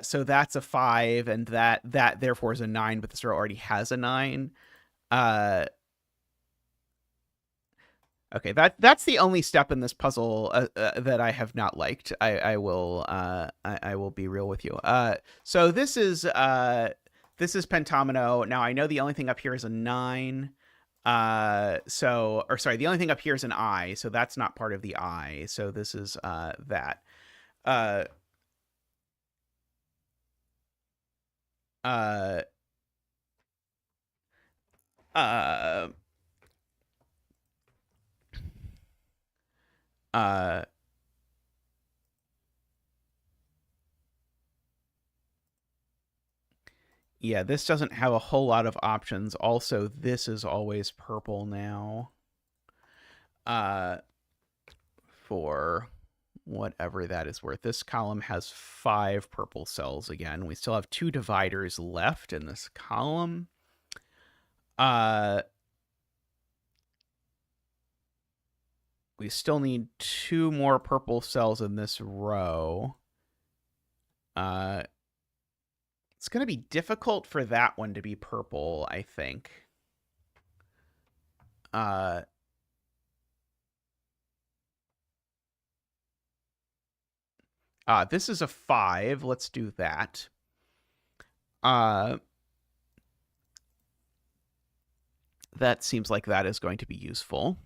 So that's a 5, and that therefore is a 9, but this row already has a 9. Okay, that's the only step in this puzzle that I have not liked. I will be real with you. So this is pentomino. Now I know the only thing up here is a 9. The only thing up here is an I, so that's not part of the I. So this is that. Yeah, this doesn't have a whole lot of options. Also, this is always purple now. For whatever that is worth. This column has 5 purple cells again. We still have 2 dividers left in this column. We still need 2 more purple cells in this row. It's going to be difficult for that one to be purple, I think. This is a 5. Let's do that. That seems like that is going to be useful.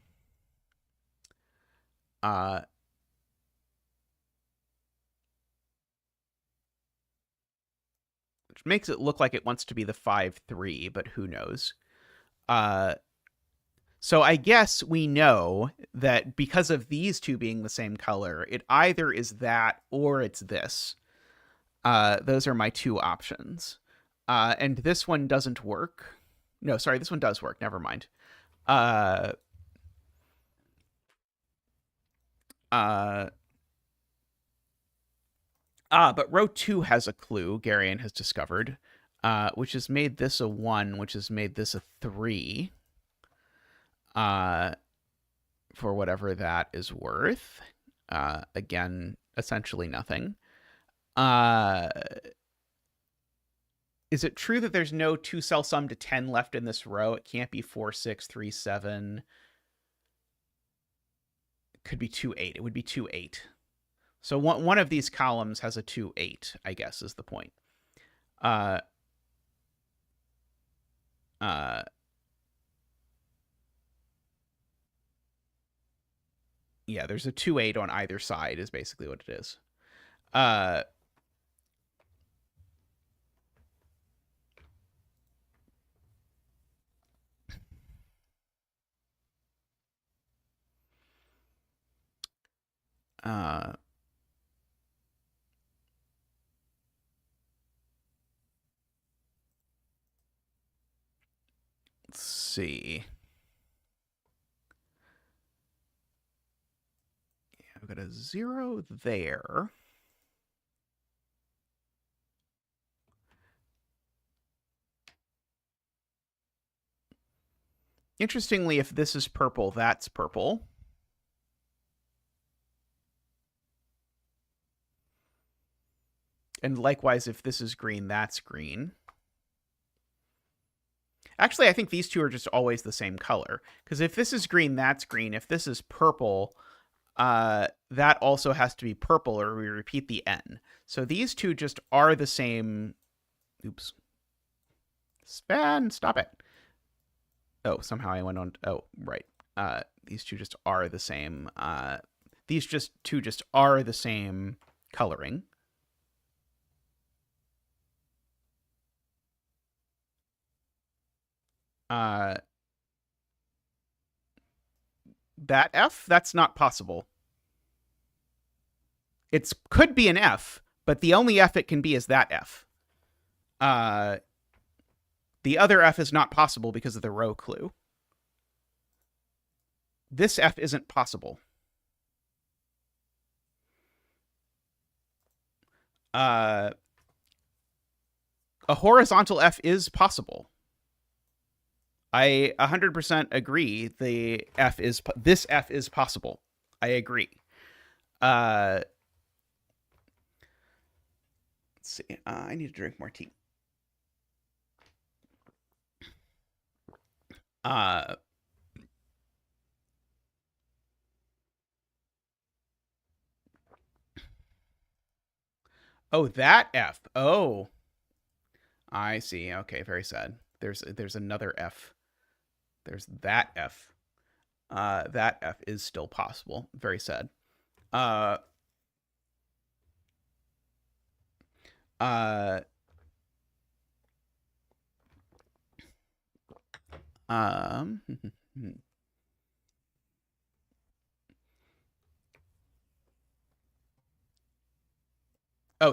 Which makes it look like it wants to be the 5-3, but who knows? So I guess we know that because of these two being the same color, it either is that or it's this. Those are my 2 options. And this one doesn't work. No, sorry, this one does work. Never mind. But row 2 has a clue Garion has discovered, which has made this a 1, which has made this a 3. For whatever that is worth. Again, essentially nothing. Is it true that there's no 2-cell sum to 10 left in this row? It can't be 4, 6, 3, 7. It could be 2, 8. It would be 2, 8. So one of these columns has a 2, 8, I guess, is the point. Yeah, there's a 2, 8 on either side is basically what it is. Let's see. Yeah, I've got a 0 there. Interestingly, if this is purple, that's purple. And likewise, if this is green, that's green. Actually, I think these two are just always the same color. Because if this is green, that's green. If this is purple, that also has to be purple, or we repeat the N. So these two just are the same. Oops. Span, stop it. Oh, somehow I went on. Oh, right. These two just are the same. These two just are the same coloring. That F, that's not possible. It could be an F, but the only F it can be is that F. The other F is not possible because of the row clue. This F isn't possible. A horizontal F is possible. I 100% agree. This F is possible. I agree. Let's see. I need to drink more tea. Oh, that F. Oh, I see. Okay, very sad. There's another F. There's that F. That F is still possible. Very sad. Oh,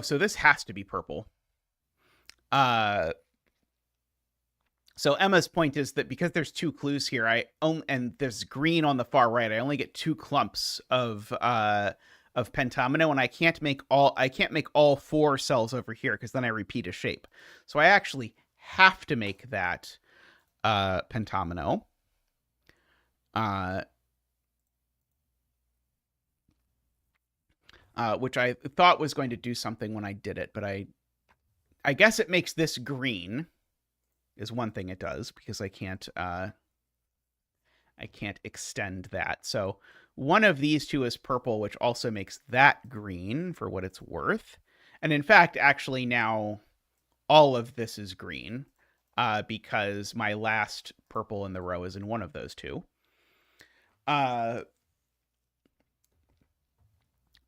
so this has to be purple. So Emma's point is that because there's 2 clues here, and there's green on the far right, I only get 2 clumps of of pentomino, and I can't make all 4 cells over here because then I repeat a shape. So I actually have to make that pentomino. Which I thought was going to do something when I did it, but I guess it makes this green is one thing it does, because I can't extend that. So one of these two is purple, which also makes that green for what it's worth. And in fact, actually now all of this is green because my last purple in the row is in one of those two.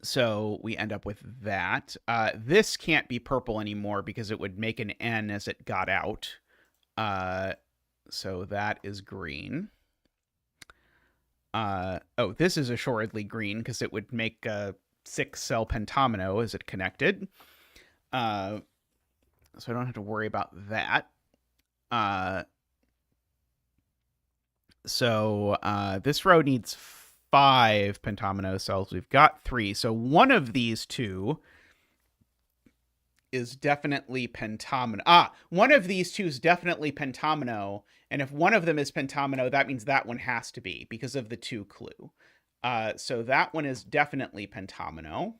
So we end up with that. This can't be purple anymore because it would make an N as it got out. So that is green. Oh, this is assuredly green because it would make a 6-cell pentomino as it connected. So I don't have to worry about that. So this row needs 5 pentomino cells. We've got 3. So one of these two is definitely pentomino. One of these two is definitely pentomino. And if one of them is pentomino, that means that one has to be because of the 2 clue. So that one is definitely pentomino.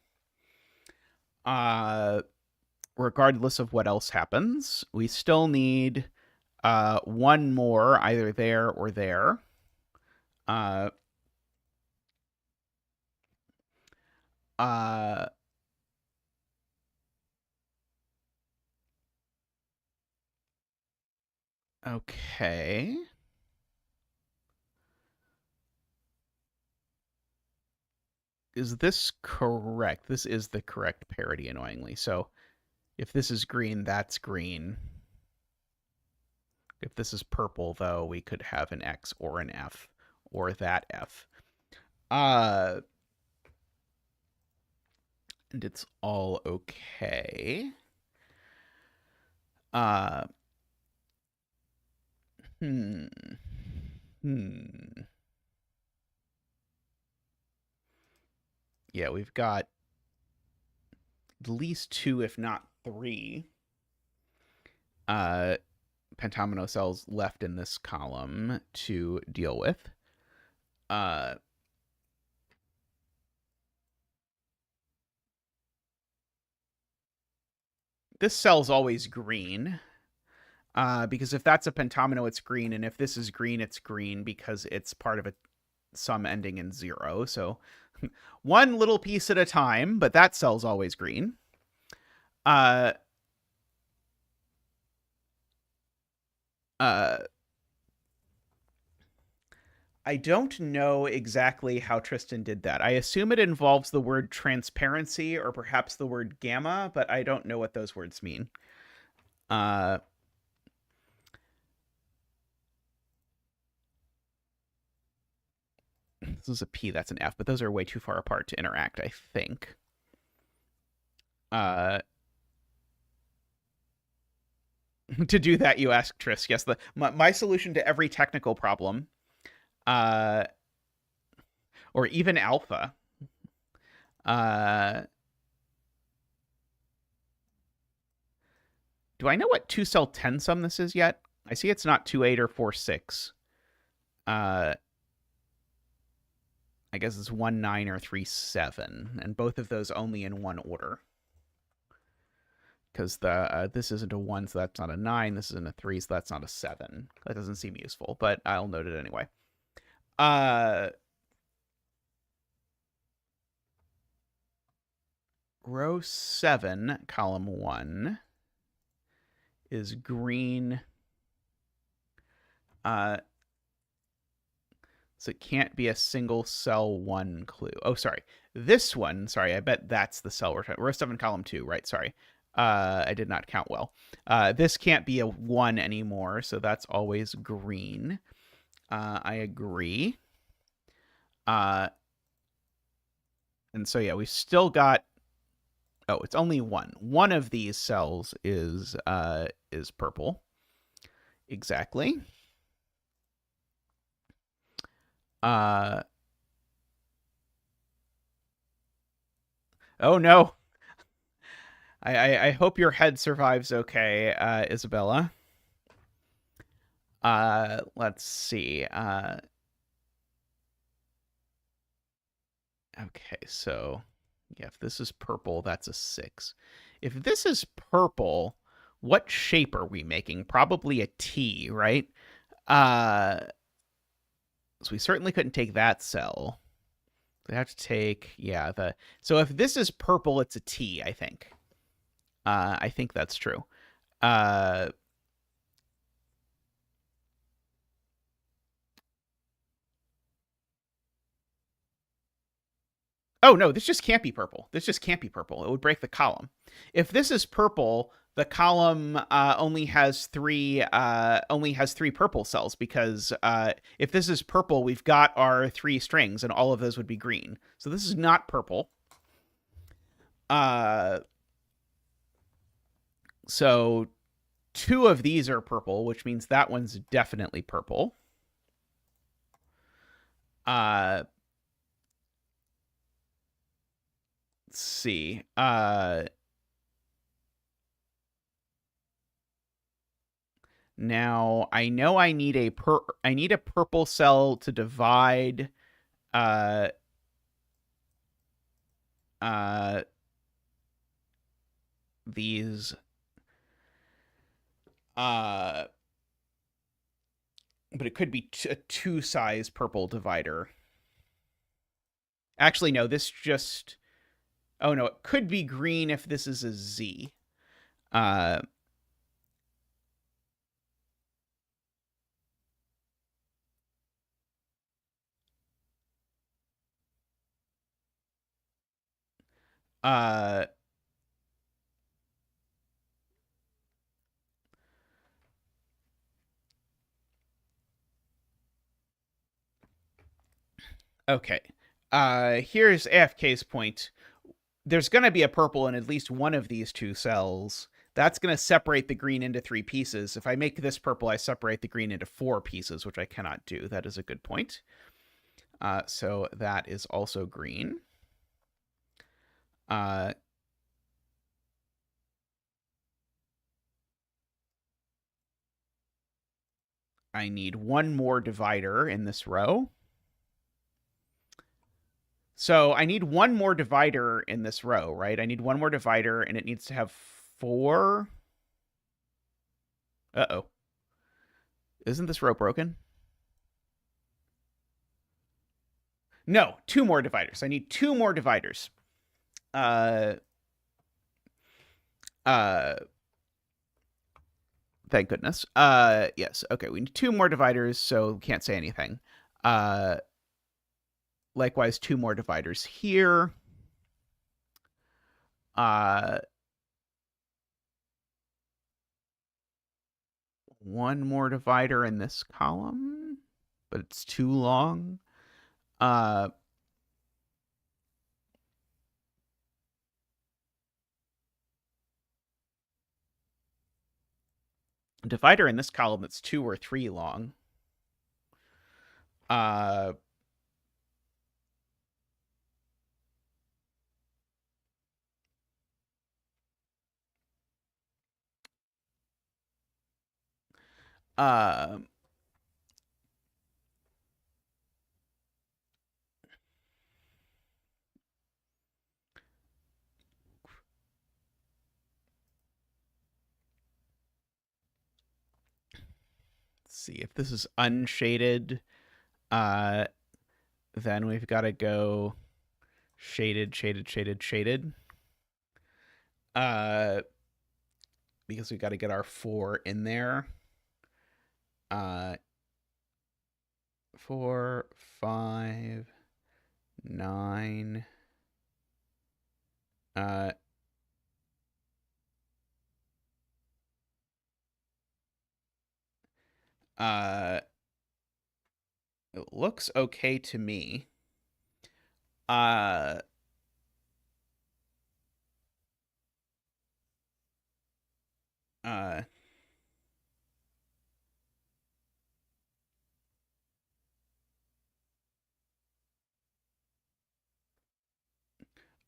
Regardless of what else happens, we still need one more, either there or there. Okay. Is this correct? This is the correct parity, annoyingly. So if this is green, that's green. If this is purple, though, we could have an X or an F or that F. And it's all okay. Yeah, we've got at least 2, if not 3, pentomino cells left in this column to deal with. This cell's always green, because if that's a pentomino, it's green, and if this is green, it's green because it's part of a sum ending in 0. So one little piece at a time, but that cell's always green. I don't know exactly how Tristan did that. I assume it involves the word transparency or perhaps the word gamma, but I don't know what those words mean. This is a P, that's an F, but those are way too far apart to interact, I think. To do that, you ask Tris. Yes, my solution to every technical problem, or even alpha, do I know what 2-cell 10-sum this is yet? I see it's not 2-8 or 4-6. I guess it's 1-9 or 3-7, and both of those only in one order. Because this isn't a 1, so that's not a 9. This isn't a 3, so that's not a 7. That doesn't seem useful, but I'll note it anyway. Row 7, column 1 is green. So it can't be a single cell 1 clue. Oh, sorry. This one, sorry, I bet that's the cell we're talking. Row 7, column 2, right? Sorry. I did not count well. This can't be a 1 anymore, so that's always green. I agree. And so, yeah, we've still got... Oh, it's only 1. One of these cells is purple. Exactly. Oh no. I hope your head survives okay, Isabella. Let's see. Okay, so yeah, if this is purple, that's a 6. If this is purple, what shape are we making? Probably a T, right? Uh, so we certainly couldn't take that cell. We have to take, yeah, the. So if this is purple, it's a T, I think. I think that's true. Uh, Oh no, this just can't be purple. This just can't be purple. It would break the column. If this is purple, the column only has three purple cells because if this is purple, we've got our three strings, and all of those would be green. So this is not purple. Uh, so two of these are purple, which means that one's definitely purple. Uh, let's see. Now I know I need a purple cell to divide uh uh these uh but it could be a two size purple divider. Actually no, this just oh no, it could be green if this is a Z. Uh uh okay. Here's AFK's point. There's going to be a purple in at least one of these two cells. That's going to separate the green into three pieces. If I make this purple, I separate the green into four pieces, which I cannot do. That is a good point. So that is also green. Uh, I need one more divider in this row. So I need one more divider in this row, right? I need one more divider, and it needs to have 4. Uh-oh. Isn't this row broken? No, 2 more dividers. I need 2 more dividers. Uh, uh, thank goodness. Yes. Okay, we need 2 more dividers, so can't say anything. Likewise, 2 more dividers here. Uh, one more divider in this column, but it's too long. Uh, divider in this column that's 2 or 3 long. Uh, uh, let's see if this is unshaded. Uh, then we've got to go shaded, shaded, shaded, shaded. Because we've got to get our 4 in there. 4, 5, 9. Uh, uh, it looks okay to me. Uh, uh,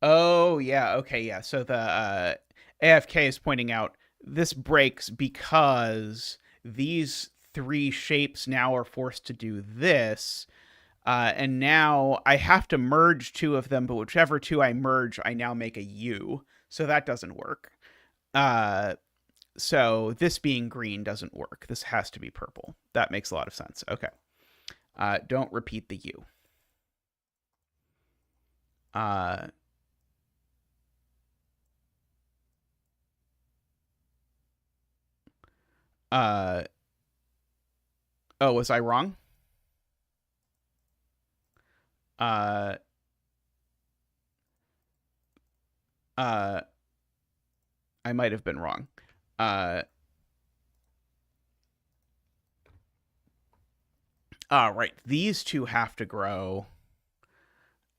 Oh, yeah. Okay, yeah. So the AFK is pointing out this breaks because these three shapes now are forced to do this. And now I have to merge two of them, but whichever two I merge, I now make a U. So that doesn't work. Uh, so this being green doesn't work. This has to be purple. That makes a lot of sense. Okay. Don't repeat the U. Uh, uh, oh, was I wrong? Uh, uh, I might have been wrong. Uh, right. These two have to grow.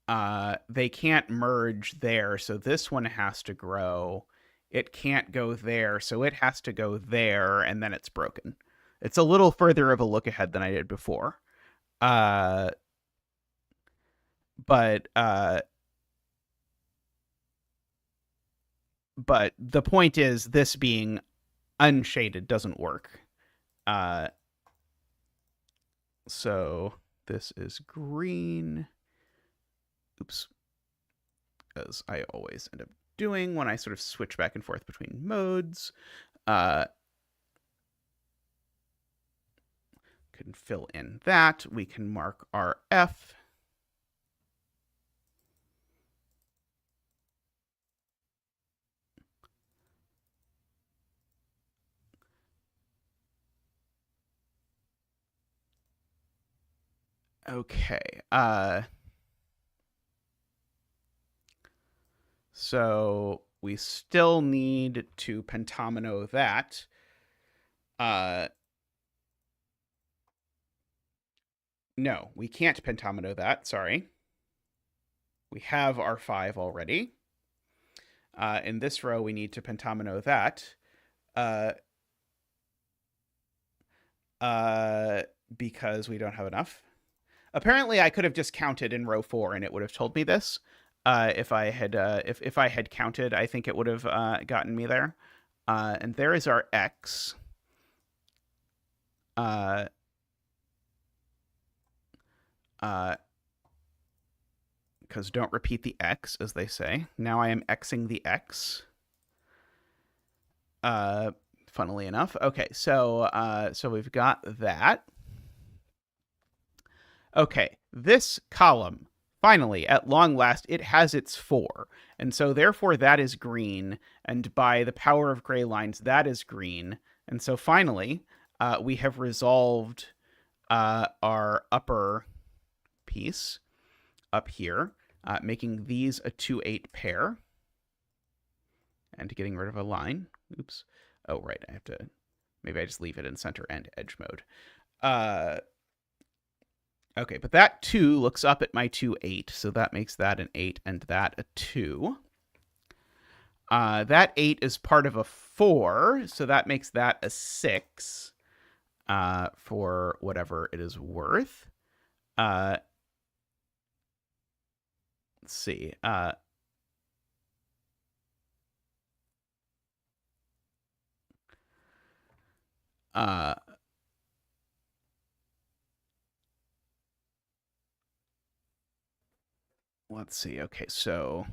They can't merge there, so this one has to grow. It can't go there, so it has to go there, and then it's broken. It's a little further of a look ahead than I did before. Uh, but but the point is, this being unshaded doesn't work. Uh, so this is green. Oops, as I always end up doing when I sort of switch back and forth between modes. Can fill in that. We can mark our F. Okay. So we still need to pentomino that. No, we can't pentomino that. Sorry. We have our 5 already. In this row, we need to pentomino that. Because we don't have enough. Apparently, I could have just counted in row 4, and it would have told me this. If I had counted, I think it would have gotten me there. And there is our X. Because don't repeat the X, as they say. Now I am Xing the X. Funnily enough. Okay, so we've got that. Okay, this column, finally, at long last, it has its 4. And so therefore that is green. And by the power of gray lines, that is green. And so finally, we have resolved our upper piece up here, making these a 2-8 pair. And getting rid of a line. Oops. Oh, right. I have to... Maybe I just leave it in center and edge mode. Okay, but that 2 looks up at my 2-8, so that makes that an 8 and that a 2. That 8 is part of a 4, so that makes that a 6 for whatever it is worth. Let's see. Let's see. Okay, so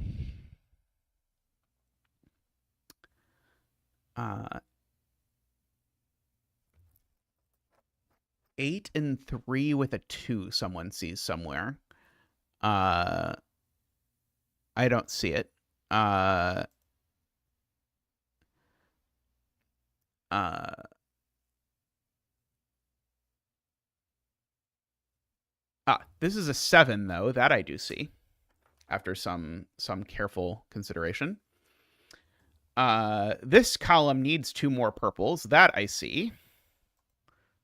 8 and 3 with a 2 someone sees somewhere. I don't see it. This is a 7 though. That I do see after some careful consideration. This column needs 2 more purples. That I see.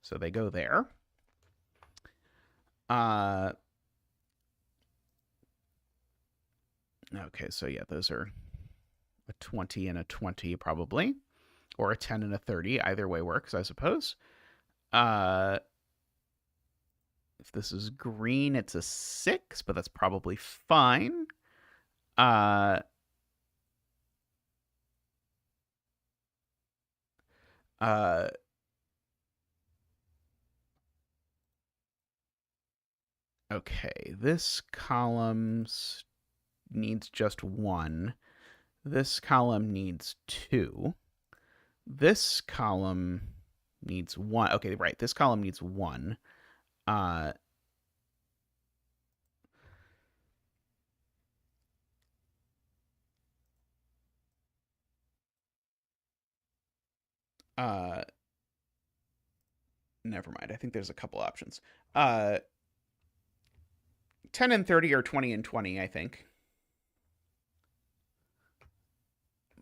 So they go there. Okay, so yeah, those are a 20 and a 20 probably. Or a 10 and a 30. Either way works, I suppose. If this is green, it's a 6, but that's probably fine. Uh, uh, okay, this column needs just one. This column needs two. This column needs one. Okay, right. This column needs one. Uh, uh, Never mind. I think there's a couple options. 10 and 30 or 20 and 20, I think.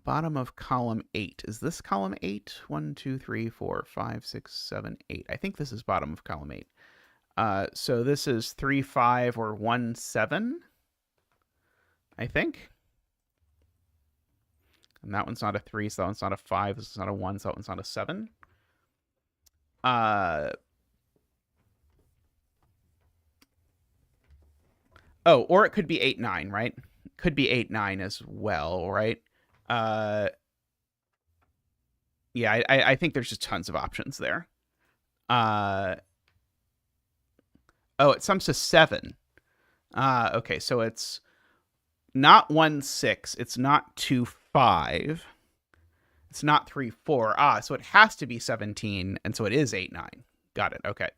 Bottom of column 8. Is this column 8? 1, 2, 3, 4, 5, 6, 7, 8. I think this is bottom of column 8. So this is 3, 5, or 1, 7, I think. And that one's not a 3, so that one's not a 5. This is not a 1, so that one's not a 7. Oh, or it could be 8, 9, right? Could be 8, 9 as well, right? Yeah, I think there's just tons of options there. Oh, it sums to 7. Okay, so it's not 1, 6. It's not 2, 5. It's not 3, 4. So it has to be 17, and so it is 8, 9. Got it. Okay.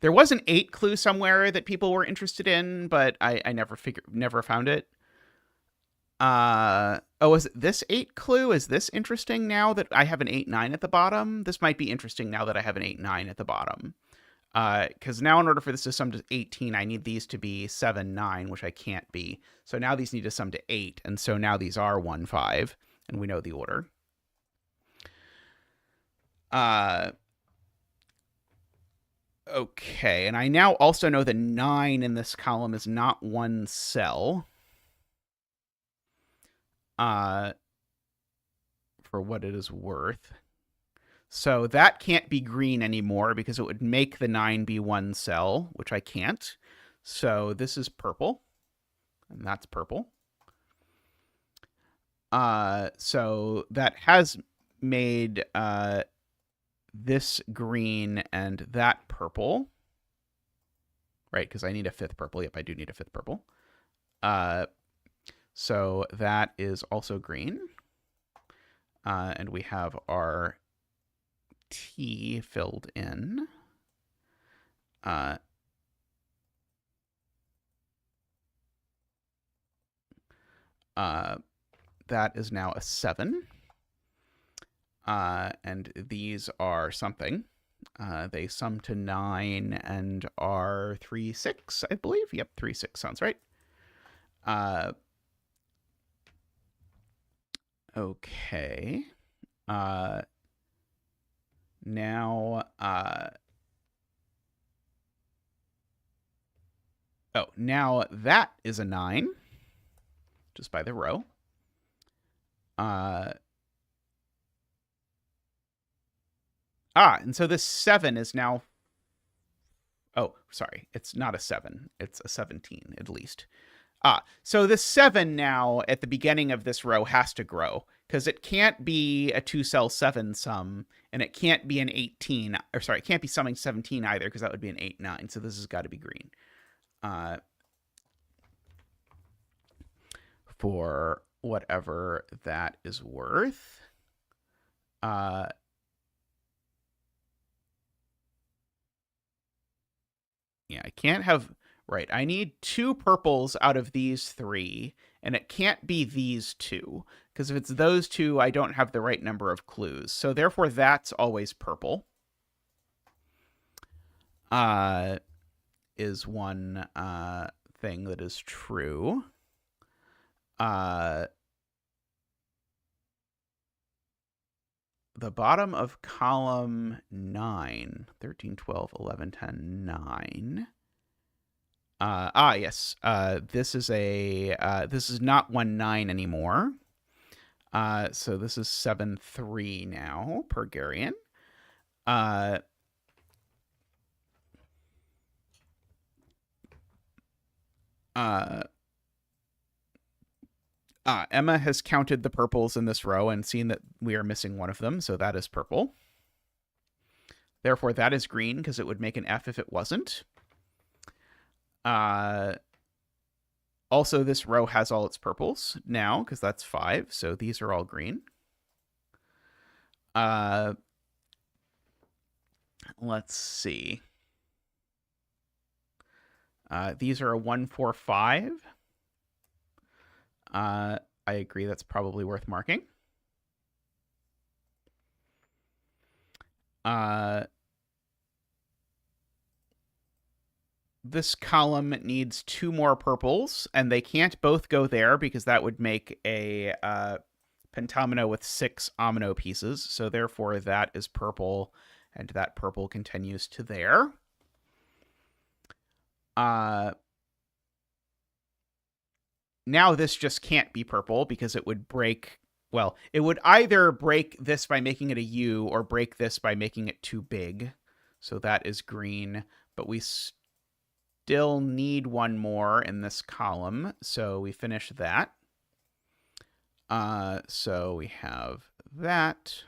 There was an 8 clue somewhere that people were interested in, but I never found it. Is it this 8 clue? Is this interesting now that I have an 8, 9 at the bottom? This might be interesting now that I have an 8, 9 at the bottom. Because now in order for this to sum to 18, I need these to be 7, 9, which I can't be. So now these need to sum to 8, and so now these are 1, 5, and we know the order. Okay, and I now also know the 9 in this column is not one cell. For what it is worth. So that can't be green anymore because it would make the 9 be one cell, which I can't. So this is purple, and that's purple. So that has made this green and that purple, right? Because I need a 5th purple. Yep, I do need a 5th purple. So that is also green. And we have our T filled in. That is now a 7. And these are something. They sum to 9 and are 3, 6, I believe. Yep, 3, 6 sounds right. Okay. Now, now that is a 9, just by the row. And so this 7 is now, oh, sorry, it's not a 7, it's a 17 at least. So this 7 now at the beginning of this row has to grow, because it can't be a 2-cell 7 sum, and it can't be an 18, or sorry, it can't be summing 17 either, because that would be an 8, 9, so this has got to be green. For whatever that is worth. Yeah, I can't have, right, I need 2 purples out of these 3, and it can't be these 2, because if it's those 2, I don't have the right number of clues. So therefore, that's always purple. Is one thing that is true. The bottom of column 9, 13, 12, 11, 10, 9. Yes. This is not 1, 9 anymore. So this is 7, 3 now, per Garian. Emma has counted the purples in this row and seen that we are missing one of them, so that is purple. Therefore, that is green because it would make an F if it wasn't. Also, this row has all its purples now because that's 5, so these are all green. Let's see. These are a 1, 4, 5. I agree that's probably worth marking. This column needs 2 more purples, and they can't both go there because that would make a pentomino with 6 omino pieces. So therefore, that is purple, and that purple continues to there. Now this just can't be purple because it would break. Well, it would either break this by making it a U or break this by making it too big. So that is green, but we still need one more in this column. So we finish that. So we have that.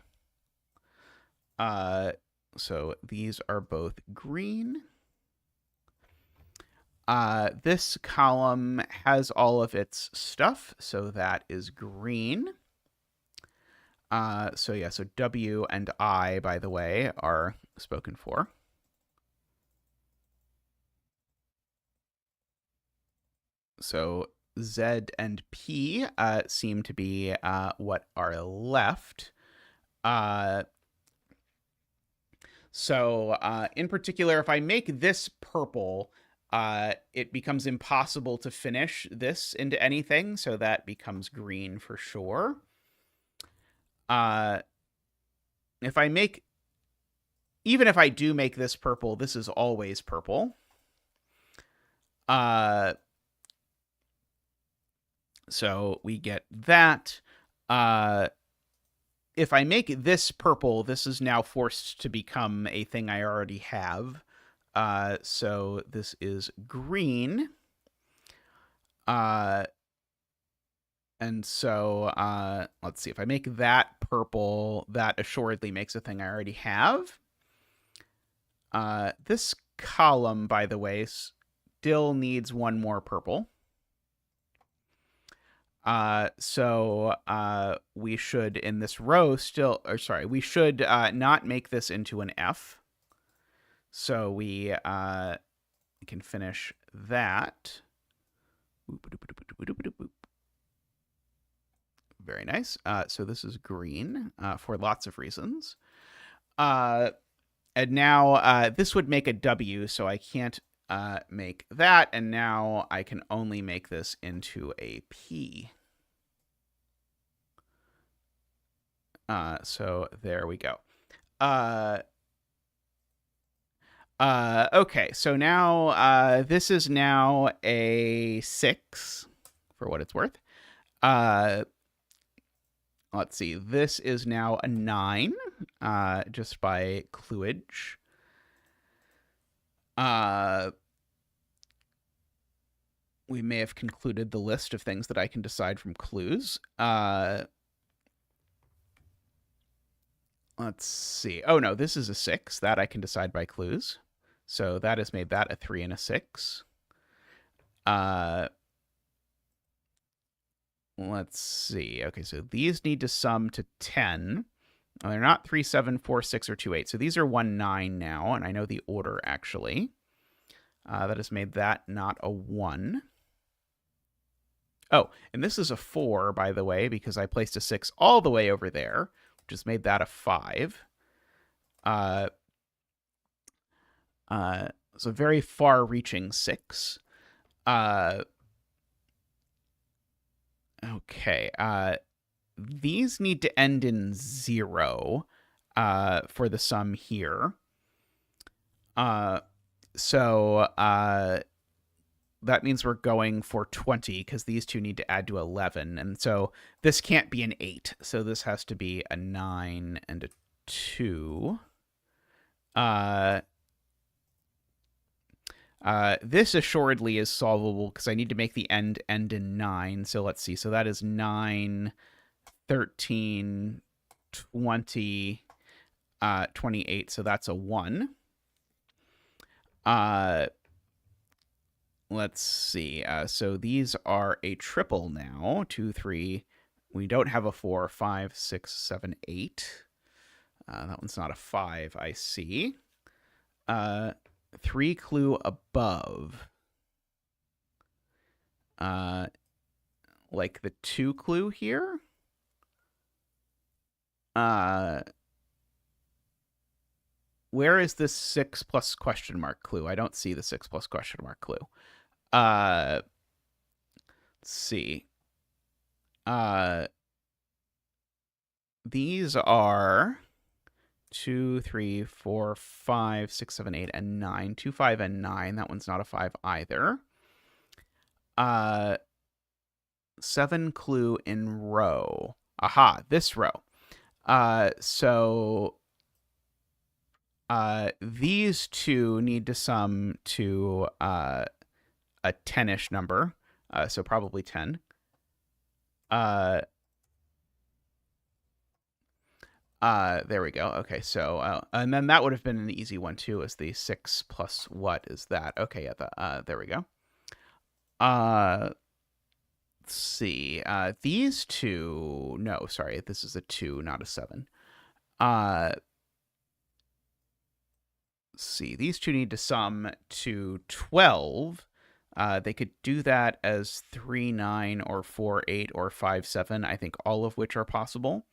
So these are both green. This column has all of its stuff, so that is green. So yeah, so W and I, by the way, are spoken for. So Z and P seem to be what are left. So in particular, if I make this purple, it becomes impossible to finish this into anything, so that becomes green for sure. If I make, even if I do make this purple, this is always purple. So we get that. If I make this purple, this is now forced to become a thing I already have. So this is green. And so let's see. If I make that purple, that assuredly makes a thing I already have. This column, by the way, still needs one more purple. So we should in this row we should not make this into an F. So we can finish that. Very nice. So this is green for lots of reasons. And now this would make a W, so I can't make that, and now I can only make this into a P. So there we go. Okay, so now this is now a 6 for what it's worth. Let's see, this is now a 9 just by cluage. We may have concluded the list of things that I can decide from clues. Let's see. Oh, no, this is a 6. That I can decide by clues. So that has made that a 3 and a 6. Let's see. Okay, so these need to sum to 10. Oh, they're not 3, 7, 4, 6, or 2, 8. So these are 1, 9 now, and I know the order, actually. That has made that not a 1. Oh, and this is a 4, by the way, because I placed a 6 all the way over there, which has made that a 5. It's a very far-reaching 6. Okay. These need to end in 0 for the sum here. So that means we're going for 20 because these two need to add to 11. And so this can't be an 8. So this has to be a 9 and a 2. This assuredly is solvable because I need to make the end in 9. So let's see. So that is 9, 13, 20, 28. So that's a 1. Let's see. So these are a triple now. 2, 3. We don't have a 4, 5, 6, 7, 8. That one's not a 5, I see. 3 clue above. Like the 2 clue here. Where is this 6 plus question mark clue? I don't see the 6 plus question mark clue. Let's see. These are 2, 3, 4, 5, 6, 7, 8, and 9. 2, 5, and 9. That one's not a 5 either. 7 clue in row. Aha, this row. So these two need to sum to a 10-ish number. So probably 10. There we go. Okay, so and then that would have been an easy one too, as the 6 plus what is that? Okay, yeah, there we go. Let's see. These two. No, sorry, this is a 2, not a 7. Let's see. These two need to sum to 12. They could do that as 3, 9, or 4, 8, or 5, 7. I think all of which are possible.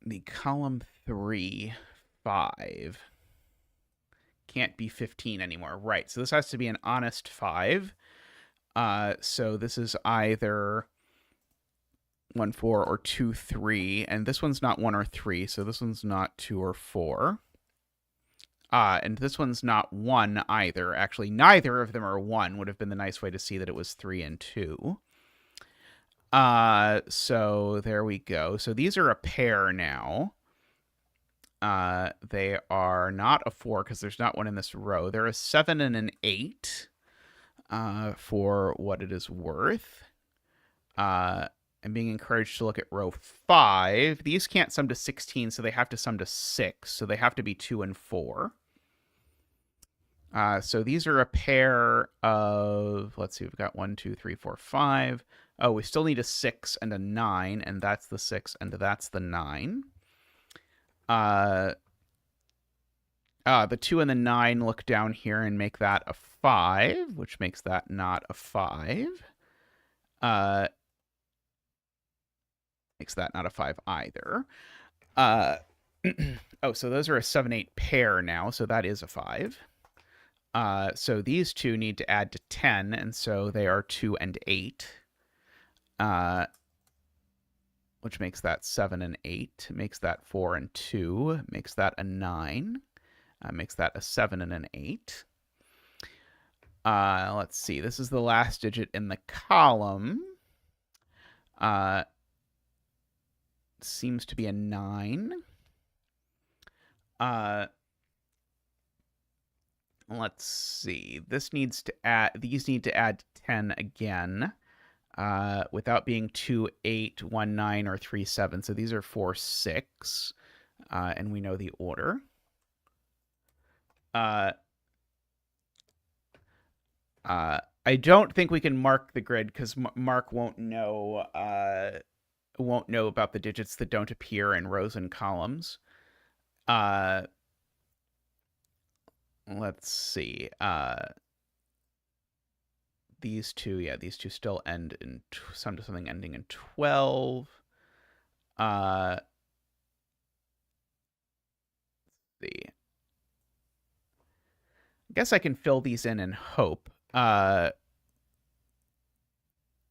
The column 3, 5 can't be 15 anymore. Right. So this has to be an honest 5. So this is either 1, 4 or 2, 3. And this one's not 1 or 3. So this one's not 2 or 4. And this one's not 1 either. Actually, neither of them are 1 would have been the nice way to see that it was 3 and 2. So there we go. So these are a pair now. They are not a 4 because there's not one in this row. They're a 7 and an 8, for what it is worth. I'm being encouraged to look at row 5. These can't sum to 16, so they have to sum to 6. So they have to be 2 and 4. So these are a pair of, let's see, we've got 1, 2, 3, 4, 5. Oh, we still need a 6 and a 9, and that's the 6 and that's the 9. The 2 and the 9 look down here and make that a 5, which makes that not a 5. Makes that not a 5 either. Oh, so those are a 7, 8 pair now, so that is a 5. So these two need to add to 10, and so they are 2 and 8. Which makes that 7 and 8, makes that 4 and 2, makes that a 9, makes that a 7 and an 8. Let's see, this is the last digit in the column. Seems to be a 9. Let's see, these need to add 10 again. Without being 2, 8, 1, 9, or 3, 7. So these are 4, 6. And we know the order. I don't think we can mark the grid because Mark won't know about the digits that don't appear in rows and columns. Let's see. These two still end in sum to something ending in 12. Let's see. I guess I can fill these in and hope.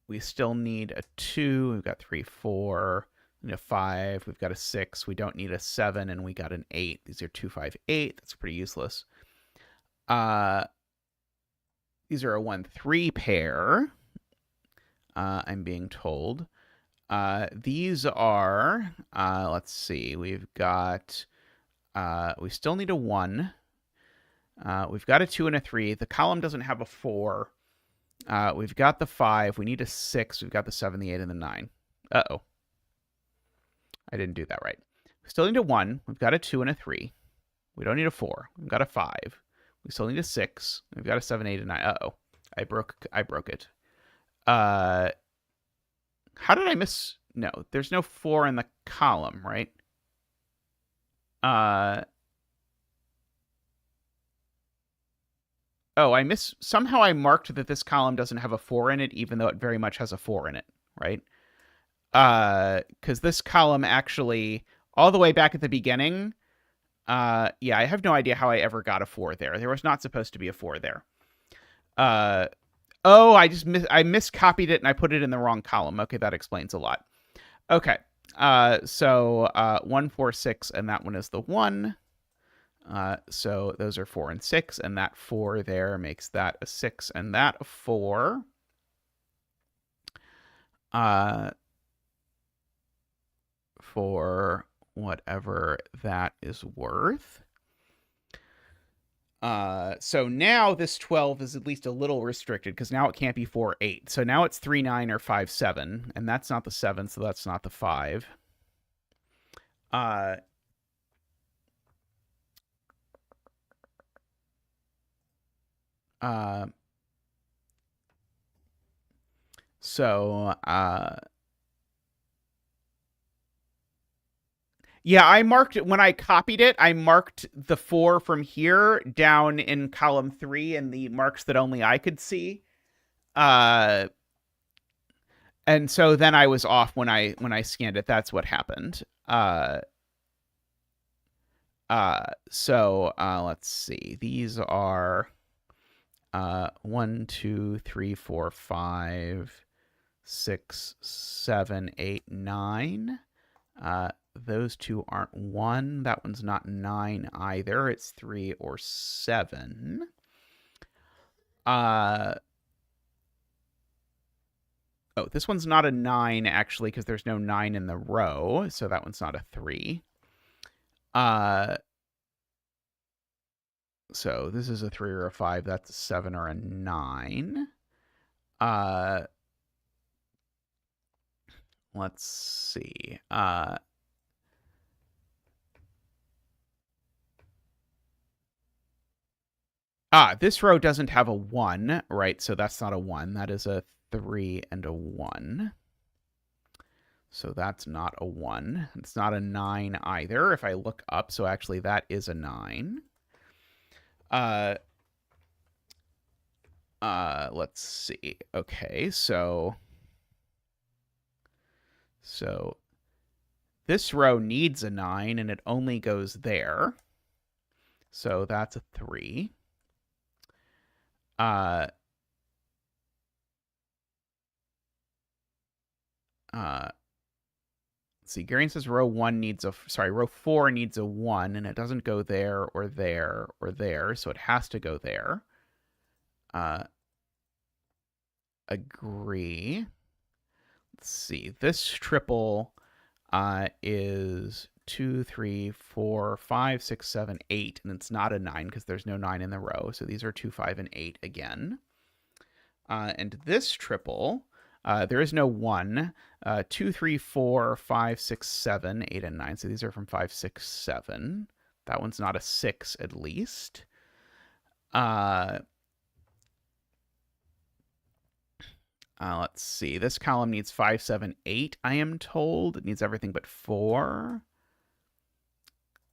We still need a 2. We've got 3, 4, and a 5. We've got a 6. We don't need a 7, and we got an 8. These are 2, 5, 8. That's pretty useless. These are a 1, 3 pair. I'm being told. These are, let's see, we've got, we still need a 1. We've got a 2 and a 3. The column doesn't have a 4. We've got the 5. We need a 6. We've got the 7, the 8, and the 9. Uh-oh. I didn't do that right. We still need a 1. We've got a 2 and a 3. We don't need a 4. We've got a 5. We still need a 6. We've got a 7, 8, and 9. Uh-oh. I broke it. How did I miss? No, there's no 4 in the column, right? Oh, somehow I marked that this column doesn't have a 4 in it, even though it very much has a 4 in it, right? Because this column actually, all the way back at the beginning, yeah, I have no idea how I ever got a 4 there. There was not supposed to be a 4 there. Oh, I miscopied it and I put it in the wrong column. Okay, that explains a lot. Okay, so 1, 4, 6, and that one is the 1. So those are 4 and 6, and that 4 there makes that a 6 and that a 4. For whatever that is worth. So now this 12 is at least a little restricted because now it can't be 4, 8. So now it's 3, 9, or 5, 7, and that's not the 7, so that's not the 5. So, yeah, I marked it when I copied it. I marked the 4 from here down in column 3 in the marks that only I could see. And so then I was off when I scanned it. That's what happened. So let's see. These are 1, 2, 3, 4, 5, 6, 7, 8, 9. Those two aren't 1. That one's not 9 either. It's 3 or 7. Oh, this one's not a 9, actually, because there's no 9 in the row, so that one's not a 3. So this is a 3 or a 5. That's a 7 or a 9. Let's see. This row doesn't have a 1, right? So that's not a 1. That is a 3 and a 1. So that's not a 1. It's not a 9 either if I look up. So actually that is a 9. Let's see. Okay, so this row needs a 9 and it only goes there. So that's a 3. Let's see. Garion says row 4 needs a 1 and it doesn't go there or there or there, so it has to go there. Agree. Let's see. This triple is 2, 3, 4, 5, 6, 7, 8, and it's not a 9 because there's no 9 in the row. So these are 2, 5, and 8 again. And this triple, there is no 1. 2, 3, 4, 5, 6, 7, 8, and 9. So these are from 5, 6, 7. That one's not a 6 at least. Let's see. This column needs 5, 7, 8, I am told. It needs everything but 4.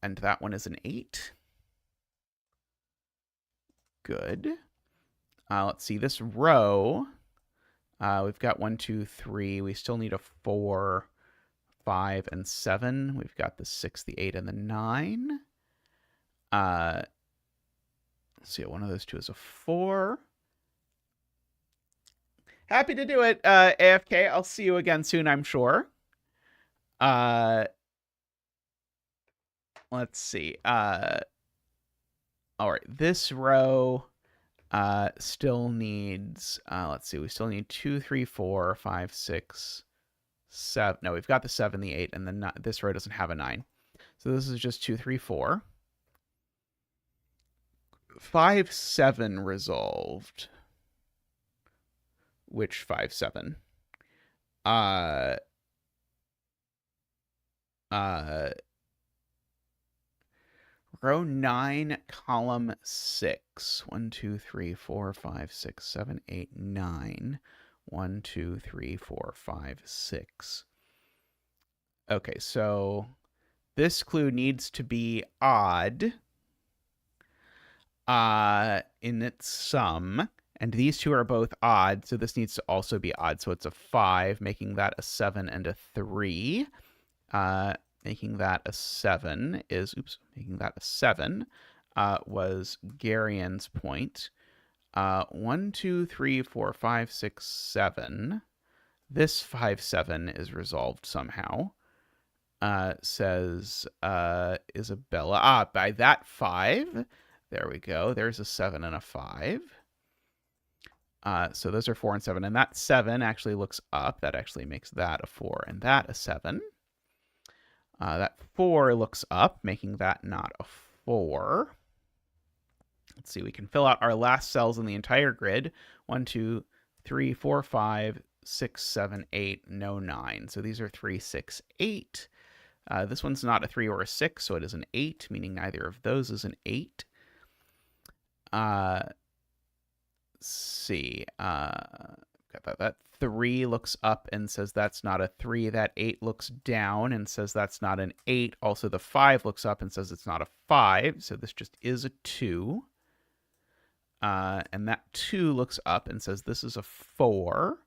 And that one is an 8. Good. Let's see. This row, we've got 1, 2, 3. We still need a 4, 5, and 7. We've got the 6, the 8, and the 9. Let's see. One of those two is a 4. Happy to do it, AFK. I'll see you again soon, I'm sure. Let's see. All right, this row still needs, let's see, we still need 2, 3, 4, 5, 6, 7. No, we've got the 7, the 8, and then this row doesn't have a 9. So this is just 2, 3, 4. 5, 7 resolved. Which 5, 7? Row 9, column 6. 1, 2, 3, 4, 5, 6, 7, 8, 9. 1, 2, 3, 4, 5, 6. Okay, so this clue needs to be odd in its sum. And these two are both odd, so this needs to also be odd. So it's a 5, making that a 7 and a 3. Making that a 7 is, making that a 7 was Garian's point. 1, 2, 3, 4, 5, 6, 7. This 5, 7 is resolved somehow. Says Isabella. By that 5. There we go. There's a 7 and a 5. So those are 4 and 7. And that 7 actually looks up. That actually makes that a 4 and that a 7. That 4 looks up, making that not a 4. Let's see. We can fill out our last cells in the entire grid. 1, 2, 3, 4, 5, 6, 7, 8. No 9. So these are 3, 6, 8. This one's not a 3 or a 6, so it is an 8, meaning neither of those is an 8. See. That 3 looks up and says that's not a 3. That 8 looks down and says that's not an 8. Also, the 5 looks up and says it's not a 5. So this just is a 2. And that 2 looks up and says this is a 4,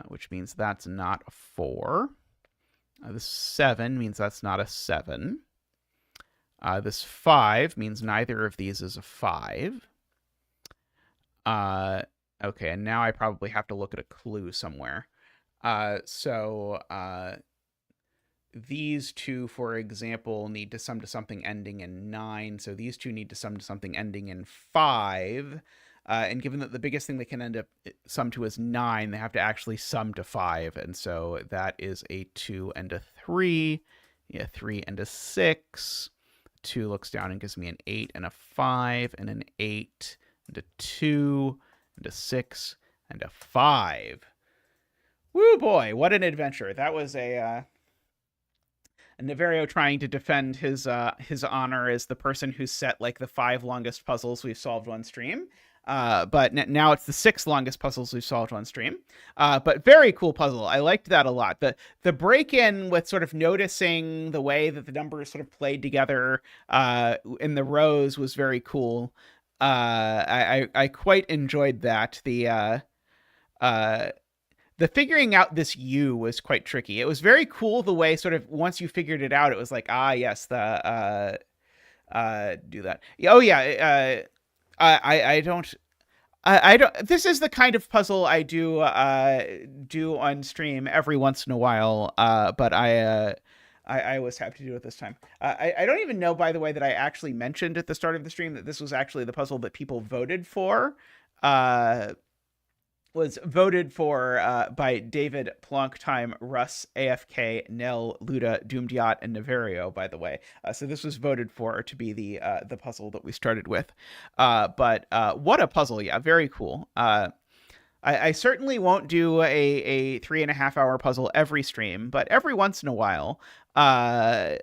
which means that's not a 4. This 7 means that's not a 7. This 5 means neither of these is a 5. Okay, and now I probably have to look at a clue somewhere. So these two, for example, need to sum to something ending in 9. So these two need to sum to something ending in 5. And given that the biggest thing they can end up sum to is 9, they have to actually sum to 5. And so that is a 2 and a 3. Yeah, 3 and a 6. 2 looks down and gives me an 8 and a 5 and an 8 and a 2 and a 6 and a 5. Woo boy, what an adventure. That was a Niverio trying to defend his honor as the person who set like the 5 longest puzzles we've solved on stream. But now it's the 6 longest puzzles we've solved on stream. But very cool puzzle. I liked that a lot. The break-in with sort of noticing the way that the numbers sort of played together in the rows was very cool. I quite enjoyed that. The figuring out this U was quite tricky. It was very cool the way sort of once you figured it out, it was like, yes, do that. Oh yeah. I don't. This is the kind of puzzle I do on stream every once in a while. But I was happy to do it this time. I don't even know, by the way, that I actually mentioned at the start of the stream that this was actually the puzzle that people voted for. Was voted for by David, Plonktime, Russ, AFK, Nell, Luda, Doomdiot, and Niverio, by the way. So this was voted for to be the puzzle that we started with. But what a puzzle. Yeah, very cool. I certainly won't do a 3.5 hour puzzle every stream, but every once in a while, it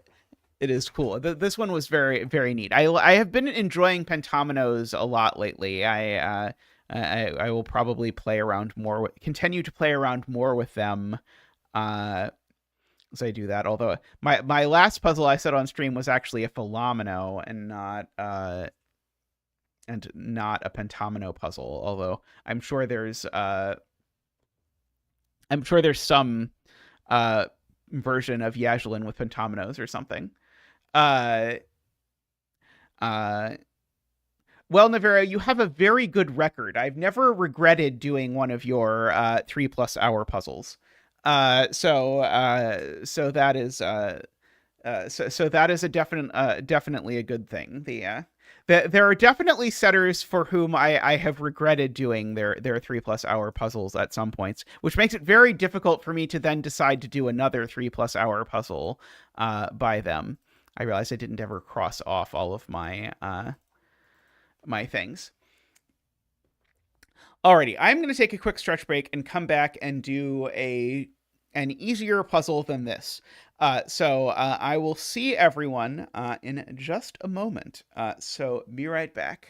is cool. This one was very, very neat. I have been enjoying Pentomi-ones a lot lately. I will probably play around more, continue to play around more with them as I do that. Although my last puzzle I set on stream was actually a Philomeno and not a Pentomi puzzle. Although I'm sure there's some version of Yajalin with Pentomi or something. Well, Niverio, you have a very good record. I've never regretted doing one of your 3+ hour puzzles. So that is so that is a definitely a good thing. There are definitely setters for whom I have regretted doing their 3+ hour puzzles at some points, which makes it very difficult for me to then decide to do another 3+ hour puzzle by them. I realized I didn't ever cross off all of my my things. Alrighty, I'm going to take a quick stretch break and come back and do an easier puzzle than this. So I will see everyone in just a moment. So be right back.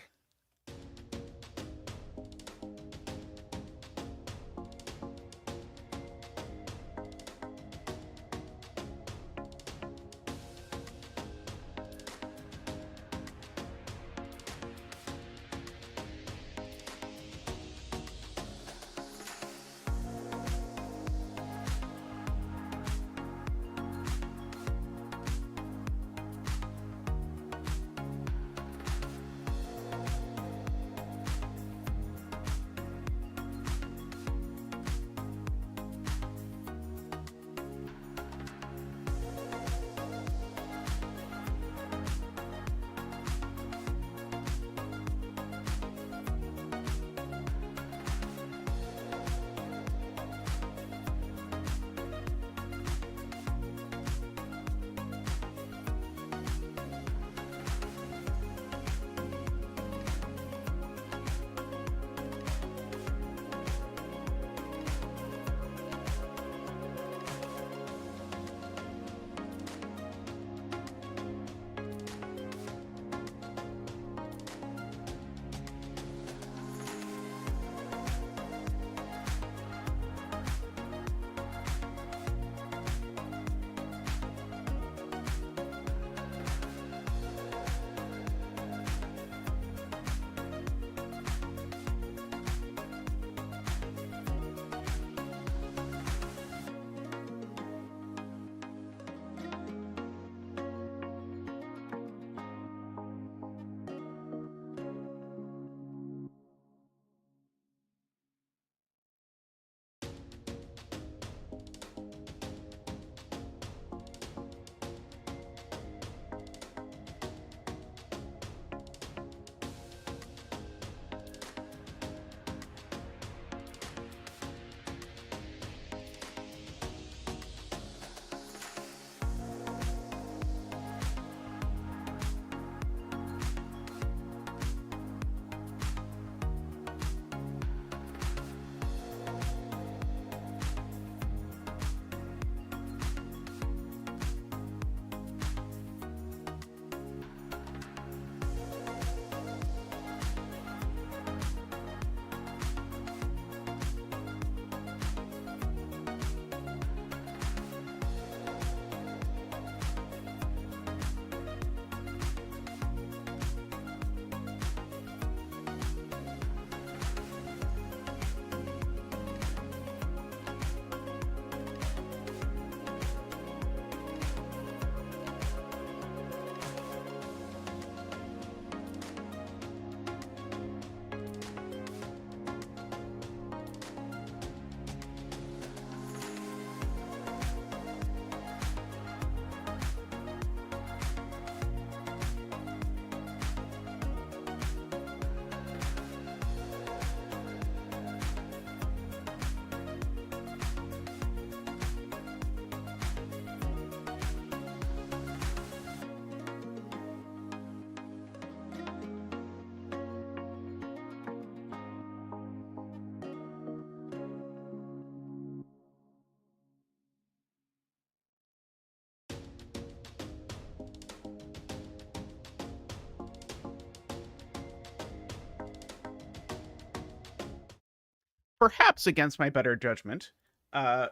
Perhaps against my better judgment, we're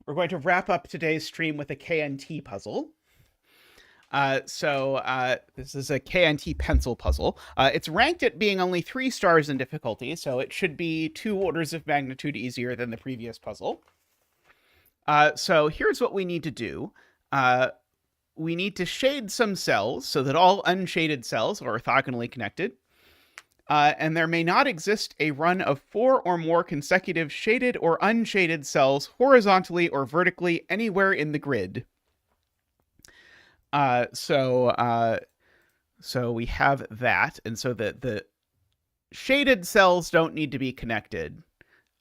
going to wrap up today's stream with a KNT puzzle. This is a KNT pencil puzzle. It's ranked at being only 3 stars in difficulty, so it should be 2 orders of magnitude easier than the previous puzzle. So here's what we need to do. We need to shade some cells so that all unshaded cells are orthogonally connected. And there may not exist a run of 4 or more consecutive shaded or unshaded cells horizontally or vertically anywhere in the grid. So So we have that, and so the shaded cells don't need to be connected.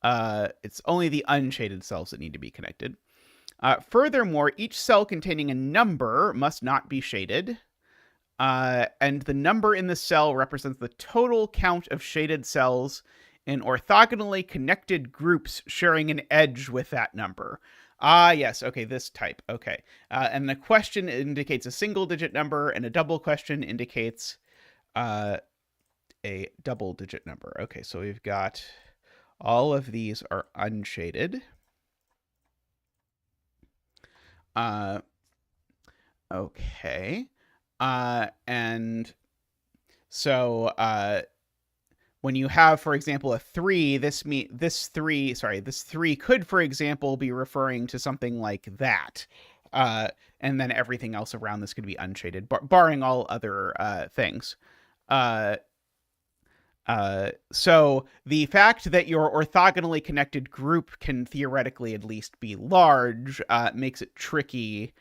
It's only the unshaded cells that need to be connected. Furthermore, each cell containing a number must not be shaded. And the number in the cell represents the total count of shaded cells in orthogonally connected groups sharing an edge with that number. Yes. Okay, this type. Okay. And the question indicates a single-digit number, and a double question indicates a double-digit number. Okay, so we've got all of these are unshaded. Okay. And so when you have, for example, a 3, this 3 could, for example, be referring to something like that. And then everything else around this could be unshaded, barring all other things. So the fact that your orthogonally connected group can theoretically at least be large makes it tricky,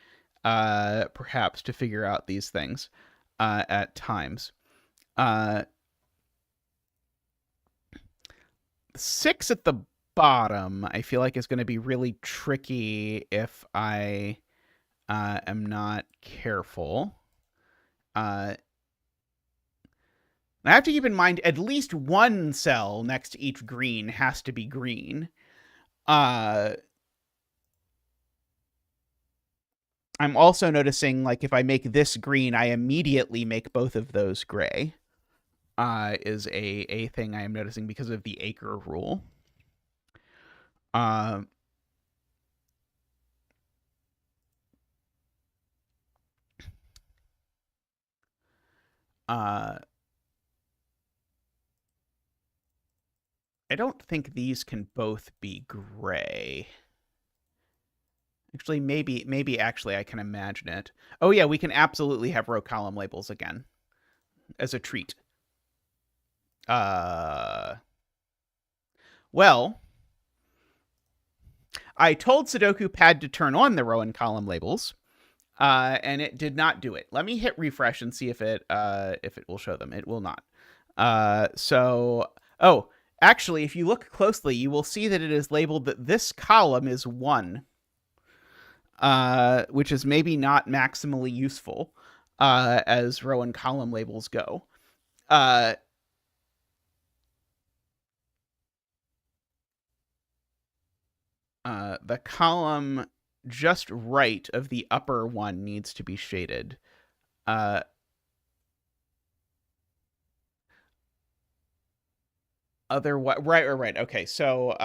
perhaps, to figure out these things at times. 6 at the bottom, I feel like is going to be really tricky if I am not careful. I have to keep in mind at least one cell next to each green has to be green. I'm also noticing, like, if I make this green, I immediately make both of those gray. Is a thing I am noticing because of the acre rule. I don't think these can both be gray. Actually, maybe actually I can imagine it. Oh yeah, we can absolutely have row column labels again as a treat. Well, I told Sudoku Pad to turn on the row and column labels, and it did not do it. Let me hit refresh and see if it will show them. It will not. Actually, if you look closely, you will see that it is labeled that this column is 1, which is maybe not maximally useful as row and column labels go. The column just right of the upper one needs to be shaded. Right. Okay. So,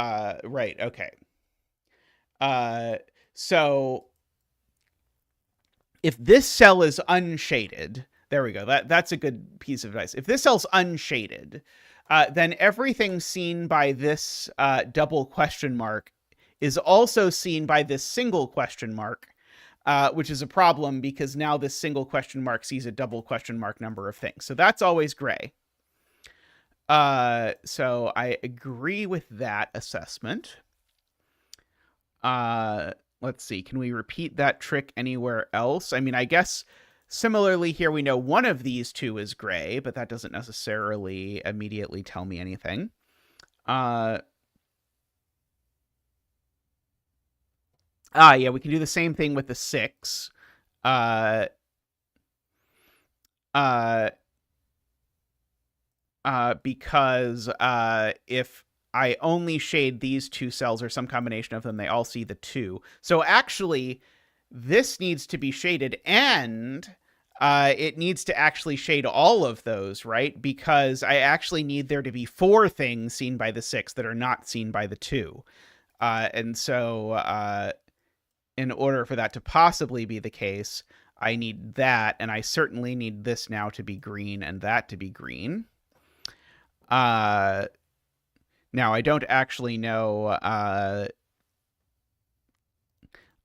right. Okay. So if this cell is unshaded, there we go. That's a good piece of advice. If this cell's unshaded, then everything seen by this double question mark is also seen by this single question mark, which is a problem because now this single question mark sees a double question mark number of things. So that's always gray. So I agree with that assessment. Let's see. Can we repeat that trick anywhere else? I mean, I guess similarly here we know one of these two is gray, but that doesn't necessarily immediately tell me anything. Yeah, we can do the same thing with the 6. Because if I only shade these 2 cells or some combination of them, they all see the 2. So actually, this needs to be shaded, and it needs to actually shade all of those, right? Because I actually need there to be 4 things seen by the 6 that are not seen by the 2. And so in order for that to possibly be the case, I need that, and I certainly need this now to be green and that to be green. Now, I don't actually know...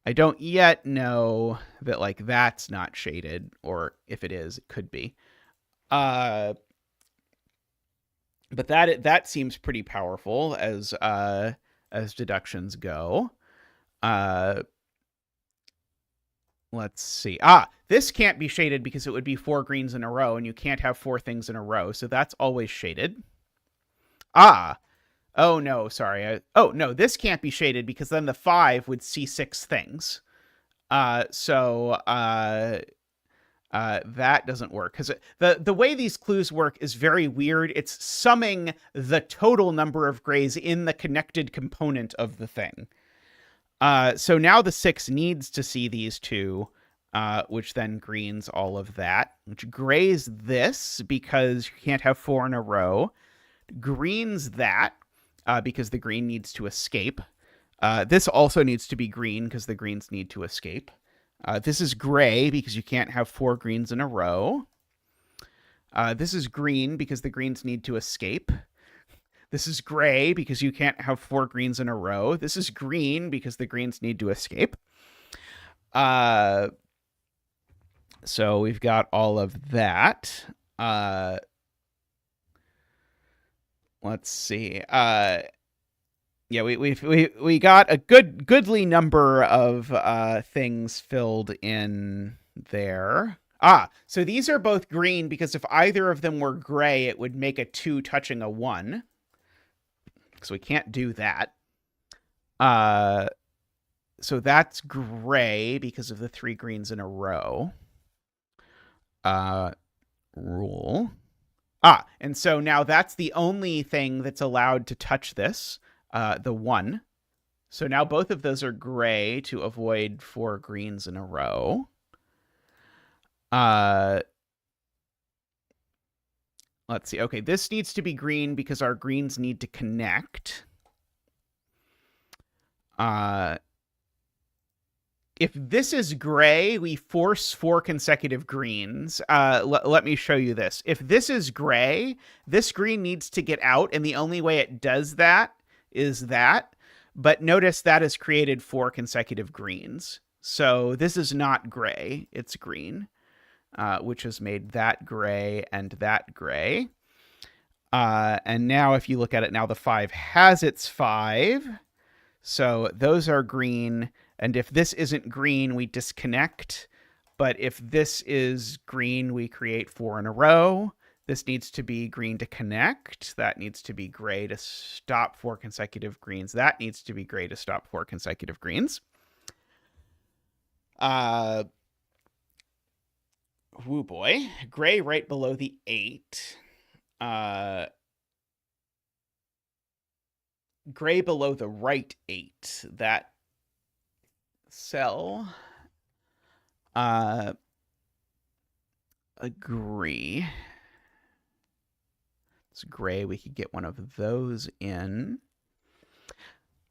I don't yet know that, like, that's not shaded, or if it is, it could be. But that seems pretty powerful as deductions go. let's see. This can't be shaded because it would be 4 greens in a row, and you can't have 4 things in a row, so that's always shaded. Oh no, sorry. Oh no, this can't be shaded because then the 5 would see 6 things. That doesn't work because the way these clues work is very weird. It's summing the total number of grays in the connected component of the thing. So now the 6 needs to see these 2, which then greens all of that, which grays this because you can't have 4 in a row, greens that because the green needs to escape. This also needs to be green because the greens need to escape. This is gray because you can't have 4 greens in a row. This is green because the greens need to escape. This is gray because you can't have 4 greens in a row. This is green because the greens need to escape. So we've got all of that. Let's see. Yeah, we got a goodly number of things filled in there. So these are both green because if either of them were gray, it would make a 2 touching a 1. So we can't do that. So that's gray because of the 3 greens in a row. Rule. And so now that's the only thing that's allowed to touch this, the 1. So now both of those are gray to avoid 4 greens in a row. Let's see. Okay, this needs to be green because our greens need to connect. If this is gray, we force 4 consecutive greens. Let me show you this. If this is gray, this green needs to get out, and the only way it does that is that. But notice that has created 4 consecutive greens. So this is not gray, it's green, which has made that gray and that gray. And now if you look at it now, the 5 has its 5. So those are green. And if this isn't green, we disconnect. But if this is green, we create 4 in a row. This needs to be green to connect. That needs to be gray to stop 4 consecutive greens. That needs to be gray to stop 4 consecutive greens. Woo boy. Gray right below the 8. Gray below the right 8. That cell. Agree. It's gray. We could get one of those in.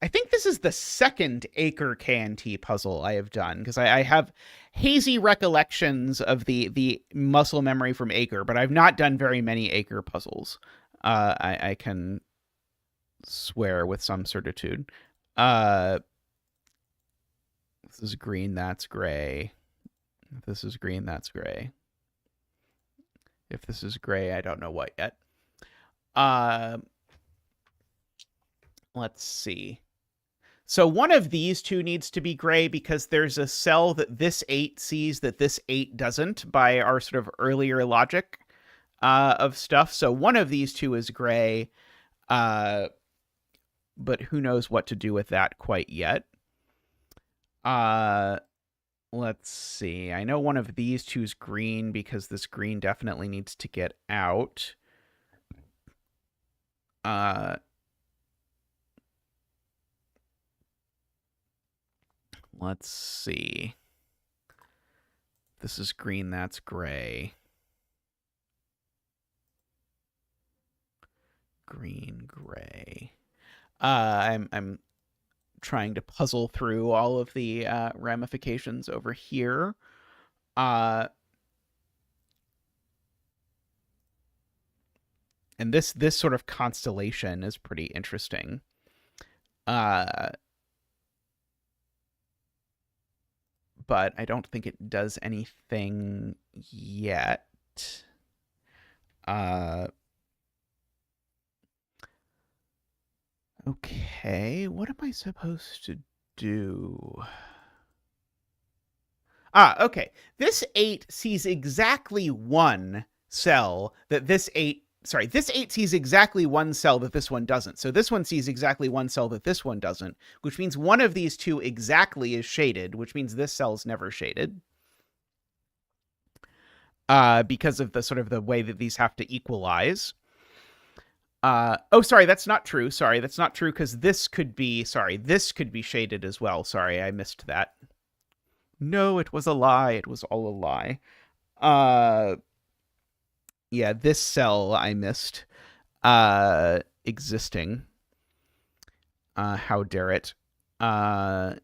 I think this is the second Acre K&T puzzle I have done, because I have hazy recollections of the muscle memory from Acre, but I've not done very many Acre puzzles. I can swear with some certitude. This is green, that's gray. If this is green, that's gray. If this is gray, I don't know what yet. Let's see. So one of these 2 needs to be gray because there's a cell that this 8 sees that this 8 doesn't by our sort of earlier logic of stuff. So one of these 2 is gray, but who knows what to do with that quite yet. Let's see. I know one of these 2 is green because this green definitely needs to get out. Let's see. This is green, that's gray. Green, gray. I'm trying to puzzle through all of the ramifications over here. And this sort of constellation is pretty interesting. But I don't think it does anything yet. Okay, what am I supposed to do? Okay. This 8 sees exactly one cell that this 8 this 8 sees exactly one cell that this one doesn't. So this one sees exactly one cell that this one doesn't, which means one of these two exactly is shaded, which means this cell's never shaded. Because of the sort of the way that these have to equalize. Sorry, that's not true. Sorry, that's not true because this could be shaded as well. Sorry, I missed that. No, it was a lie. It was all a lie. Yeah, this cell I missed existing. How dare it? What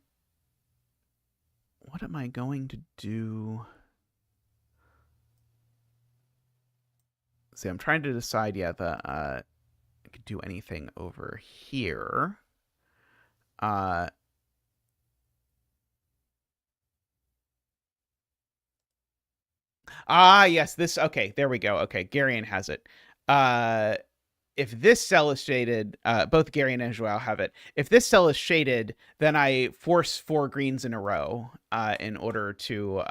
am I going to do? See, I'm trying to decide. Yeah, I could do anything over here. Yes, this. Okay, there we go. Okay, Garion has it. If this cell is shaded, both Garion and Joao have it. If this cell is shaded, then I force 4 greens in a row in order to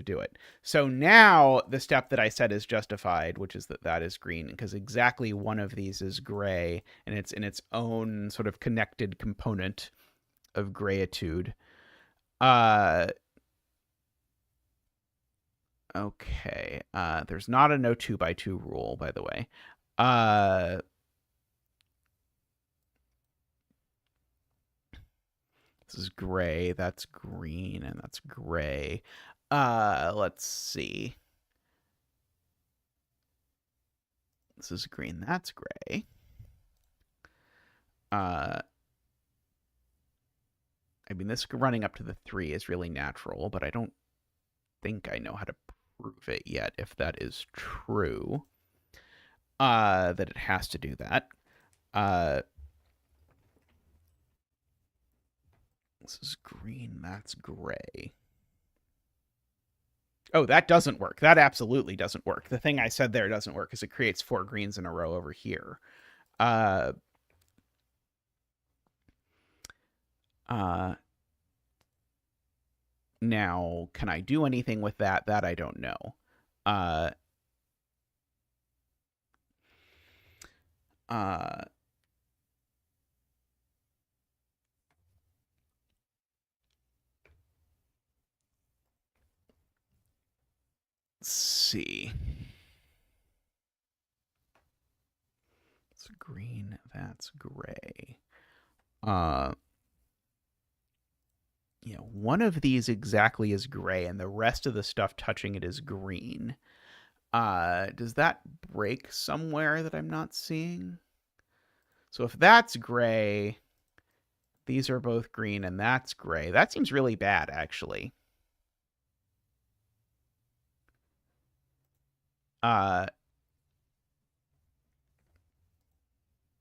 do it. So now the step that I said is justified, which is that is green, because exactly one of these is gray, and it's in its own sort of connected component of grayitude. Okay. There's not a no 2x2 rule, by the way. This is gray, that's green, and that's gray. Let's see. This is green, that's gray. I mean, this running up to the 3 is really natural, but I don't think I know how to prove it yet if that is true. That it has to do that. This is green, that's gray. Oh, that doesn't work. That absolutely doesn't work. The thing I said there doesn't work because it creates 4 greens in a row over here. Now, can I do anything with that? That I don't know. Let's see. It's green, that's gray. You know, one of these exactly is gray, and the rest of the stuff touching it is green. Does that break somewhere that I'm not seeing? So if that's gray, these are both green, and that's gray. That seems really bad, actually.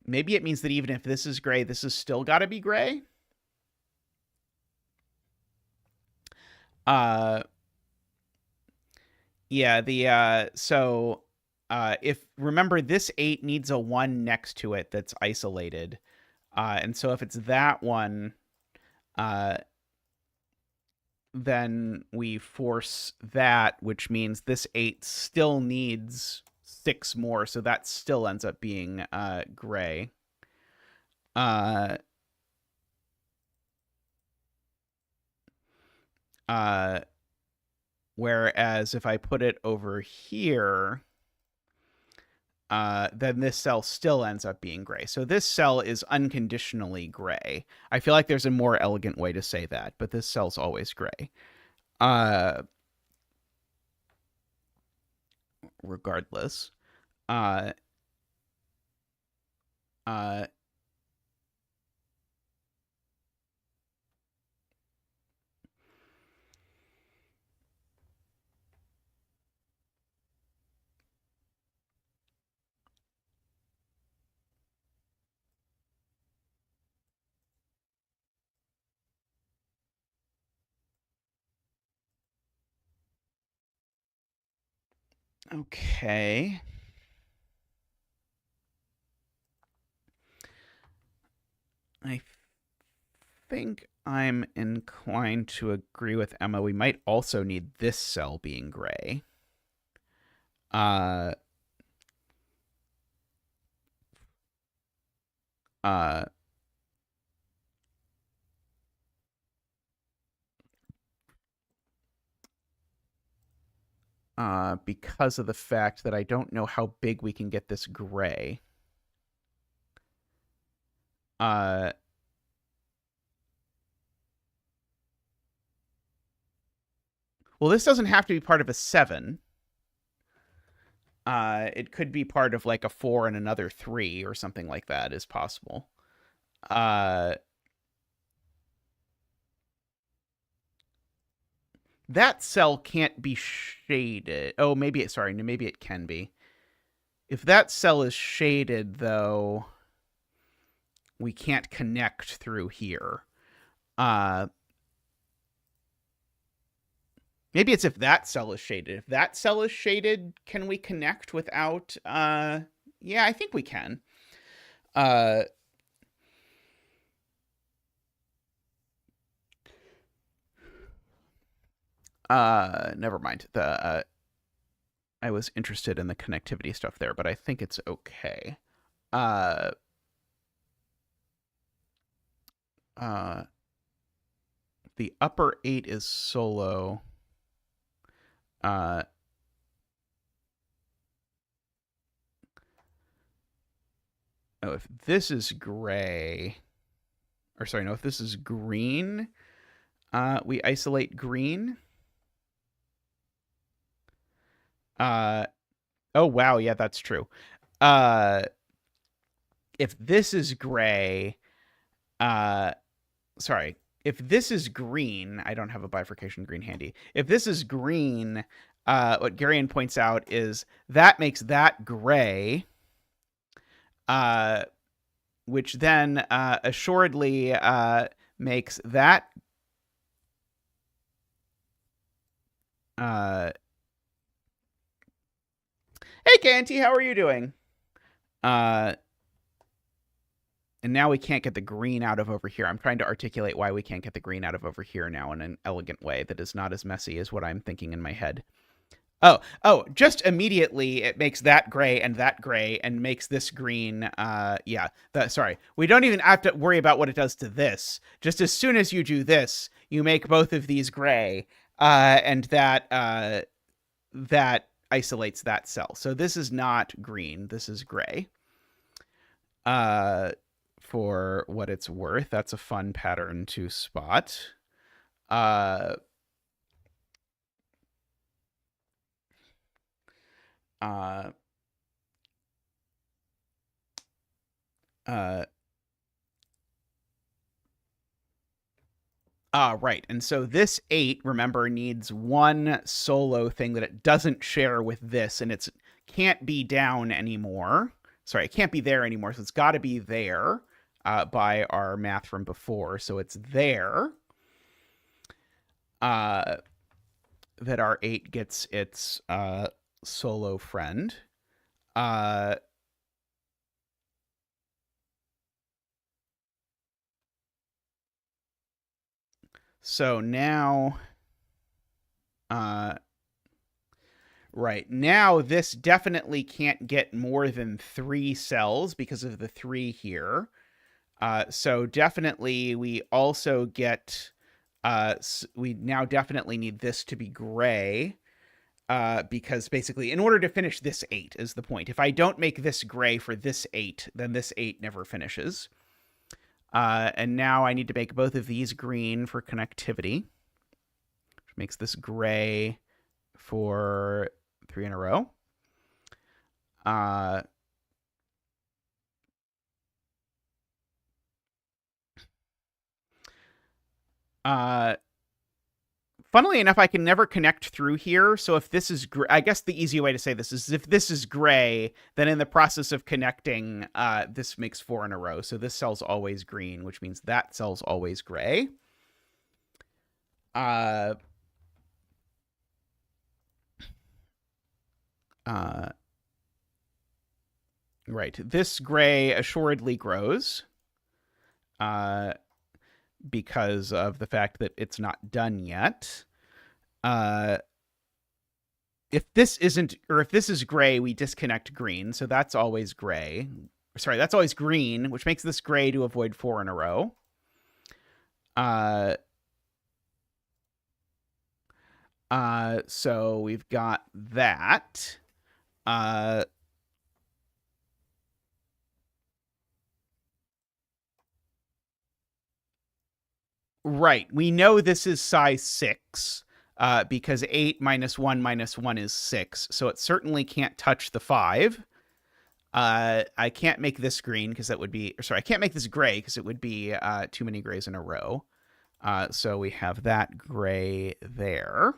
Maybe it means that even if this is gray, this has still got to be gray. Yeah, so if remember this 8 needs a 1 next to it that's isolated. And so if it's that one, then we force that, which means this 8 still needs 6 more, so that still ends up being gray. Whereas if I put it over here, then this cell still ends up being gray. So this cell is unconditionally gray. I feel like there's a more elegant way to say that, but this cell's always gray. Regardless. Okay. I think I'm inclined to agree with Emma. We might also need this cell being gray. Uh, uh, because of the fact that I don't know how big we can get this gray. Well, this doesn't have to be part of a 7. It could be part of like a 4 and another 3 or something like that is possible. That cell can't be shaded. Oh, maybe it, sorry, maybe it can be. If that cell is shaded, though, we can't connect through here. Maybe it's if that cell is shaded. If that cell is shaded, can we connect without... yeah, I think we can. Never mind. I was interested in the connectivity stuff there, but I think it's okay. The upper 8 is solo. Oh, if this is gray, or sorry, no, if this is green, we isolate green. Oh, wow, yeah, that's true. If this is gray, sorry, if this is green, I don't have a bifurcation green handy. If this is green, what Garion points out is that makes that gray, which then assuredly makes that hey Canty, how are you doing? And now we can't get the green out of over here. I'm trying to articulate why we can't get the green out of over here now in an elegant way that is not as messy as what I'm thinking in my head. Oh, just immediately it makes that gray and makes this green. Yeah, sorry. We don't even have to worry about what it does to this. Just as soon as you do this, you make both of these gray, and that isolates that cell. So this is not green. This is gray. For what it's worth, that's a fun pattern to spot. Right. And so this 8, remember, needs one solo thing that it doesn't share with this, and it can't be down anymore. Sorry, it can't be there anymore, so it's got to be there by our math from before. So it's there that our 8 gets its solo friend. So now, right, now this definitely can't get more than 3 cells because of the 3 here. So definitely we also get, we now definitely need this to be gray. Because basically, in order to finish this 8 is the point. If I don't make this gray for this 8, then this 8 never finishes. And now I need to make both of these green for connectivity, which makes this gray for 3 in a row. Funnily enough, I can never connect through here. So if this is, I guess the easy way to say this is if this is gray, then in the process of connecting, this makes 4 in a row. So this cell's always green, which means that cell's always gray. Right. This gray assuredly grows. because of the fact that it's not done yet. If this isn't, or if this is gray, we disconnect green. So that's always gray. Sorry, that's always green, which makes this gray to avoid 4 in a row. So we've got that. Right. We know this is size 6 because 8 minus 1 minus 1 is 6. So it certainly can't touch the 5. I can't make this green because that would be, sorry, I can't make this gray because it would be too many grays in a row. So we have that gray there.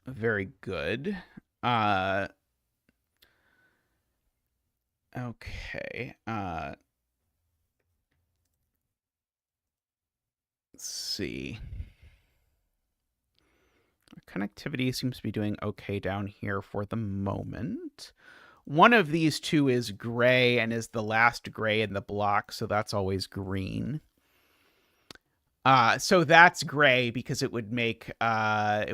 Very good. Okay. Let's see. Connectivity seems to be doing okay down here for the moment. One of these two is gray and is the last gray in the block, so that's always green. So that's gray because it would make 4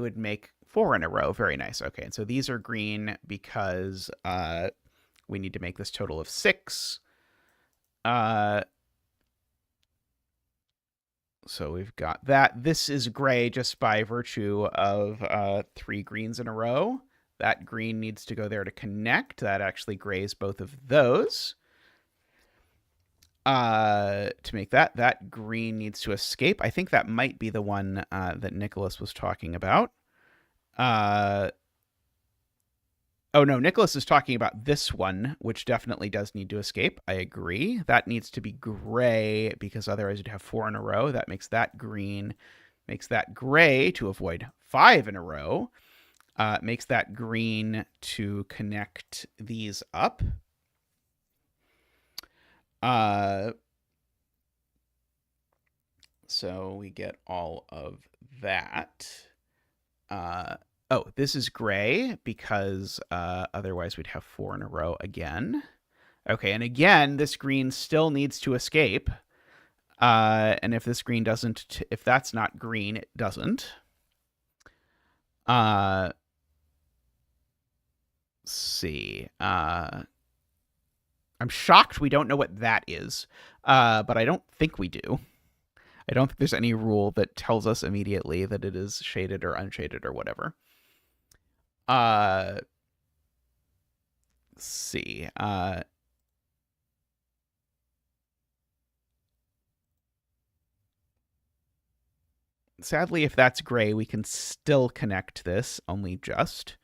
in a row. Very nice. Okay, and so these are green because we need to make this total of 6. So we've got that. This is gray just by virtue of 3 greens in a row. That green needs to go there to connect. That actually grays both of those. To make that green needs to escape. I think that might be the one that Nicholas was talking about. Oh, no, Nicholas is talking about this one, which definitely does need to escape. I agree. That needs to be gray because otherwise you'd have 4 in a row. That makes that green, makes that gray to avoid 5 in a row, makes that green to connect these up. So we get all of that. Oh, this is gray because otherwise we'd have 4 in a row again. Okay, and again, this green still needs to escape. And if this green doesn't, if that's not green, it doesn't. Let's see. I'm shocked we don't know what that is, but I don't think we do. I don't think there's any rule that tells us immediately that it is shaded or unshaded or whatever. Let's see. Sadly, if that's gray, we can still connect this, only just.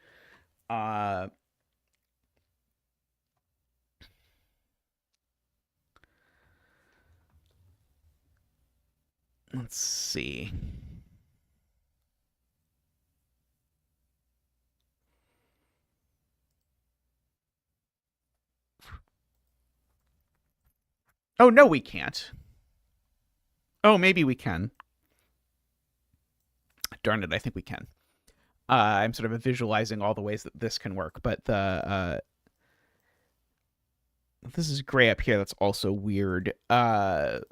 Let's see. Oh, no, we can't. Oh, maybe we can. Darn it, I think we can. I'm sort of visualizing all the ways that this can work, but the this is gray up here. That's also weird. But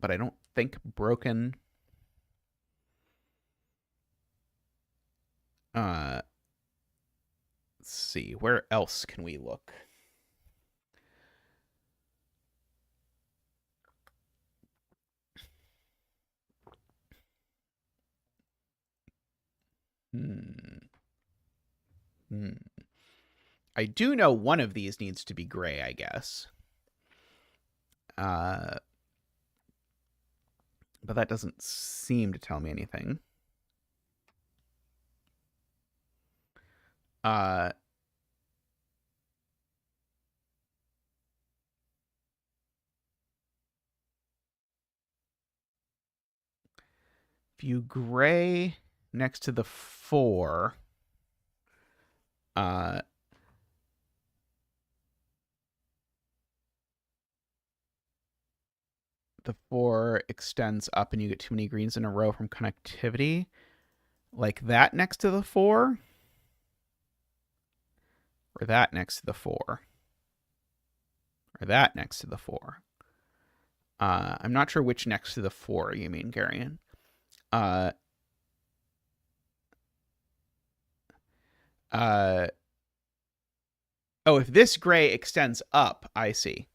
I don't think broken. Let's see. Where else can we look? I do know one of these needs to be gray, I guess. But that doesn't seem to tell me anything. View gray next to the 4. The 4 extends up and you get too many greens in a row from connectivity. Like that next to the 4? Or that next to the 4? Or that next to the 4. I'm not sure which next to the 4 you mean, Garion. Oh, if this gray extends up, I see.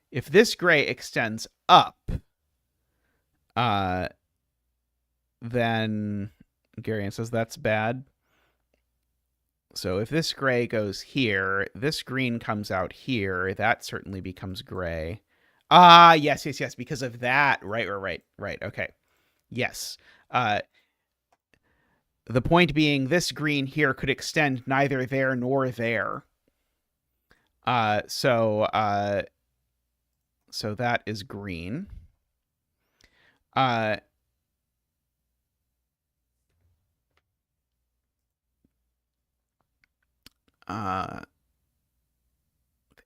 If this gray extends up, then Garion says that's bad. So if this gray goes here, this green comes out here, that certainly becomes gray. Yes, because of that. Right. Okay. Yes. The point being, this green here could extend neither there nor there. So that is green.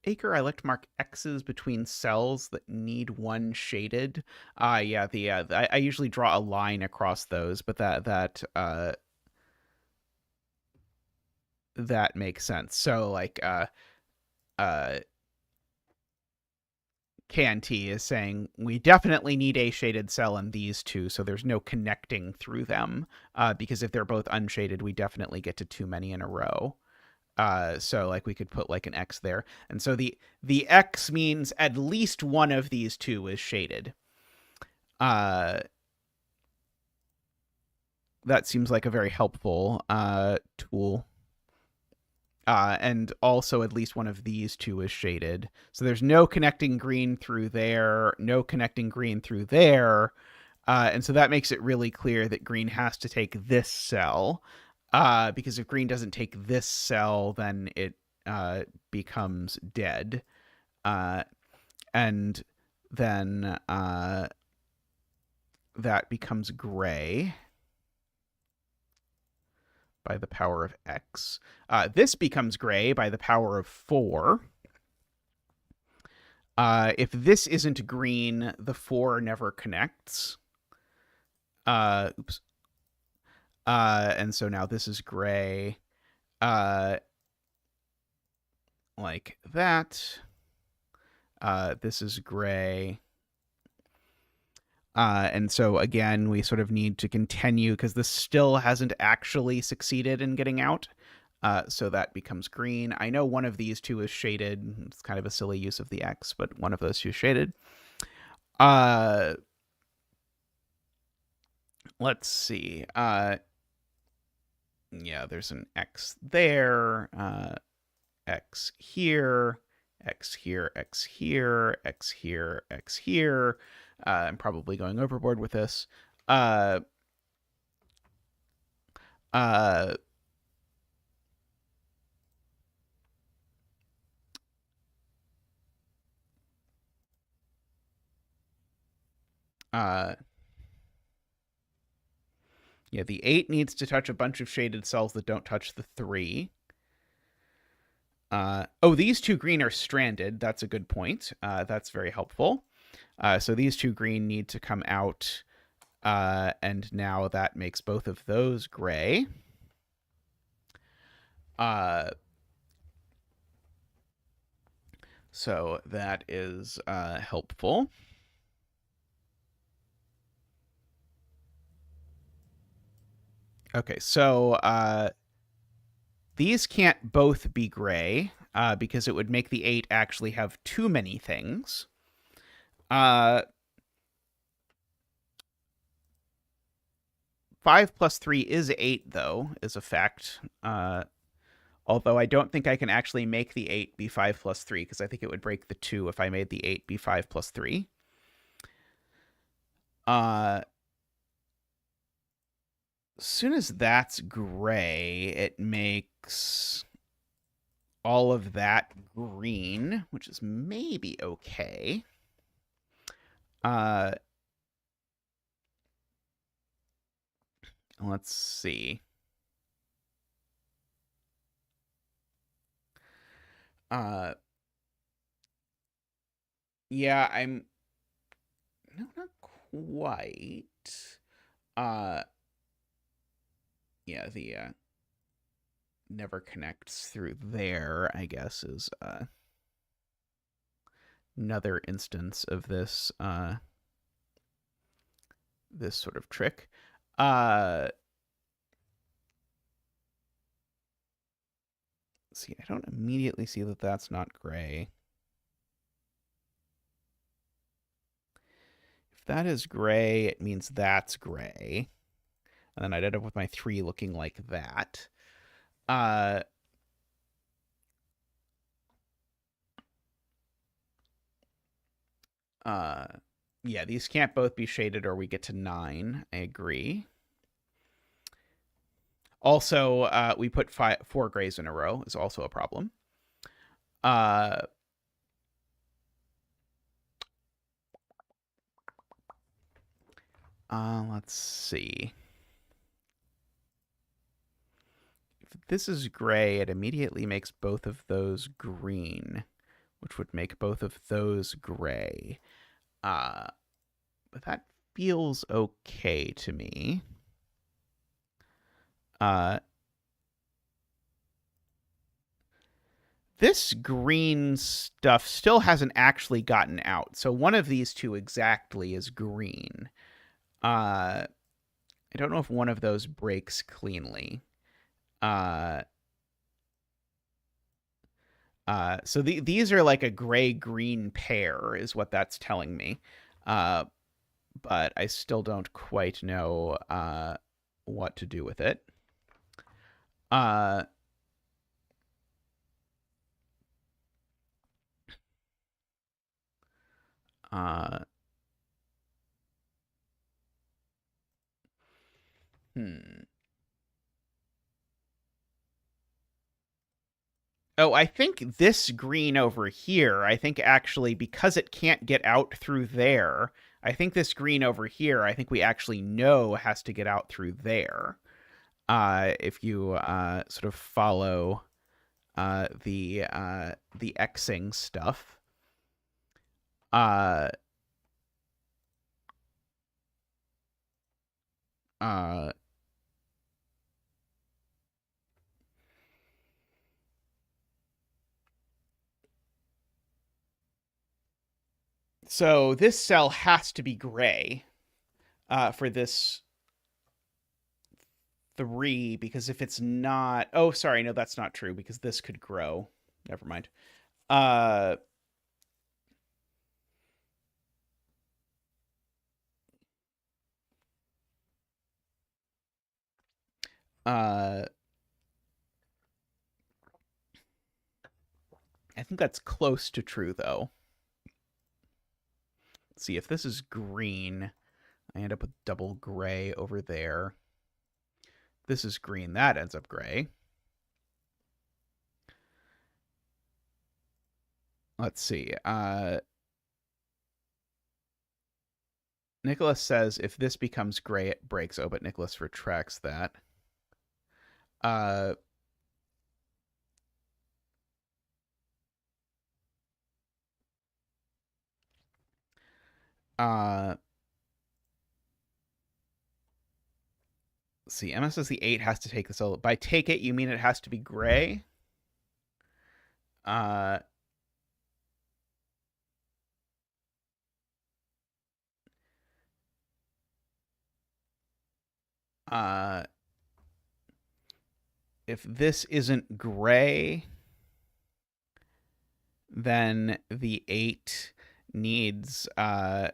Acre, I like to mark X's between cells that need one shaded. Yeah, I usually draw a line across those, but that makes sense. So like KNT is saying we definitely need a shaded cell in these two, so there's no connecting through them, because if they're both unshaded, we definitely get to too many in a row. So like we could put like an X there, and so the X means at least one of these two is shaded. That seems like a very helpful tool. And also at least one of these two is shaded. So there's no connecting green through there, no connecting green through there. And so that makes it really clear that green has to take this cell. Because if green doesn't take this cell, then it becomes dead. And then that becomes gray by the power of X. This becomes gray by the power of 4. If this isn't green, the 4 never connects. Oops. And so now this is gray. Like that. This is gray. And so again, we sort of need to continue because this still hasn't actually succeeded in getting out. So that becomes green. I know one of these two is shaded. It's kind of a silly use of the X, but one of those two is shaded. Let's see. Yeah, there's an X there. X here. X here, X here, X here, X here. I'm probably going overboard with this. Yeah, the 8 needs to touch a bunch of shaded cells that don't touch the 3. Oh, these two green are stranded. That's a good point. That's very helpful. So these two green need to come out, and now that makes both of those gray. So that is helpful. Okay, so these can't both be gray because it would make the 8 actually have too many things. 5 plus 3 is 8, though, is a fact. Although I don't think I can actually make the 8 be 5 plus 3, because I think it would break the 2 if I made the 8 be 5 plus 3. As soon as that's gray, it makes all of that green, which is maybe okay. Let's see. Yeah, I'm no, not quite. Yeah, the never connects through there, I guess, is another instance of this this sort of trick. See, I don't immediately see that that's not gray. If that is gray, it means that's gray. And then I'd end up with my 3 looking like that. Yeah, these can't both be shaded or we get to 9. I agree. Also, we put 4 grays in a row is also a problem. Let's see. If this is gray, it immediately makes both of those green, which would make both of those gray. But that feels okay to me. This green stuff still hasn't actually gotten out. So one of these two exactly is green. I don't know if one of those breaks cleanly. So these are like a gray-green pair is what that's telling me. But I still don't quite know what to do with it. Oh, I think this green over here, I think actually because it can't get out through there, I think this green over here, I think we actually know has to get out through there. If you sort of follow the Xing stuff. So this cell has to be gray for this 3, because if it's not... Oh, sorry, no, that's not true, because this could grow. Never mind. I think that's close to true, though. Let's see, if this is green, I end up with double gray over there. This is green, that ends up gray. Let's see. Nicholas says if this becomes gray, it breaks. Oh, but Nicholas retracts that. See, Emma says the 8 has to take this. By take it, you mean it has to be gray? If this isn't gray, then the 8 needs to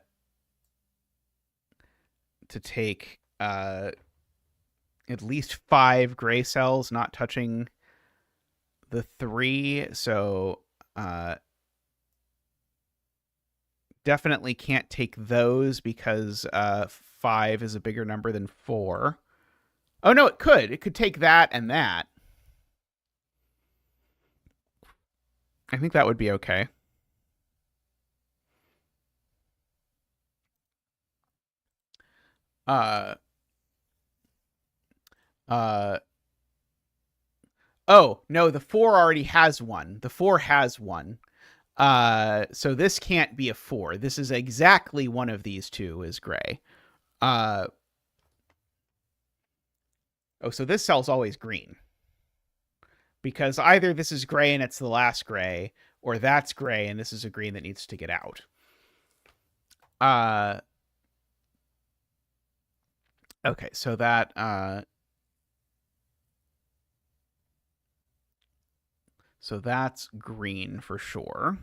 take at least 5 gray cells, not touching the 3. So definitely can't take those because 5 is a bigger number than 4. Oh, no, it could. It could take that and that. I think that would be okay. Oh, no, the 4 already has one. The 4 has one. So this can't be a 4. This is exactly one of these two is gray. Oh, so this cell's always green. Because either this is gray and it's the last gray, or that's gray and this is a green that needs to get out. Okay, so that's green for sure.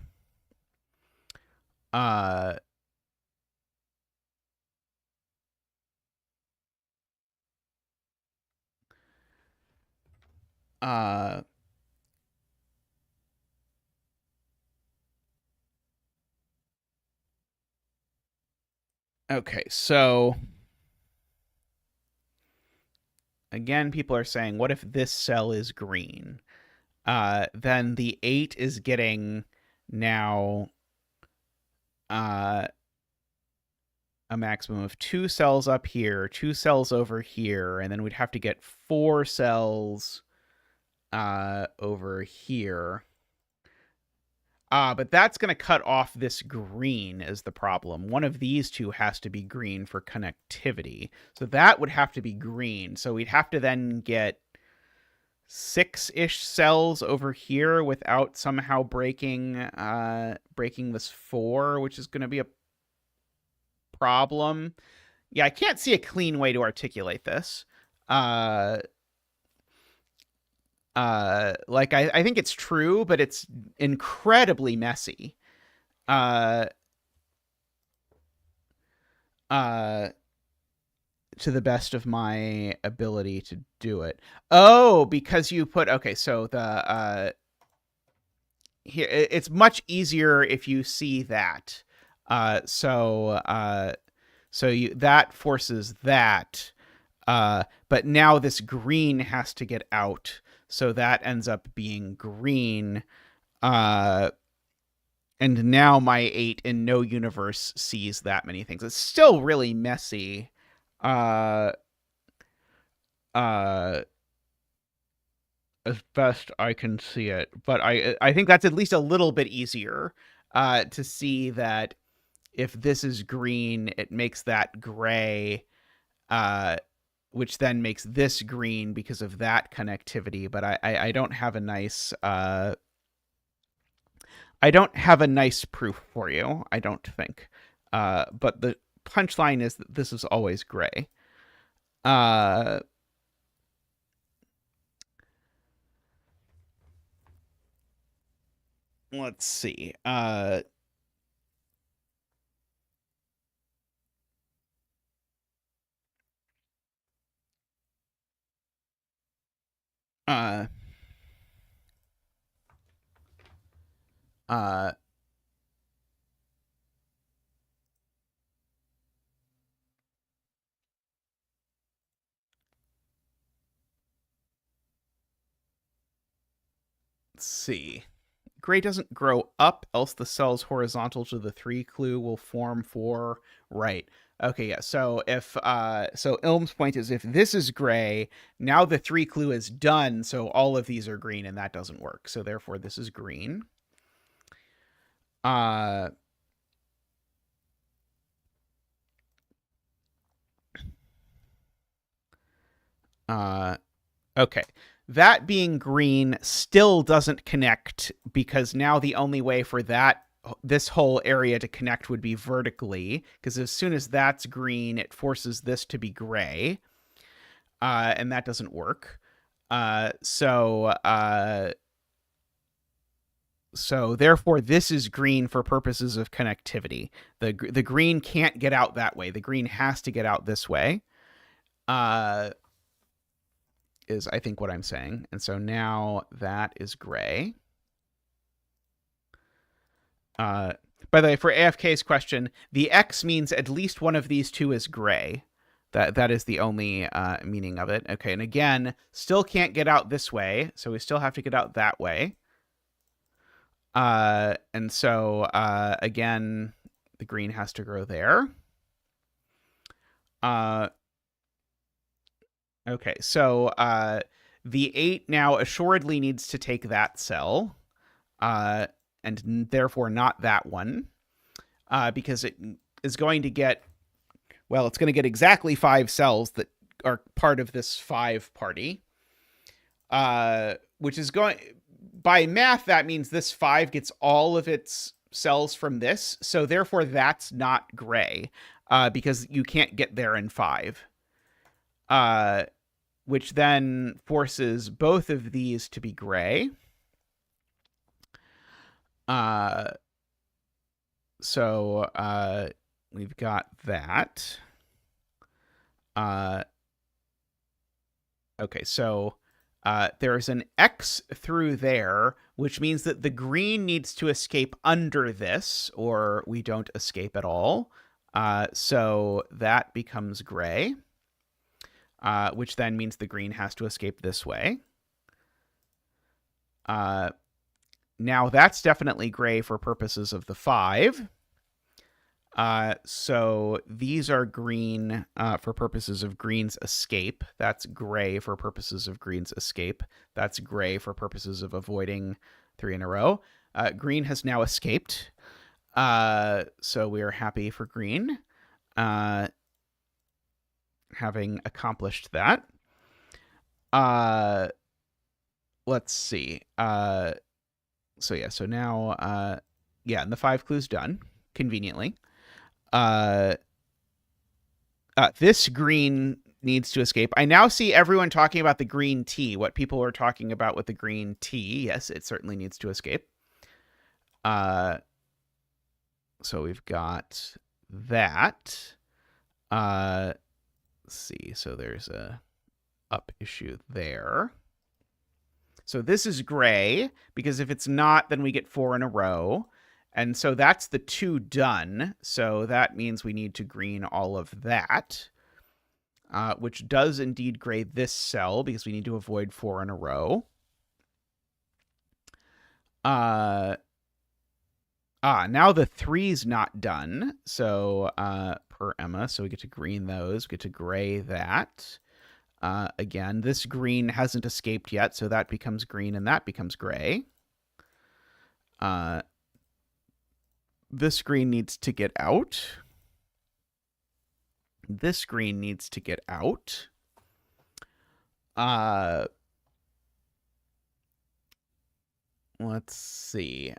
Okay, so again, people are saying, what if this cell is green? Then the 8 is getting now a maximum of 2 cells up here, 2 cells over here, and then we'd have to get 4 cells over here. But that's going to cut off this green is the problem. One of these two has to be green for connectivity. So that would have to be green. So we'd have to then get 6-ish cells over here without somehow breaking this 4, which is going to be a problem. Yeah, I can't see a clean way to articulate this. Like I think it's true, but it's incredibly messy. To the best of my ability to do it. Oh, because you put, okay, so the here it's much easier if you see that. So you that forces that. But now this green has to get out. So that ends up being green. And now my 8 in no universe sees that many things. It's still really messy. As best I can see it. But I think that's at least a little bit easier to see that if this is green, it makes that gray, which then makes this green because of that connectivity. But I don't have a nice proof for you, I don't think. But the punchline is that this is always gray. Let's see. Let's see. Gray doesn't grow up, else the cells horizontal to the 3 clue will form 4. Right. Okay, yeah. So if so Ilm's point is if this is gray, now the 3 clue is done, so all of these are green, and that doesn't work. So therefore this is green. Okay. That being green still doesn't connect because now the only way for this whole area to connect would be vertically, because as soon as that's green, it forces this to be gray, and that doesn't work. So therefore, this is green for purposes of connectivity. The green can't get out that way. The green has to get out this way. Is I think what I'm saying. And so now that is gray. By the way, for AFK's question, the X means at least one of these two is gray. That is the only meaning of it. Okay, and again, still can't get out this way, so we still have to get out that way. And so, again, the green has to grow there. Okay, so the 8 now assuredly needs to take that cell, and therefore not that one, because it is going to get, well, it's going to get exactly 5 cells that are part of this 5 party, which is going, by math, that means this 5 gets all of its cells from this. So therefore, that's not gray because you can't get there in 5. Which then forces both of these to be gray. So we've got that. Okay, so there's an X through there, which means that the green needs to escape under this, or we don't escape at all. So that becomes gray, which then means the green has to escape this way. Now that's definitely gray for purposes of the 5. So these are green for purposes of green's escape. That's gray for purposes of green's escape. That's gray for purposes of avoiding 3 in a row. Green has now escaped. So we are happy for green, having accomplished that. Let's see. So now, and the 5 clues done, conveniently. This green needs to escape. I now see everyone talking about the green T, what people were talking about with the green T. Yes, it certainly needs to escape. So we've got that. Let's see. So there's a up issue there. So this is gray, because if it's not, then we get 4 in a row. And so that's the 2 done. So that means we need to green all of that, which does indeed gray this cell, because we need to avoid 4 in a row. Now the 3's not done. So per Emma, so we get to green those. We get to gray that. Again, this green hasn't escaped yet, so that becomes green and that becomes gray. This green needs to get out. This green needs to get out. Let's see.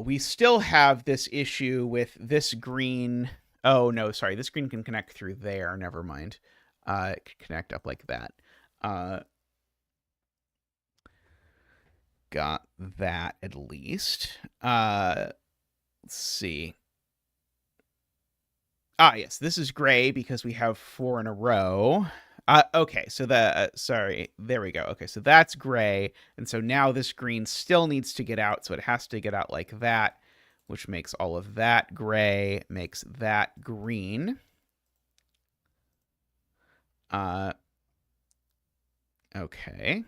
We still have this issue with this green. Oh, no, sorry. This green can connect through there. Never mind. It can connect up like that. Got that at least. Let's see. Yes, this is gray because we have 4 in a row. Okay, so sorry, there we go. Okay, so that's gray, and so now this green still needs to get out, so it has to get out like that, which makes all of that gray, makes that green. Okay.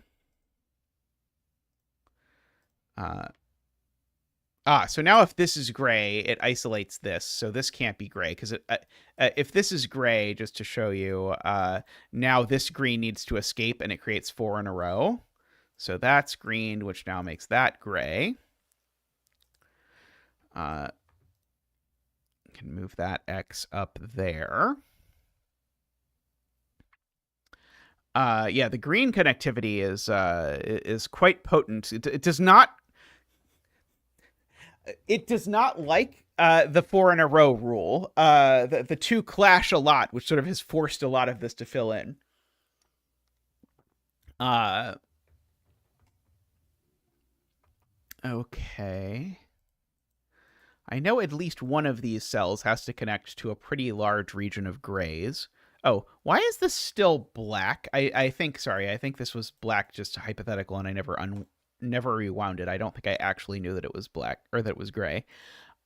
So now if this is gray, it isolates this, so this can't be gray, because if this is gray, just to show you, now this green needs to escape, and it creates 4 in a row. So that's green, which now makes that gray. Can move that X up there. The green connectivity is quite potent. It does not like the 4 in a row rule. The 2 clash a lot, which sort of has forced a lot of this to fill in. Okay. I know at least one of these cells has to connect to a pretty large region of grays. Oh, why is this still black? I think this was black, just hypothetical, and I never rewound it. I don't think I actually knew that it was black, or that it was gray.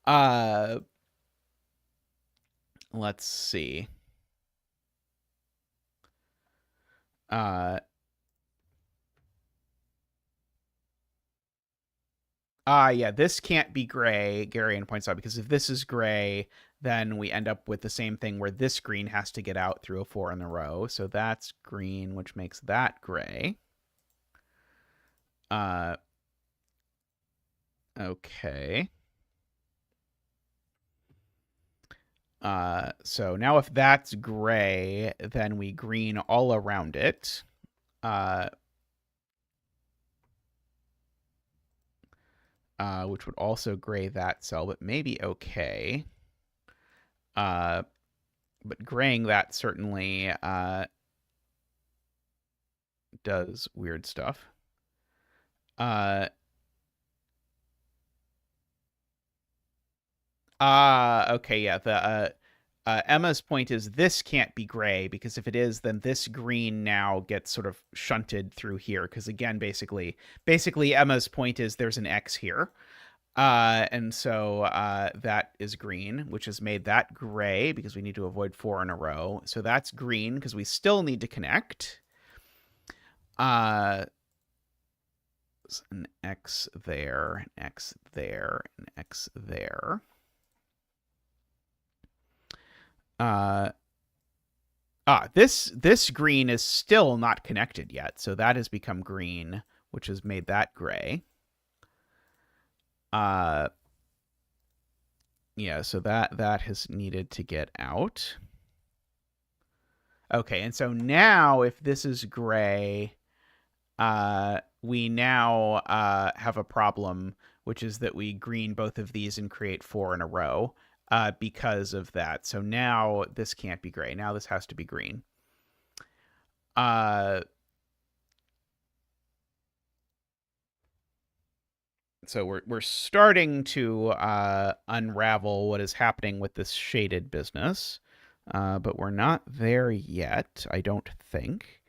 Let's see. This can't be gray, Garian points out, because if this is gray, then we end up with the same thing where this green has to get out through a 4 in a row. So that's green, which makes that gray. Okay. So now if that's gray, then we green all around it. Which would also gray that cell, but maybe okay. But graying that certainly does weird stuff. Okay, yeah. The Emma's point is this can't be gray, because if it is, then this green now gets sort of shunted through here. Because again, basically Emma's point is there's an X here. And so that is green, which has made that gray because we need to avoid 4 in a row. So that's green because we still need to connect. An X there, an X there, an X there. This green is still not connected yet, so that has become green, which has made that gray. Yeah, so that has needed to get out. Okay, and so now if this is gray, we now have a problem, which is that we green both of these and create 4 in a row because of that. So now this can't be gray. Now this has to be green. So we're starting to unravel what is happening with this shaded business, but we're not there yet, I don't think.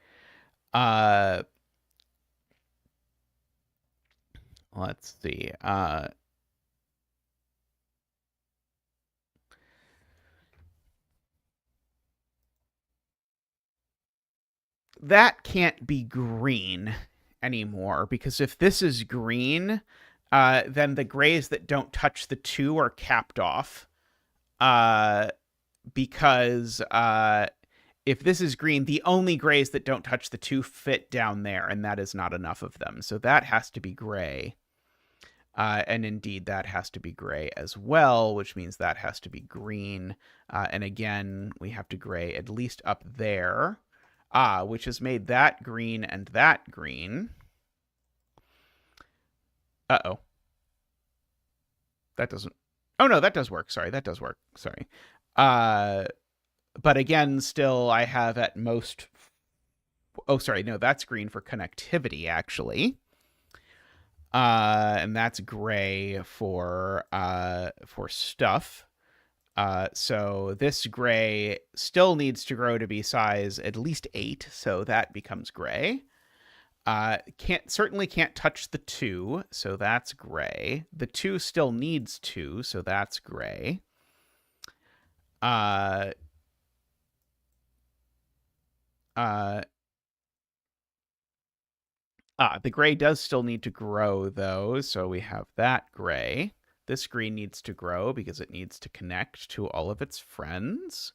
Let's see. That can't be green anymore, because if this is green, then the grays that don't touch the 2 are capped off. Because if this is green, the only grays that don't touch the 2 fit down there, and that is not enough of them. So that has to be gray. And indeed, that has to be gray as well, which means that has to be green. And again, we have to gray at least up there, which has made that green and that green. Uh-oh. That doesn't... Oh, no, that does work. Sorry, that does work. Sorry. But again, still, I have at most... Oh, sorry, no, that's green for connectivity, actually. And that's gray for stuff. So this gray still needs to grow to be size at least 8, so that becomes gray. Certainly can't touch the 2, so that's gray. The 2 still needs 2, so that's gray. The gray does still need to grow, though, so we have that gray. This green needs to grow because it needs to connect to all of its friends.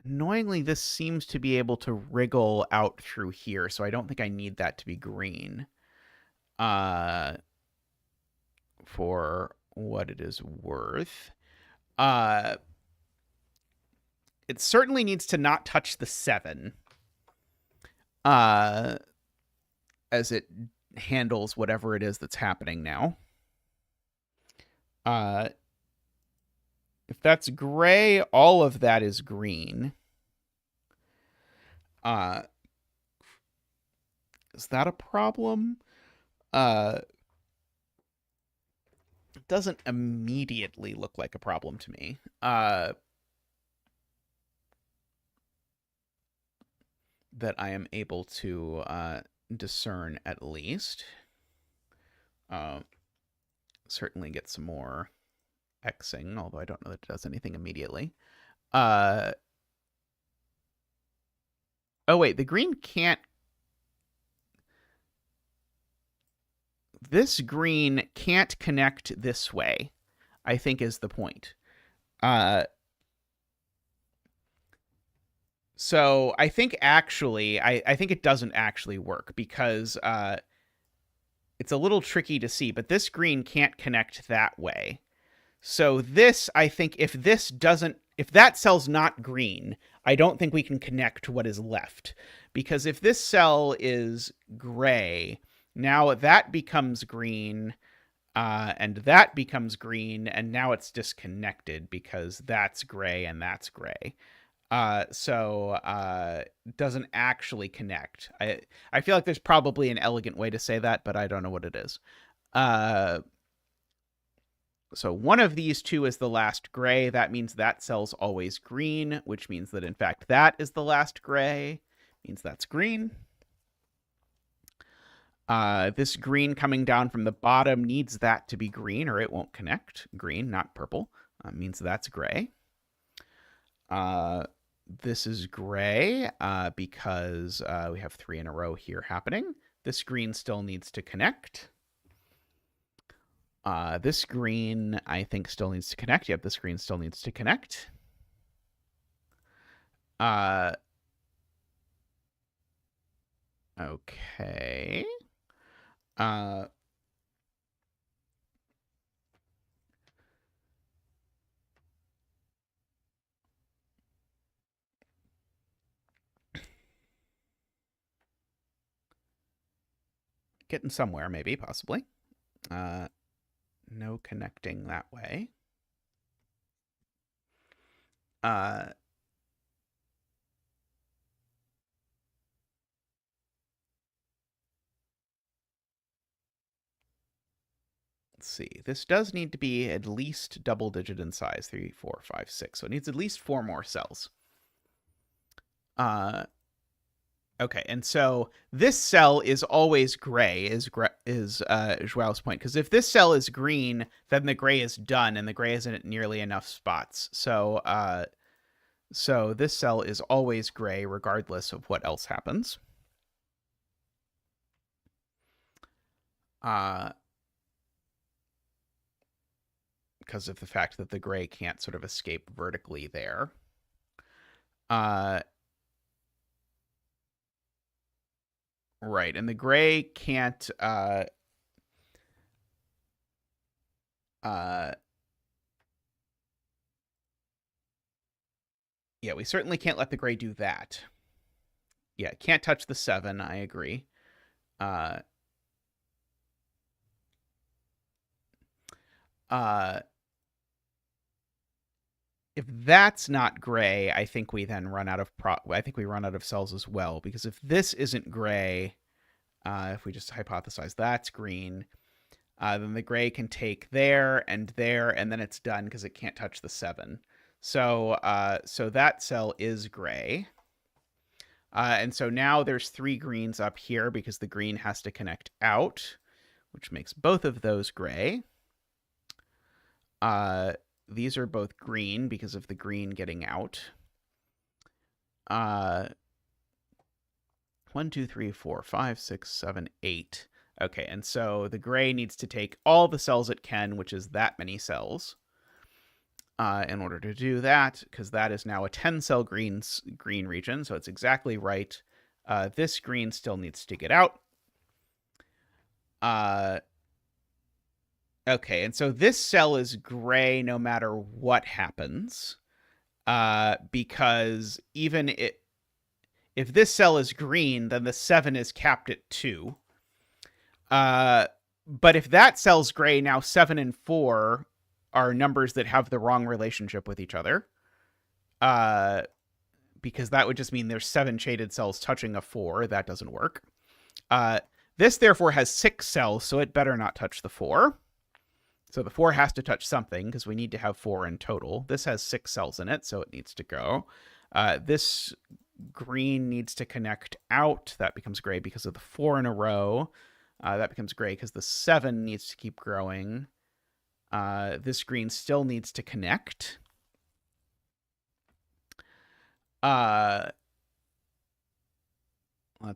Annoyingly, this seems to be able to wriggle out through here, so I don't think I need that to be green. For what it is worth. It certainly needs to not touch the 7. As it handles whatever it is that's happening now. If that's gray, all of that is green. Is that a problem? It doesn't immediately look like a problem to me. That I am able to discern, at least. Certainly get some more Xing, although I don't know that it does anything immediately. Oh, wait, the green can't... This green can't connect this way. I think is the point. Uh, so I think actually, I think it doesn't actually work because it's a little tricky to see, but this green can't connect that way. So this, I think, if that cell's not green, I don't think we can connect to what is left. Because if this cell is gray, now that becomes green, and that becomes green, and now it's disconnected because that's gray and that's gray. So doesn't actually connect. I feel like there's probably an elegant way to say that, but I don't know what it is. So one of these two is the last gray. That means that cell's always green, which means that, in fact, that is the last gray. Means that's green. This green coming down from the bottom needs that to be green, or it won't connect. Green, not purple, means that's gray. This is gray because we have 3 in a row here happening. This green still needs to connect. This green, I think, still needs to connect. Yep, this green still needs to connect. Okay. Getting somewhere, maybe, possibly. No connecting that way. Let's see. This does need to be at least double digit in size. 3, 4, 5, 6. So it needs at least 4 more cells. Okay, and so this cell is always gray, is Joao's point. Because if this cell is green, then the gray is done, and the gray isn't at nearly enough spots. So this cell is always gray, regardless of what else happens. Because of the fact that the gray can't sort of escape vertically there. Right, and the gray can't yeah, we certainly can't let the gray do that. Yeah, can't touch the 7, I agree. If that's not gray, I think we then run out of cells as well, because if this isn't gray, if we just hypothesize that's green, then the gray can take there, and then it's done because it can't touch the 7. So that cell is gray. And so now there's 3 greens up here because the green has to connect out, which makes both of those gray. These are both green because of the green getting out. 1, 2, 3, 4, 5, 6, 7, 8. Okay, and so the gray needs to take all the cells it can, which is that many cells, in order to do that, because that is now a 10-cell green region, so it's exactly right. This green still needs to get out. Okay, and so this cell is gray no matter what happens, because even if this cell is green, then the 7 is capped at 2. But if that cell's gray, now 7 and 4 are numbers that have the wrong relationship with each other, because that would just mean there's 7 shaded cells touching a 4. That doesn't work. This, therefore, has 6 cells, so it better not touch the 4. So the 4 has to touch something because we need to have 4 in total. This has 6 cells in it, so it needs to go. This green needs to connect out. That becomes gray because of the 4 in a row. That becomes gray because the 7 needs to keep growing. This green still needs to connect. Let's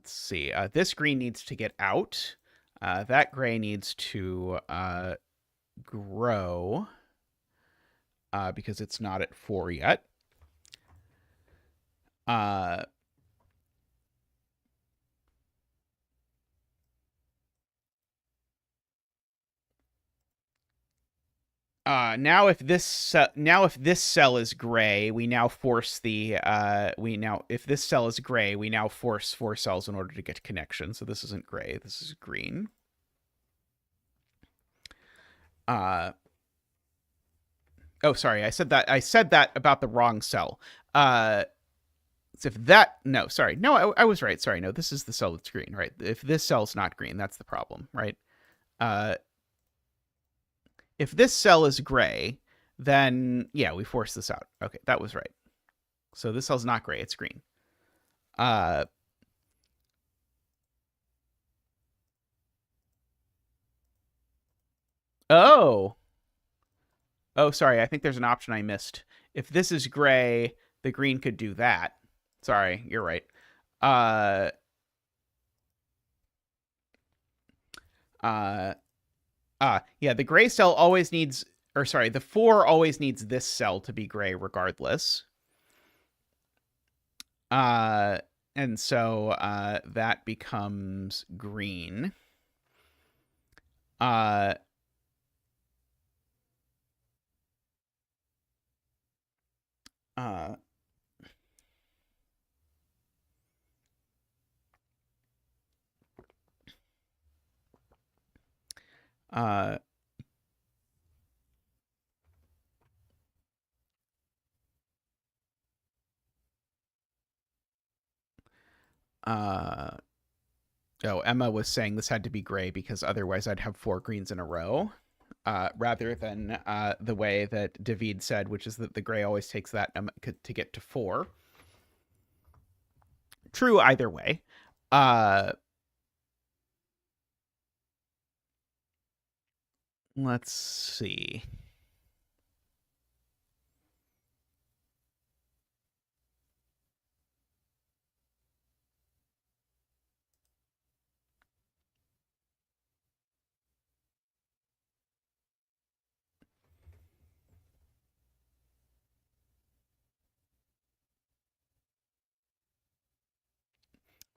see. This green needs to get out. That gray needs to grow. because it's not at 4 yet. Now if this cell is gray, we now force the if this cell is gray, we now force 4 cells in order to get connection. So this isn't gray, this is green. Oh, sorry, I said that about the wrong cell. So if that I was right. Sorry, no, this is the cell that's green, right? If this cell's not green, that's the problem, right? If this cell is gray, then yeah, we force this out. Okay, that was right. So this cell's not gray, it's green. Oh, sorry, I think there's an option I missed. If this is gray, the green could do that. Sorry, you're right. Yeah, the gray cell always needs, or sorry, the 4 always needs this cell to be gray regardless. And so that becomes green. Oh, Emma was saying this had to be gray because otherwise I'd have 4 greens in a row, rather than the way that David said, which is that the gray always takes that to get to 4. True either way. Let's see.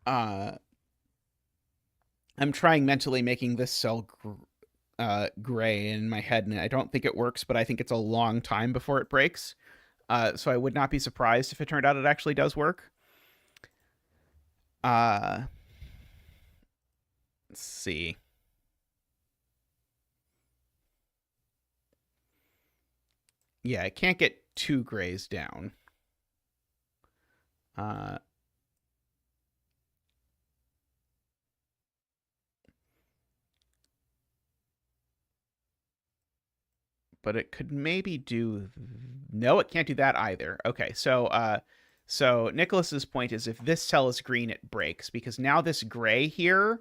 I'm trying mentally making this cell gray in my head, and I don't think it works, but I think it's a long time before it breaks. So I would not be surprised if it turned out it actually does work. Let's see. Yeah, it can't get 2 grays down. But it could maybe do. No, it can't do that either. Okay, so Nicholas's point is if this cell is green, it breaks because now this gray here,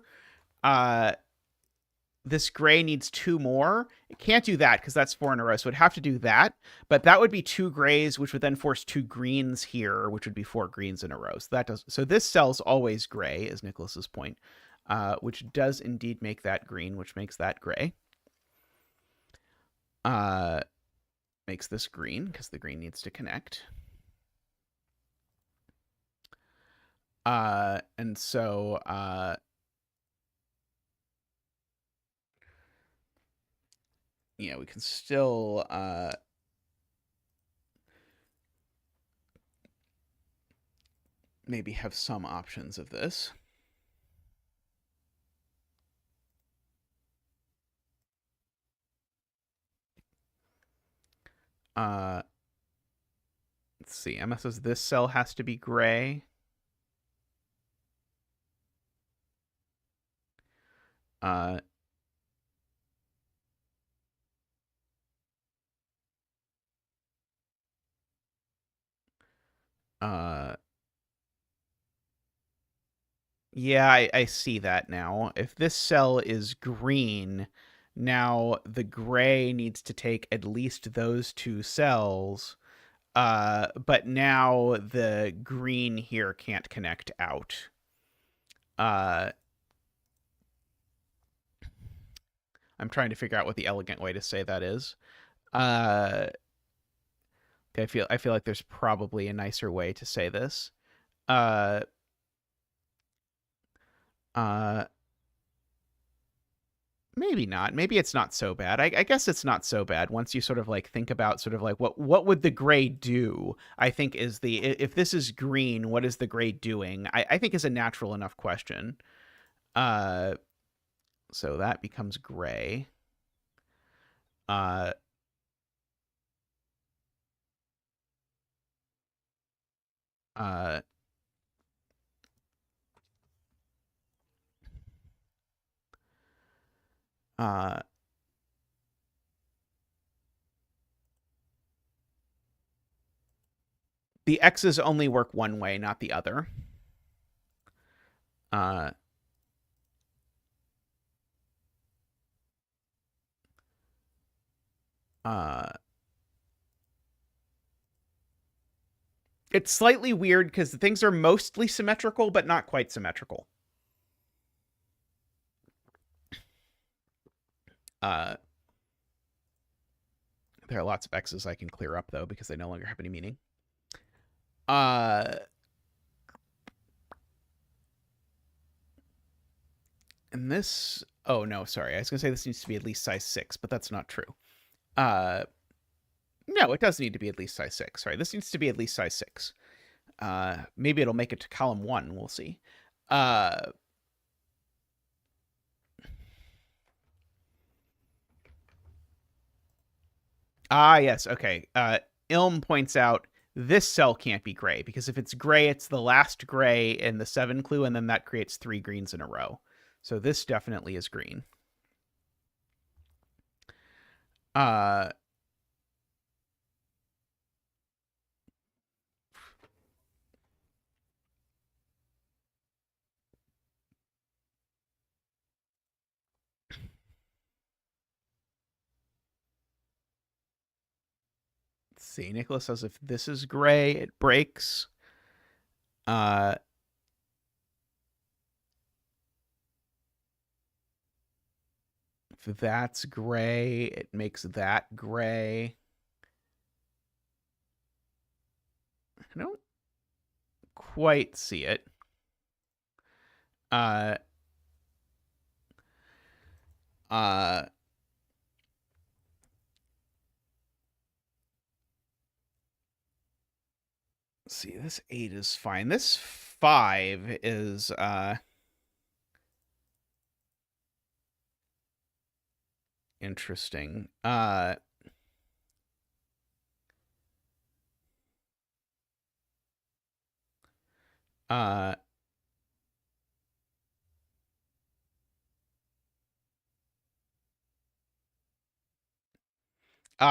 this gray needs 2 more. It can't do that because that's 4 in a row, so it'd have to do that. But that would be 2 grays, which would then force 2 greens here, which would be 4 greens in a row. So that does. So this cell's always gray, is Nicholas's point, which does indeed make that green, which makes that gray. Makes this green because the green needs to connect. And so yeah, we can still maybe have some options of this. Let's see. Emma says this cell has to be gray. Yeah, I see that now. If this cell is green, now the gray needs to take at least those 2 cells. But now the green here can't connect out. I'm trying to figure out what the elegant way to say that is. Okay, I feel like there's probably a nicer way to say this. Uh, uh, Maybe not. Maybe it's not so bad. I guess it's not so bad once you sort of like think about sort of like what would the gray do? I think is the if this is green, what is the gray doing? I think is a natural enough question. Uh, so that becomes gray. Uh, uh, uh, the X's only work one way, not the other. Uh, uh, it's slightly weird because the things are mostly symmetrical, but not quite symmetrical. Uh, there are lots of X's I can clear up, though, because they no longer have any meaning. And this... Oh, no, sorry. I was going to say this needs to be at least size 6, but that's not true. No, it does need to be at least size 6. Sorry, this needs to be at least size 6. Maybe it'll make it to column 1. We'll see. Yes, okay. Ilm points out this cell can't be gray, because if it's gray, it's the last gray in the 7 clue, and then that creates 3 greens in a row. So this definitely is green. Let's see, Nicholas says if this is gray, it breaks. If that's gray, it makes that gray. I don't quite see it. Let's see, this 8 is fine. This 5 is interesting.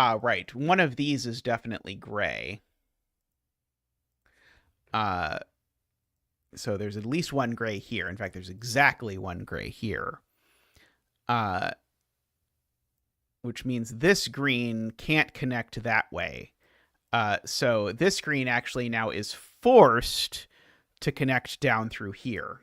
Right. One of these is definitely gray. So there's at least one gray here. In fact, there's exactly one gray here. Which means this green can't connect that way. So this green actually now is forced to connect down through here.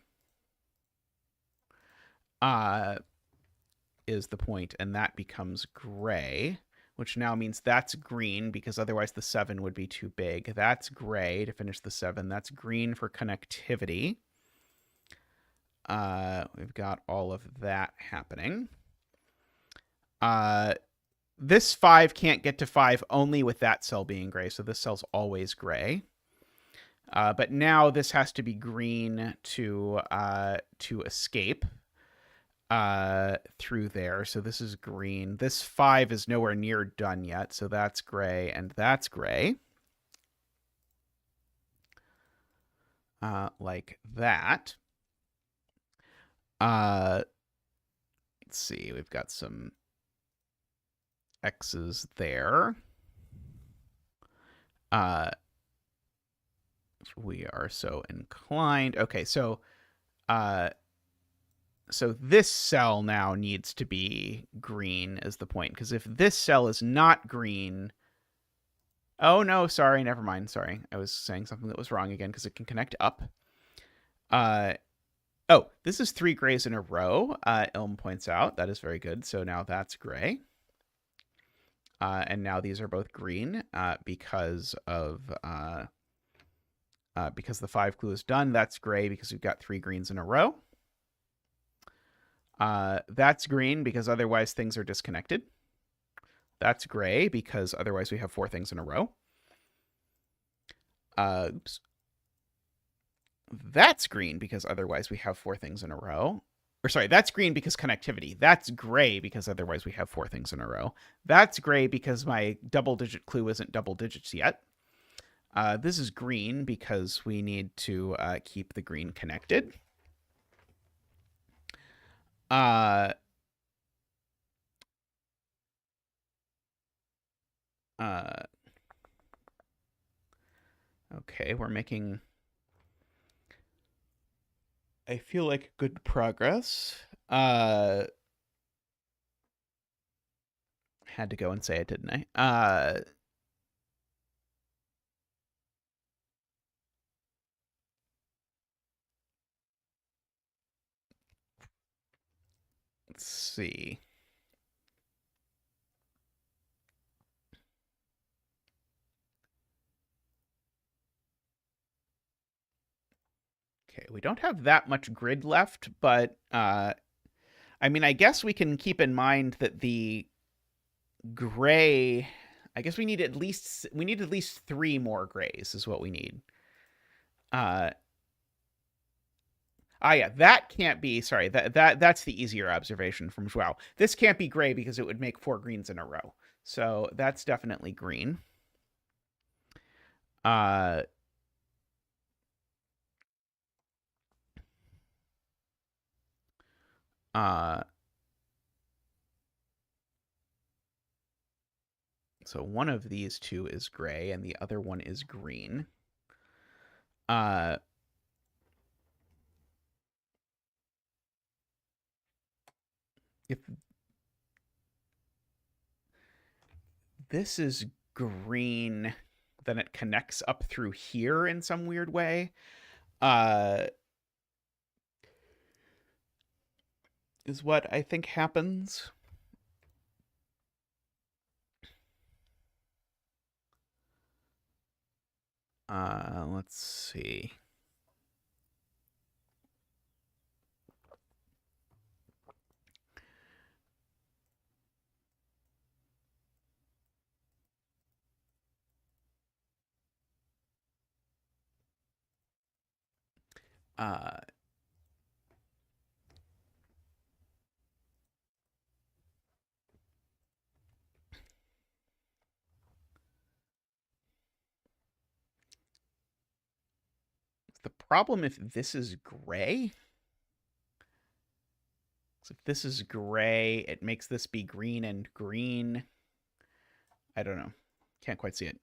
Is the point, and that becomes gray, which now means that's green because otherwise the 7 would be too big. That's gray to finish the 7. That's green for connectivity. We've got all of that happening. This 5 can't get to 5 only with that cell being gray, so this cell's always gray. But now this has to be green to escape through there. So this is green. This 5 is nowhere near done yet, so that's gray and that's gray. Like that. Let's see, we've got some X's there. We are so inclined. Okay, so this cell now needs to be green is the point, because if this cell is not green... Oh, no, sorry, never mind. Sorry, I was saying something that was wrong again, because it can connect up. Oh, this is 3 grays in a row, Ilm points out. That is very good. So now that's gray. And now these are both green because the 5 clue is done. That's gray because we've got 3 greens in a row. That's green because otherwise things are disconnected. That's gray because otherwise we have 4 things in a row. Oops. That's green because otherwise we have 4 things in a row. Or sorry, that's green because connectivity. That's gray because otherwise we have 4 things in a row. That's gray because my double-digit clue isn't double digits yet. This is green because we need to keep the green connected. Okay, we're making, I feel like, good progress. Had to go and say it, didn't I? Let's see. Okay, we don't have that much grid left, but I mean, I guess we can keep in mind that the gray, I guess we need at least 3 more grays is what we need. Yeah, that can't be. Sorry, that's the easier observation from Joao. This can't be gray because it would make 4 greens in a row. So that's definitely green. Uh, uh, so one of these 2 is gray and the other one is green. Uh, if this is green, then it connects up through here in some weird way. Is what I think happens. Let's see. Uh, the problem if this is gray? So if this is gray, it makes this be green and green. I don't know. Can't quite see it.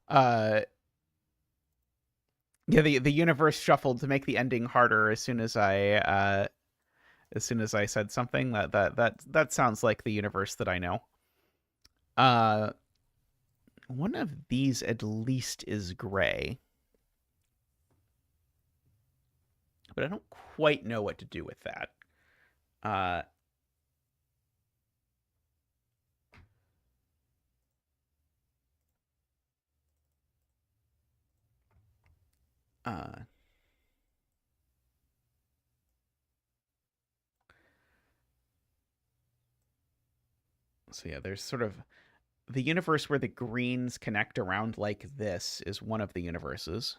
Uh, yeah, the universe shuffled to make the ending harder as soon as I said something. That sounds like the universe that I know. One of these at least is gray, but I don't quite know what to do with that. Uh, uh, so yeah, there's sort of the universe where the greens connect around like this is one of the universes.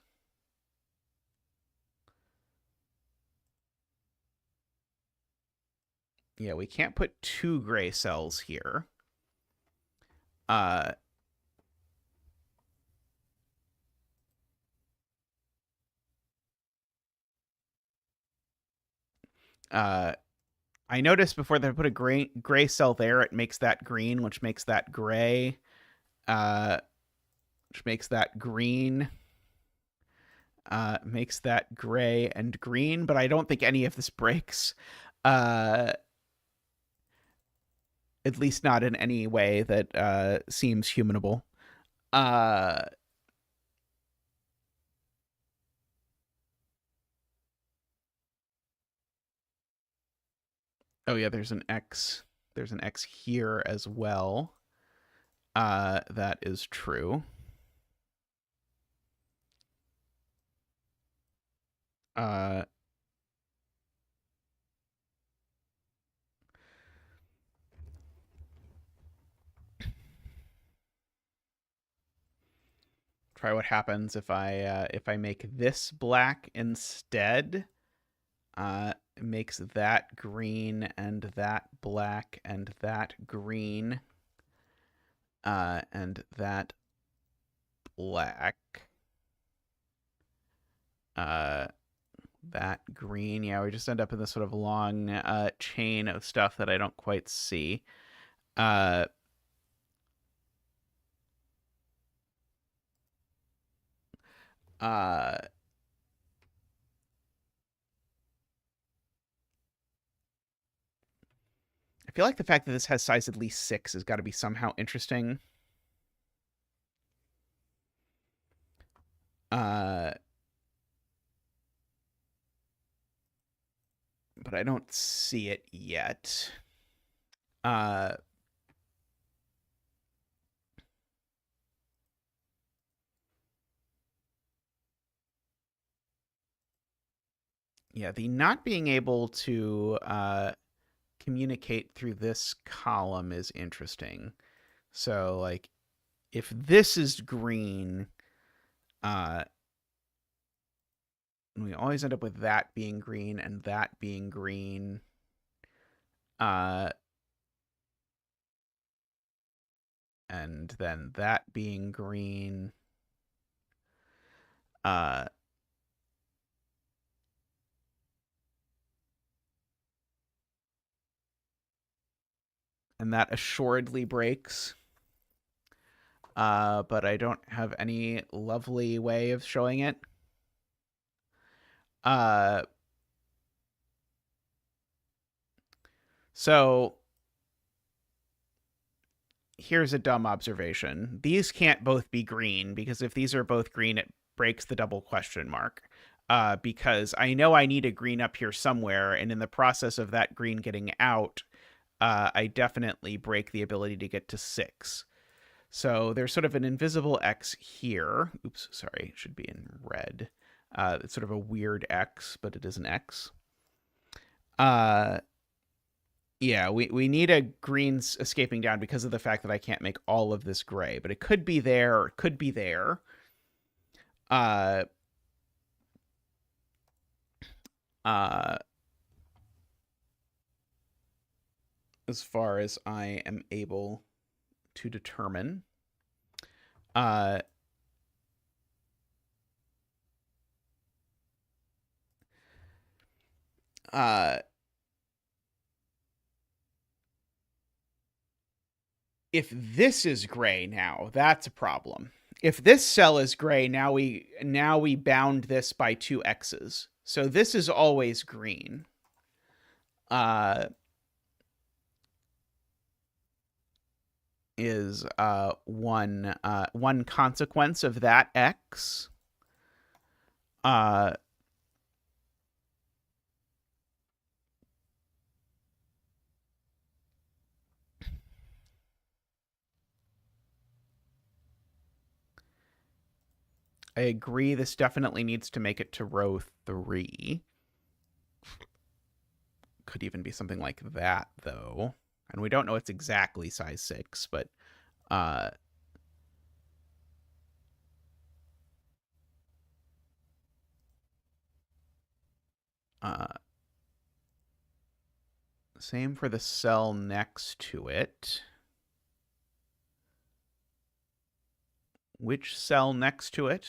Yeah, we can't put 2 gray cells here. Uh, uh, I noticed before they put a gray cell there, it makes that green, which makes that gray, which makes that green, makes that gray and green. But I don't think any of this breaks. Uh, at least not in any way that seems humanable. Uh, oh yeah, there's an X. There's an X here as well. That is true. Try what happens if I make this black instead. Makes that green and that black and that green and that black. That green. Yeah, we just end up in this sort of long chain of stuff that I don't quite see. I feel like the fact that this has size at least 6 has got to be somehow interesting. But I don't see it yet. Yeah, the not being able to communicate through this column is interesting. So, like, if this is green, we always end up with that being green and that being green. And then that being green. And that assuredly breaks. But I don't have any lovely way of showing it. So here's a dumb observation. These can't both be green, because if these are both green, it breaks the double question mark. Because I know I need a green up here somewhere, and in the process of that green getting out, I definitely break the ability to get to 6. So there's sort of an invisible X here. Oops, sorry, it should be in red. It's sort of a weird X, but it is an X. Yeah, we need a green escaping down because of the fact that I can't make all of this gray, but it could be there or it could be there. As far as I am able to determine. If this is gray now, that's a problem. If this cell is gray, now we bound this by 2 X's. So this is always green. Is one consequence of that X. I agree, this definitely needs to make it to row 3. Could even be something like that, though. And we don't know it's exactly size 6, but same for the cell next to it. Which cell next to it?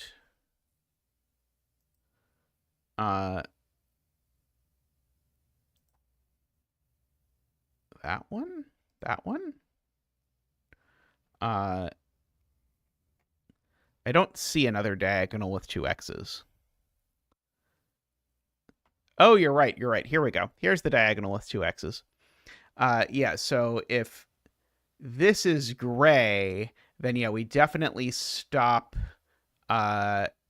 That one? That one? I don't see another diagonal with 2 X's. Oh, you're right. You're right. Here we go. Here's the diagonal with 2 X's. Yeah, so if this is gray, then yeah, we definitely stop.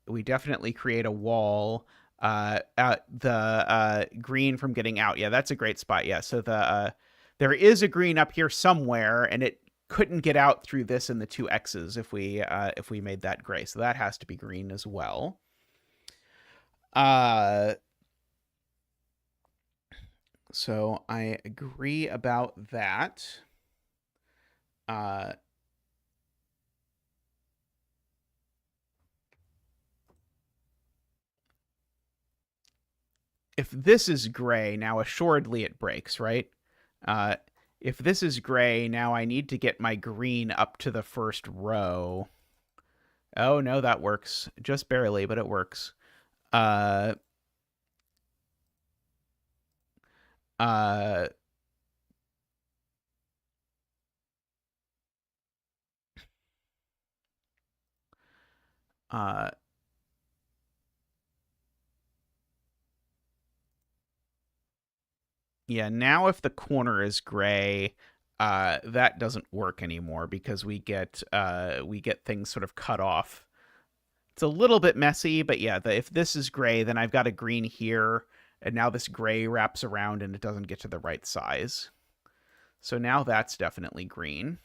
We definitely create a wall. The green from getting out. Yeah, that's a great spot. Yeah, so the there is a green up here somewhere, and it couldn't get out through this and the two X's if we made that gray. So that has to be green as well. So I agree about that. If this is gray, now assuredly it breaks, right? If this is gray, now I need to get my green up to the first row. Oh, no, that works. Just barely, but it works. Uh, yeah, now if the corner is gray, that doesn't work anymore because we get things sort of cut off. It's a little bit messy, but yeah, if this is gray, then I've got a green here, and now this gray wraps around and it doesn't get to the right size. So now that's definitely green.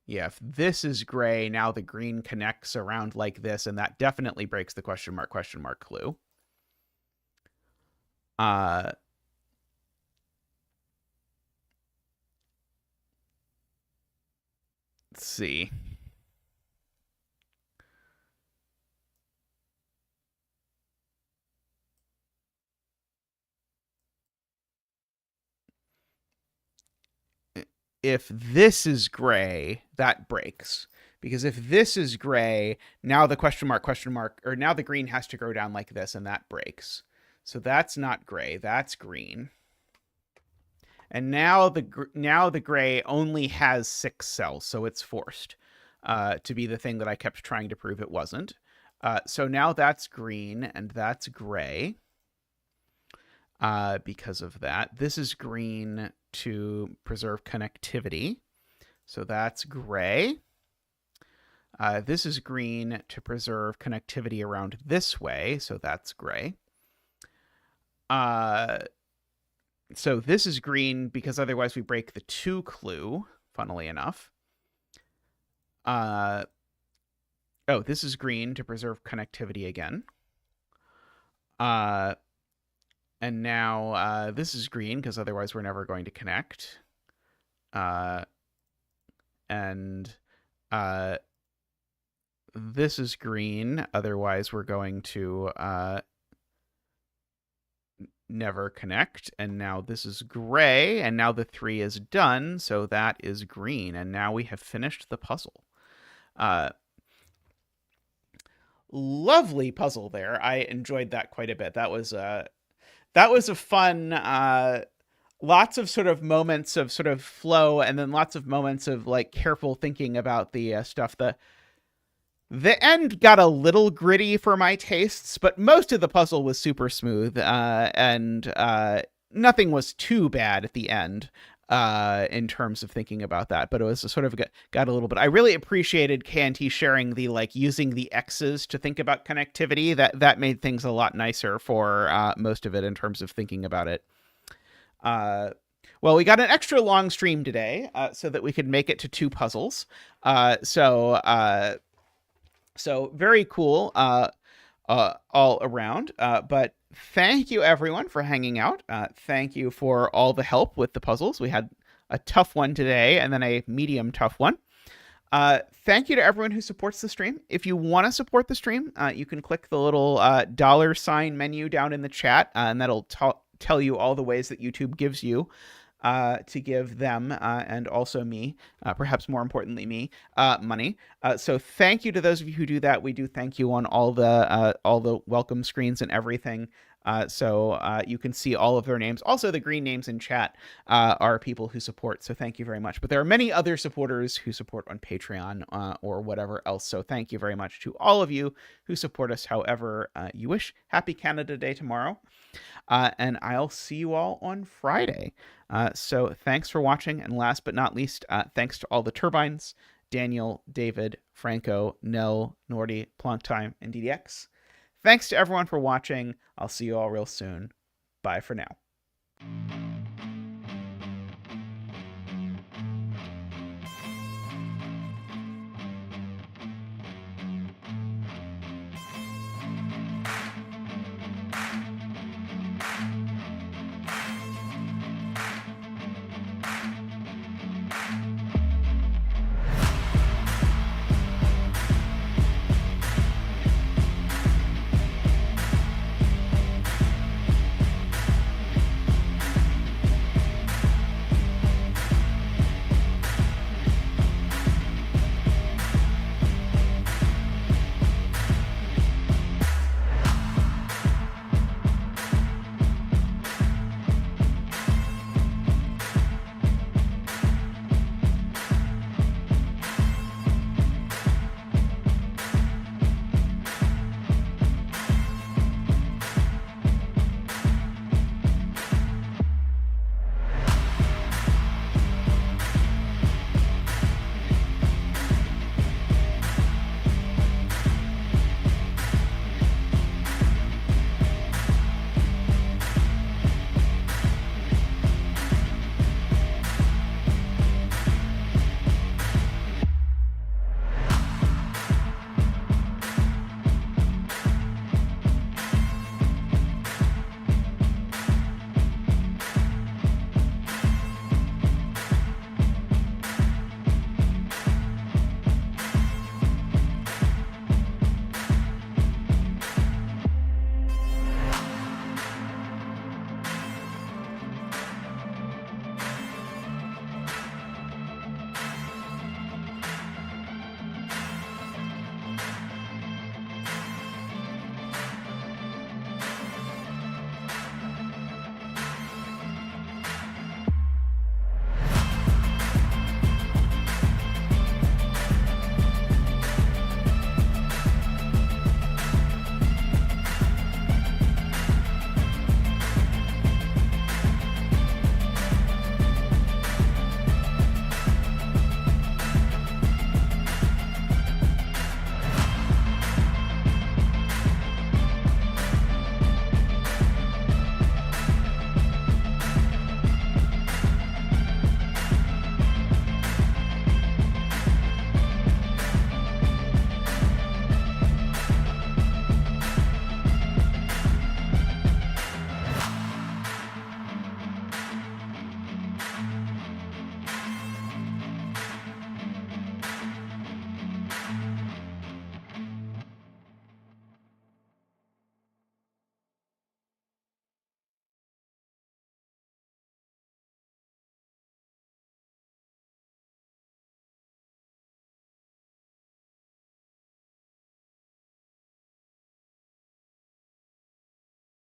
Yeah, if this is gray, now the green connects around like this, and that definitely breaks the question mark clue. Let's see. If this is gray, that breaks. Because if this is gray, now the question mark, or now the green has to go down like this, and that breaks. So that's not gray, that's green. And now the gray only has 6 cells, so it's forced to be the thing that I kept trying to prove it wasn't. So now that's green, and that's gray because of that. This is green to preserve connectivity, so that's gray. This is green to preserve connectivity around this way, so that's gray. So this is green because otherwise we break the 2 clue, funnily enough. Oh, this is green to preserve connectivity again. And now this is green because otherwise we're never going to connect. And this is green, otherwise we're going to never connect. And now this is gray, and now the 3 is done, so that is green. And now we have finished the puzzle. Lovely puzzle there. I enjoyed that quite a bit. That was a fun, lots of sort of moments of sort of flow, and then lots of moments of like careful thinking about the stuff. The end got a little gritty for my tastes, but most of the puzzle was super smooth, and nothing was too bad at the end in terms of thinking about that. But it was sort of got a little bit. I really appreciated KNT sharing the like using the X's to think about connectivity. That made things a lot nicer for most of it in terms of thinking about it. Well, we got an extra long stream today so that we could make it to 2 puzzles. So very cool all around. But thank you, everyone, for hanging out. Thank you for all the help with the puzzles. We had a tough one today and then a medium tough one. Thank you to everyone who supports the stream. If you want to support the stream, you can click the little $ menu down in the chat, and that'll tell you all the ways that YouTube gives you to give them and also me, perhaps more importantly me, money. So thank you to those of you who do that. We do thank you on all the welcome screens and everything. So you can see all of their names. Also, the green names in chat are people who support. So thank you very much. But there are many other supporters who support on Patreon or whatever else. So thank you very much to all of you who support us however you wish. Happy Canada Day tomorrow. And I'll see you all on Friday. So thanks for watching. And last but not least, thanks to all the turbines, Daniel, David, Franco, Nell, Nordy, Plonktime, and DDX. Thanks to everyone for watching. I'll see you all real soon. Bye for now.